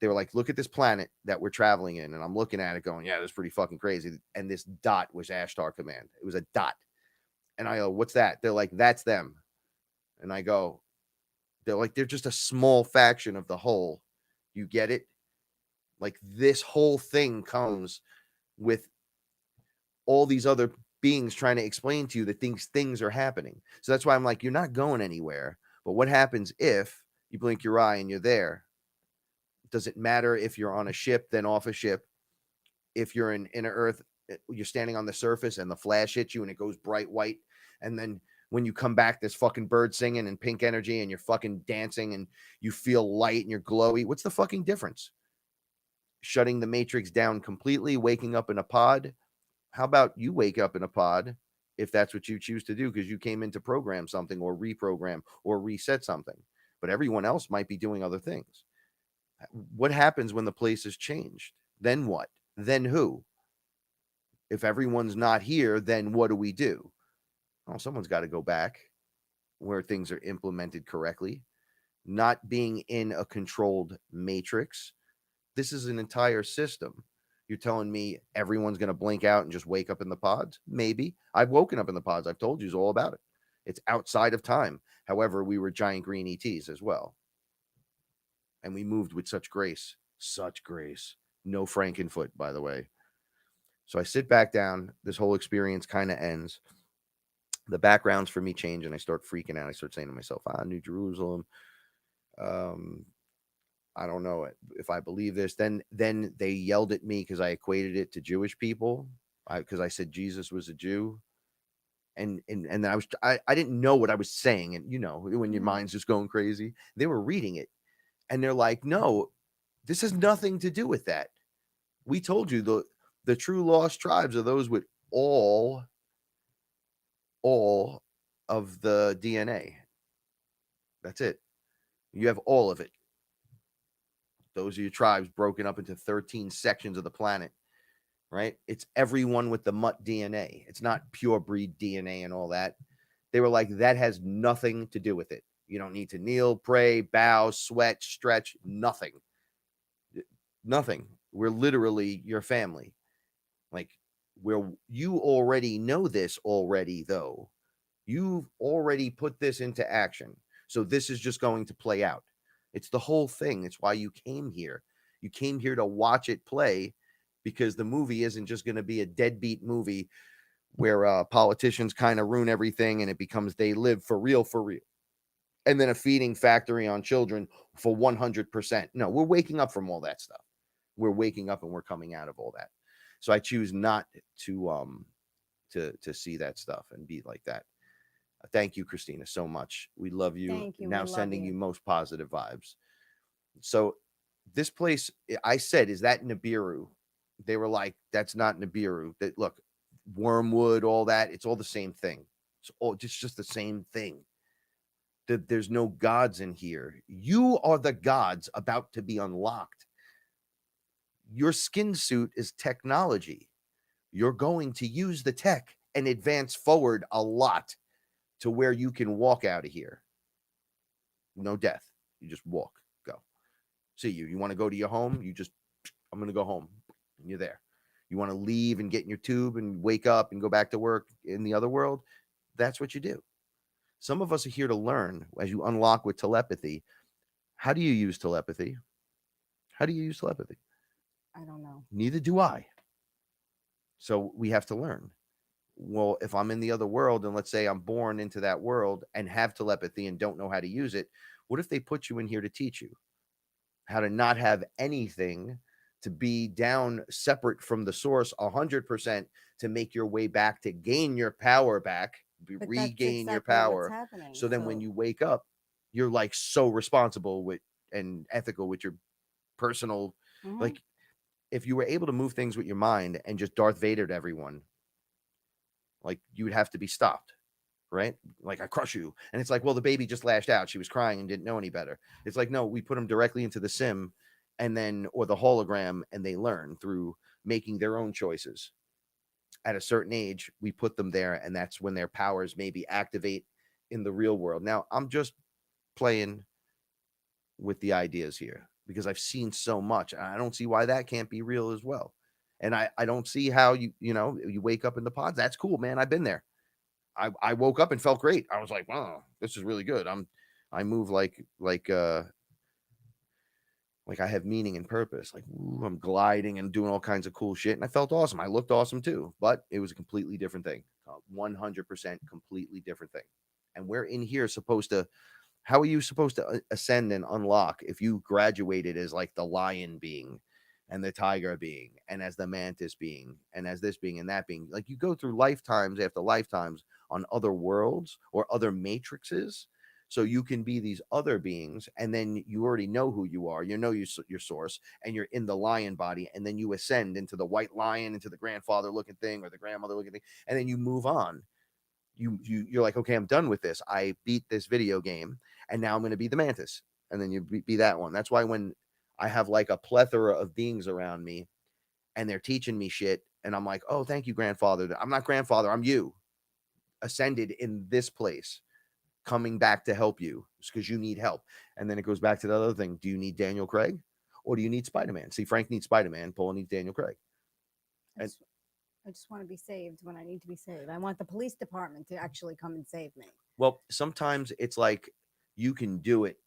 They were like, look at this planet that we're traveling in. And I'm looking at it going, yeah, that's pretty fucking crazy. And this dot was Ashtar Command. It was a dot. And I go, what's that? They're like, that's them. And I go, they're like, they're just a small faction of the whole. You get it? Like, this whole thing comes with all these other beings trying to explain to you that things are happening. So that's why I'm like, you're not going anywhere. But what happens if you blink your eye and you're there? Does it matter if you're on a ship, then off a ship? If you're in inner earth, you're standing on the surface and the flash hits you and it goes bright white. And then when you come back, there's fucking birds singing and pink energy and you're fucking dancing and you feel light and you're glowy. What's the fucking difference? Shutting the matrix down completely, waking up in a pod. How about you wake up in a pod if that's what you choose to do, because you came in to program something or reprogram or reset something, but everyone else might be doing other things. What happens when the place is changed? Then what? Then who? If everyone's not here, then what do we do? Oh, someone's got to go back where things are implemented correctly. Not being in a controlled matrix. This is an entire system. You're telling me everyone's going to blink out and just wake up in the pods? Maybe. I've woken up in the pods. I've told you all about it. It's outside of time. However, we were giant green ETs as well. And we moved with such grace. Such grace. No Frankenfoot, by the way. So I sit back down. This whole experience kind of ends. The backgrounds for me change, and I start freaking out. I start saying to myself, New Jerusalem. I don't know if I believe this. Then they yelled at me because I equated it to Jewish people, because I said Jesus was a Jew. And then I didn't know what I was saying. And, you know, when your mind's just going crazy, they were reading it. And they're like, no, this has nothing to do with that. We told you the true lost tribes are those with all of the DNA. That's it. You have all of it. Those are your tribes broken up into 13 sections of the planet, right? It's everyone with the mutt DNA. It's not pure breed DNA and all that. They were like, that has nothing to do with it. You don't need to kneel, pray, bow, sweat, stretch, nothing. Nothing. We're literally your family. Like, you already know this already, though. You've already put this into action. So this is just going to play out. It's the whole thing. It's why you came here. You came here to watch it play, because the movie isn't just going to be a deadbeat movie where politicians kind of ruin everything and it becomes they live for real. And then a feeding factory on children for 100%. No, we're waking up from all that stuff. We're waking up and we're coming out of all that. So I choose not to see that stuff and be like that. Thank you, Christina, so much. We love you. Thank you. Now We love sending you. you most positive vibes. So this place, I said, is that Nibiru? They were like, that's not Nibiru. That look, wormwood, all that, it's all the same thing. It's all just the same thing. That there's no gods in here. You are the gods about to be unlocked. Your skin suit is technology. You're going to use the tech and advance forward a lot to where you can walk out of here. No death. You just walk, go. See you. You want to go to your home? I'm going to go home. And you're there. You want to leave and get in your tube and wake up and go back to work in the other world? That's what you do. Some of us are here to learn as you unlock with telepathy. How do you use telepathy? How do you use telepathy? I don't know. Neither do I. So we have to learn. Well, if I'm in the other world and let's say I'm born into that world and have telepathy and don't know how to use it, what if they put you in here to teach you how to not have anything, to be down separate from the source 100%, to make your way back, to gain your power back, But regain your exactly what's power. happening. So then when you wake up, you're like so responsible with and ethical with your personal, Mhm. like if you were able to move things with your mind and just Darth Vadered everyone, like you would have to be stopped, right? Like, I crush you. And it's like, well, the baby just lashed out. She was crying and didn't know any better. It's like, no, we put them directly into the sim and then, or the hologram, and they learn through making their own choices. At a certain age, we put them there, and that's when their powers maybe activate in the real world. Now, I'm just playing with the ideas here because I've seen so much. I don't see why that can't be real as well. And I don't see how you wake up in the pods. That's cool, man. I've been there. I woke up and felt great. I was like, wow, this is really good. I move like I have meaning and purpose. Like, ooh, I'm gliding and doing all kinds of cool shit. And I felt awesome. I looked awesome too, but it was a completely different thing. 100% completely different thing. And we're in here supposed to, how are you supposed to ascend and unlock if you graduated as like the lion being and the tiger being and as the mantis being and as this being and that being? Like, you go through lifetimes after lifetimes on other worlds or other matrices, so you can be these other beings, and then you already know who you are, you know your source, and you're in the lion body, and then you ascend into the white lion, into the grandfather looking thing or the grandmother looking thing, and then you move on. You're like, okay, I'm done with this. I beat this video game, and now I'm going to be the mantis, and then you be that one. That's why when I have like a plethora of beings around me and they're teaching me shit, and I'm like, oh, thank you, grandfather. I'm not grandfather, I'm you, ascended in this place, coming back to help you because you need help. And then it goes back to the other thing. Do you need Daniel Craig or do you need Spider-Man? See, Frank needs Spider-Man. Paula needs Daniel Craig. I just want to be saved when I need to be saved. I want the police department to actually come and save me. Well, sometimes it's like you can do it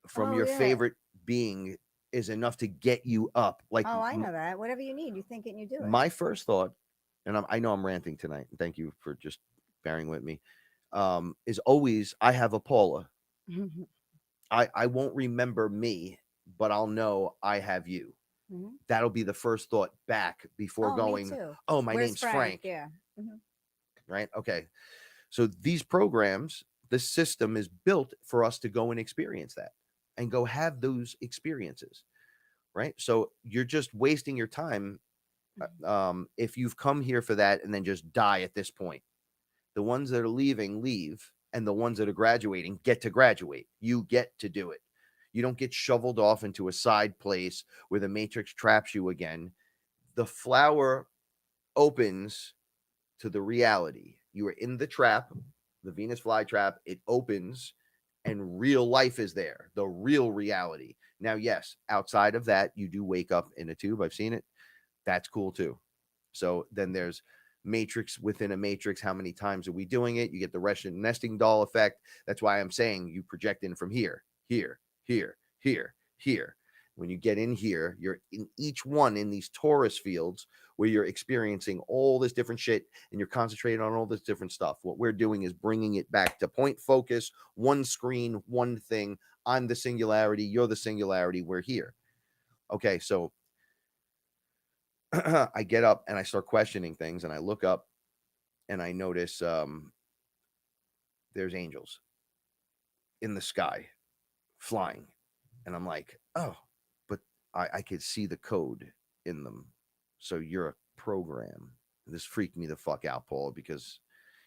from your favorite being is enough to get you up. Like, oh, I know that. Whatever you need, you think it and you do it. My first thought, and I know I'm ranting tonight. Thank you for just bearing with me. Is always I have a Paula. I won't remember me, but I'll know I have you. Mm-hmm. That'll be the first thought back before going, oh, my name's Frank. Yeah. Mm-hmm. Right. Okay. So these programs, the system is built for us to go and experience that and go have those experiences. Right. So you're just wasting your time. If you've come here for that and then just die at this point. The ones that are leaving, leave. And the ones that are graduating get to graduate. You get to do it. You don't get shoveled off into a side place where the matrix traps you again. The flower opens to the reality. You are in the trap, the Venus flytrap. It opens and real life is there, the real reality. Now, yes, outside of that, you do wake up in a tube. I've seen it. That's cool too. So then there's matrix within a matrix. How many times are we doing it? You get the Russian nesting doll effect. That's why I'm saying you project in from here, here, here, here, here. When you get in here, you're in each one in these torus fields where you're experiencing all this different shit and you're concentrating on all this different stuff. What we're doing is bringing it back to point focus, one screen, one thing. I'm the singularity. You're the singularity. We're here. Okay, so I get up and I start questioning things and I look up and I notice there's angels in the sky flying. And I'm like, oh, but I could see the code in them. So you're a program. This freaked me the fuck out, Paul, because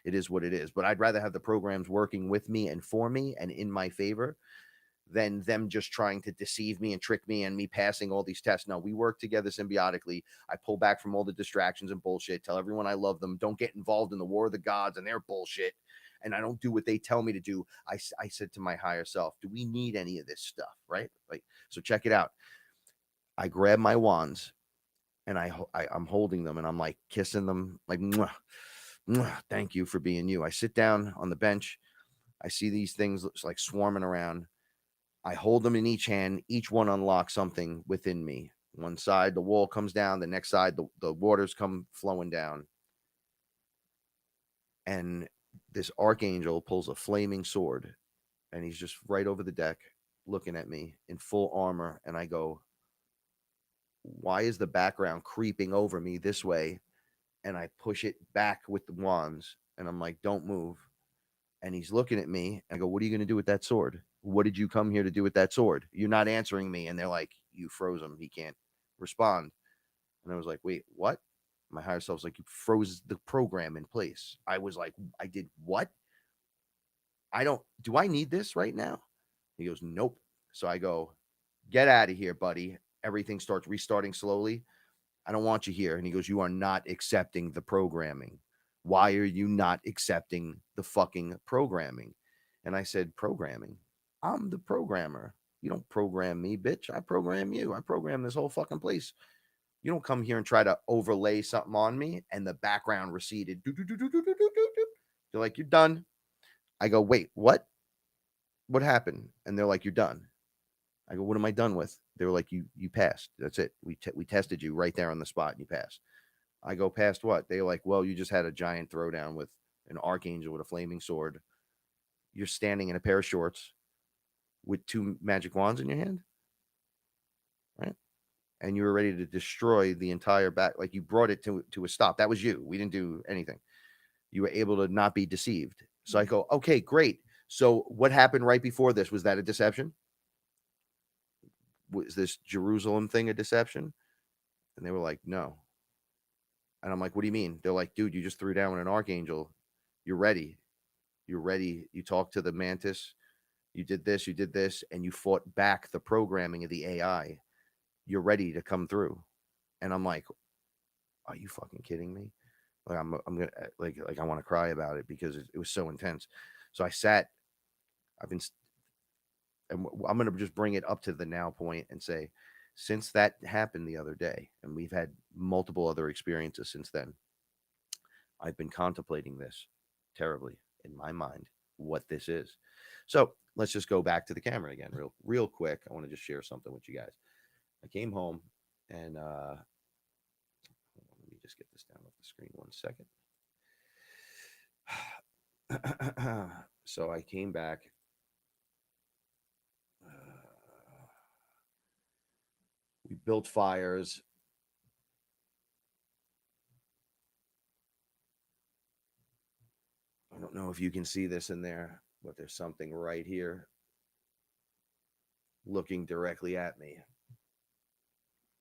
it is what it is. But I'd rather have the programs working with me and for me and in my favor than them just trying to deceive me and trick me and me passing all these tests. No, we work together symbiotically. I pull back from all the distractions and bullshit, tell everyone I love them, don't get involved in the war of the gods and their bullshit. And I don't do what they tell me to do. I said to my higher self, do we need any of this stuff? Right? Like, so check it out. I grab my wands and I'm holding them and I'm like kissing them, like, mwah, mwah, thank you for being you. I sit down on the bench. I see these things like swarming around. I hold them in each hand. Each one unlocks something within me. One side, the wall comes down. The next side, the waters come flowing down. And this archangel pulls a flaming sword. And he's just right over the deck looking at me in full armor. And I go, why is the background creeping over me this way? And I push it back with the wands. And I'm like, don't move. And he's looking at me. I go, what are you going to do with that sword? What did you come here to do with that sword? You're not answering me. And they're like, you froze him. He can't respond. And I was like, wait, what? My higher self was like, you froze the program in place. I was like, I did what? Do I need this right now? He goes, nope. So I go, get out of here, buddy. Everything starts restarting slowly. I don't want you here. And he goes, you are not accepting the programming. Why are you not accepting the fucking programming? And I said, programming? I'm the programmer. You don't program me, bitch. I program you. I program this whole fucking place. You don't come here and try to overlay something on me and the background receded. They're like, you're done. I go, wait, what? What happened? And they're like, you're done. I go, what am I done with? They were like, you passed. That's it. We tested you right there on the spot and you passed. I go, past what? They're like, well, you just had a giant throwdown with an archangel with a flaming sword. You're standing in a pair of shorts with 2 magic wands in your hand, right? And you were ready to destroy the entire back. Like you brought it to a stop. That was you. We didn't do anything. You were able to not be deceived. So I go, okay, great. So what happened right before this? Was that a deception? Was this Jerusalem thing a deception? And they were like, no. And I'm like, what do you mean? They're like, dude, you just threw down an archangel. You're ready. You're ready. You talked to the mantis. You did this, and you fought back the programming of the AI. You're ready to come through. And I'm like, are you fucking kidding me? Like I'm gonna like I want to cry about it because it was so intense. So I sat. And I'm gonna just bring it up to the now point and say, since that happened the other day, and we've had multiple other experiences since then, I've been contemplating this terribly in my mind, what this is. So let's just go back to the camera again real quick. I want to just share something with you guys. I came home and let me just get this down off the screen 1 second. So I came back. We built fires. I don't know if you can see this in there, but there's something right here looking directly at me.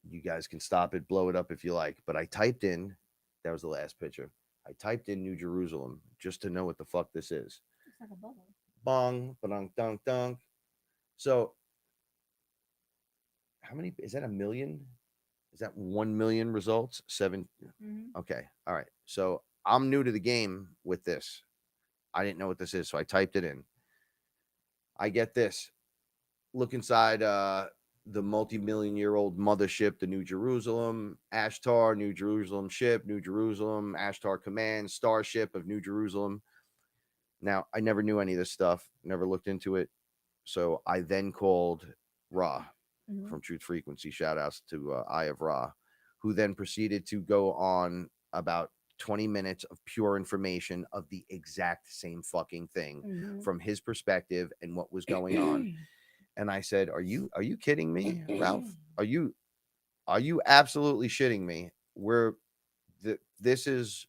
You guys can stop it, blow it up if you like. But I typed in, that was the last picture. I typed in New Jerusalem just to know what the fuck this is. It's like a bubble. Bong, ba-dunk, dunk, dunk. So, how many, is that a million? Is that 1 million results? 7? Mm-hmm. Okay. All right. So, I'm new to the game with this. I didn't know what this is, so I typed it in. I get this. Look inside the multi-million-year-old mothership, the New Jerusalem, Ashtar, New Jerusalem ship, New Jerusalem, Ashtar command, StarShip of New Jerusalem. Now, I never knew any of this stuff, never looked into it. So I then called Ra from Truth Frequency. Shoutouts to Eye of Ra, who then proceeded to go on about 20 minutes of pure information of the exact same fucking thing from his perspective and what was going on. And I said, are you kidding me, Ralph? Are you absolutely shitting me? This is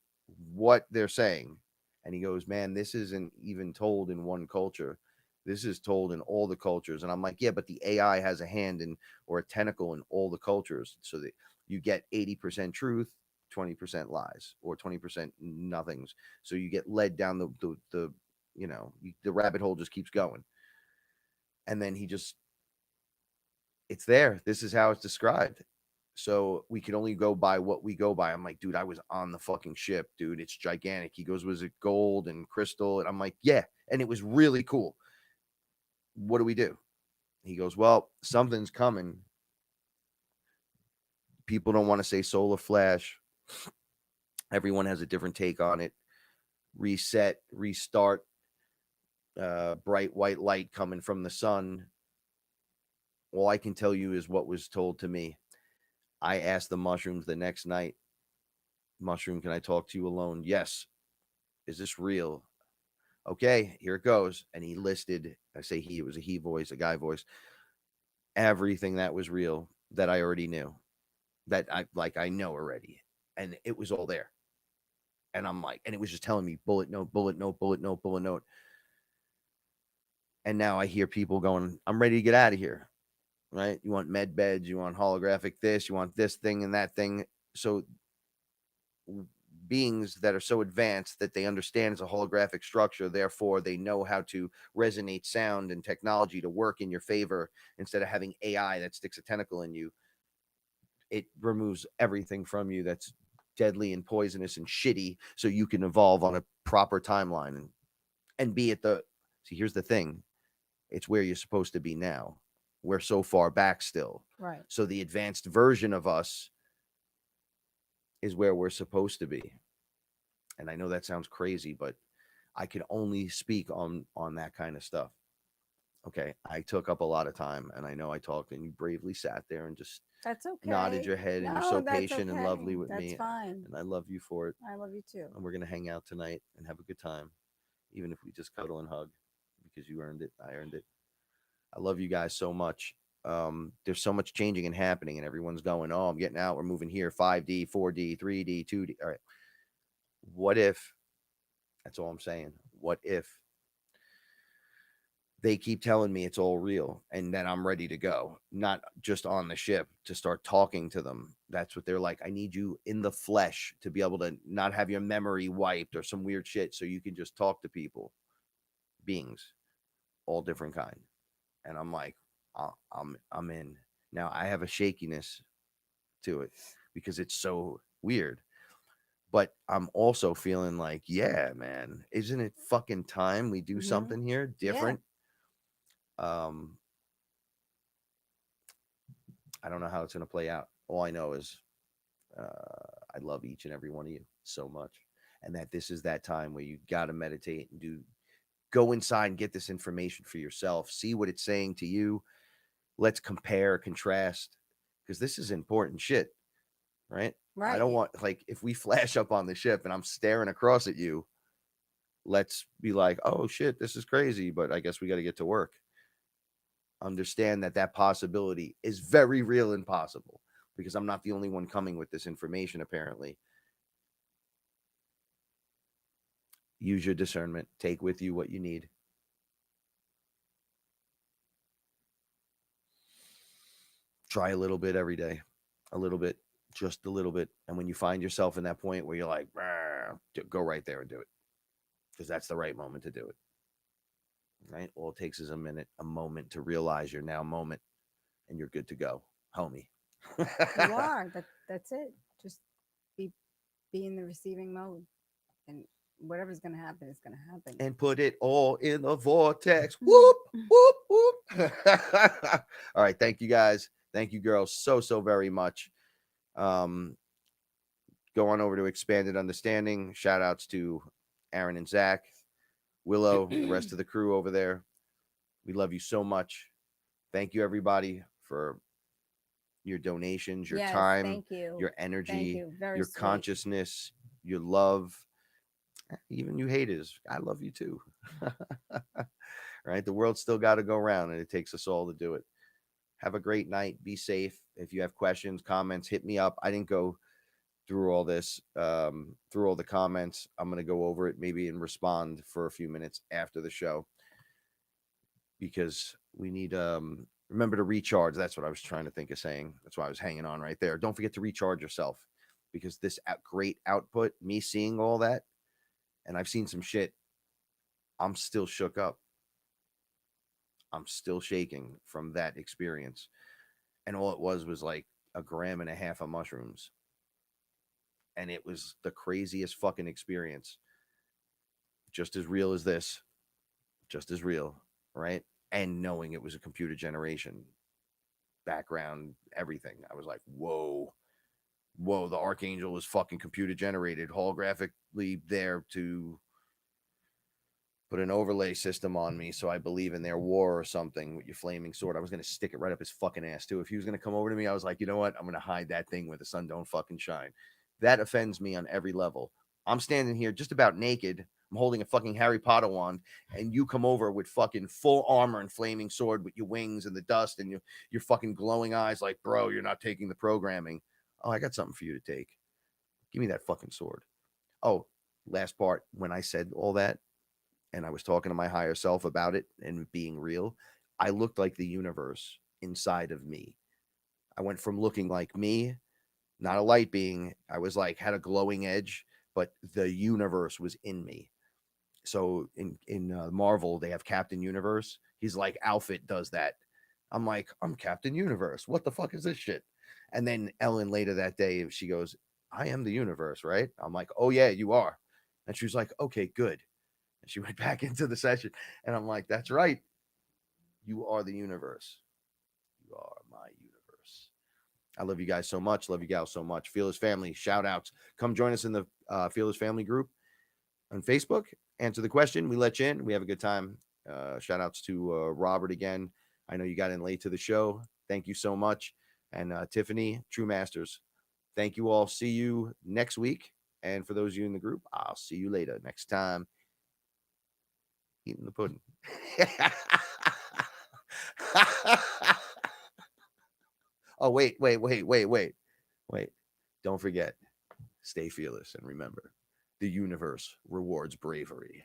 what they're saying. And he goes, man, this isn't even told in one culture. This is told in all the cultures. And I'm like, yeah, but the AI has a hand in or a tentacle in all the cultures. So that you get 80% truth, 20% lies, or 20% nothings. So you get led down the the rabbit hole just keeps going. And then it's there. This is how it's described. So we can only go by what we go by. I'm like, dude, I was on the fucking ship, dude. It's gigantic. He goes, was it gold and crystal? And I'm like, yeah. And it was really cool. What do we do? He goes, well, something's coming. People don't want to say solar flash. Everyone has a different take on it. Reset, restart, bright white light coming from the sun. All I can tell you is what was told to me. I asked the mushrooms the next night, mushroom, can I talk to you alone? Yes. Is this real? Okay, here it goes. And he listed, I say he, it was a he voice, a guy voice, everything that was real that I already knew, that I know already. And it was all there. And I'm like, and it was just telling me bullet note, bullet note, bullet note, bullet note. And now I hear people going, I'm ready to get out of here. Right? You want med beds, you want holographic this, you want this thing and that thing. So beings that are so advanced that they understand it's a holographic structure, therefore they know how to resonate sound and technology to work in your favor instead of having AI that sticks a tentacle in you. It removes everything from you that's deadly and poisonous and shitty, so you can evolve on a proper timeline and be at the see, here's the thing, it's where you're supposed to be now. We're so far back still. Right. So the advanced version of us is where we're supposed to be. And I know that sounds crazy, but I can only speak on that kind of stuff. Okay, I took up a lot of time, and I know I talked, and you bravely sat there and just That's okay. nodded your head, and you're so patient and lovely with that's me. Fine. And I love you for it. I love you too. And we're gonna hang out tonight and have a good time, even if we just cuddle and hug, because you earned it. I earned it. I love you guys so much. There's so much changing and happening, and everyone's going, oh, I'm getting out. We're moving here. 5D, 4D, 3D, 2D. All right. What if, that's all I'm saying. What if they keep telling me it's all real and that I'm ready to go, not just on the ship to start talking to them. That's what they're like. I need you in the flesh to be able to not have your memory wiped or some weird shit. So you can just talk to people, beings, all different kind. And I'm like, I'm in. Now I have a shakiness to it because it's so weird. But I'm also feeling like, yeah, man, isn't it fucking time we do something here different? Yeah. I don't know how it's going to play out. All I know is I love each and every one of you so much. And that this is that time where you got to meditate and go inside and get this information for yourself. See what it's saying to you. Let's compare, contrast, because this is important shit, right? I don't want, like, if we flash up on the ship and I'm staring across at you, let's be like, oh shit, this is crazy, but I guess we got to get to work. Understand that possibility is very real and possible, because I'm not the only one coming with this information, apparently. Use your discernment. Take with you what you need. Try a little bit every day. A little bit. Just a little bit. And when you find yourself in that point where you're like, go right there and do it. Because that's the right moment to do it. Right? All it takes is a moment to realize you're now moment, and you're good to go, homie. You are. That's it. Just be in the receiving mode, and whatever's going to happen is going to happen. And put it all in the vortex. Whoop, whoop, whoop. All right. Thank you, guys. Thank you, girls, so very much. Go on over to Expanded Understanding. Shout outs to Aaron and Zach, Willow, the rest of the crew over there. We love you so much. Thank you, everybody, for your donations, your time, thank you. Your energy, your sweet. Consciousness, your love. Even you haters, I love you too. Right? The world's still got to go around, and it takes us all to do it. Have a great night. Be safe. If you have questions, comments, hit me up. I didn't go through all this, through all the comments. I'm going to go over it maybe and respond for a few minutes after the show. because we need remember to recharge. That's what I was trying to think of saying. That's why I was hanging on right there. Don't forget to recharge yourself, because this great output, me seeing all that, and I've seen some shit, I'm still shook up. I'm still shaking from that experience. And all it was like 1.5 grams of mushrooms. And it was the craziest fucking experience. Just as real as this, just as real, right? And knowing it was a computer generation background, everything. I was like, whoa, the Archangel was fucking computer generated, holographically there to put an overlay system on me so I believe in their war or something with your flaming sword. I was going to stick it right up his fucking ass too. If he was going to come over to me, I was like, you know what? I'm going to hide that thing where the sun don't fucking shine. That offends me on every level. I'm standing here just about naked. I'm holding a fucking Harry Potter wand, and you come over with fucking full armor and flaming sword with your wings and the dust and your fucking glowing eyes like, bro, you're not taking the programming. Oh, I got something for you to take. Give me that fucking sword. Oh, last part, when I said all that, and I was talking to my higher self about it and being real, I looked like the universe inside of me. I went from looking like me, not a light being. I was like, had a glowing edge, but the universe was in me. So in Marvel, they have Captain Universe. He's like, outfit does that. I'm like, I'm Captain Universe. What the fuck is this shit? And then Ellen later that day, she goes, I am the universe, right? I'm like, oh yeah, you are. And she was like, okay, good. And she went back into the session. And I'm like, that's right. You are the universe. You are my universe. I love you guys so much. Love you gals so much. Fearless family, shout outs. Come join us in the Fearless family group on Facebook. Answer the question. We let you in. We have a good time. Shout outs to Robert again. I know you got in late to the show. Thank you so much. And Tiffany, True Masters. Thank you all. See you next week. And for those of you in the group, I'll see you later next time. Eating the pudding. Oh, wait. Don't forget, stay fearless and remember, the universe rewards bravery.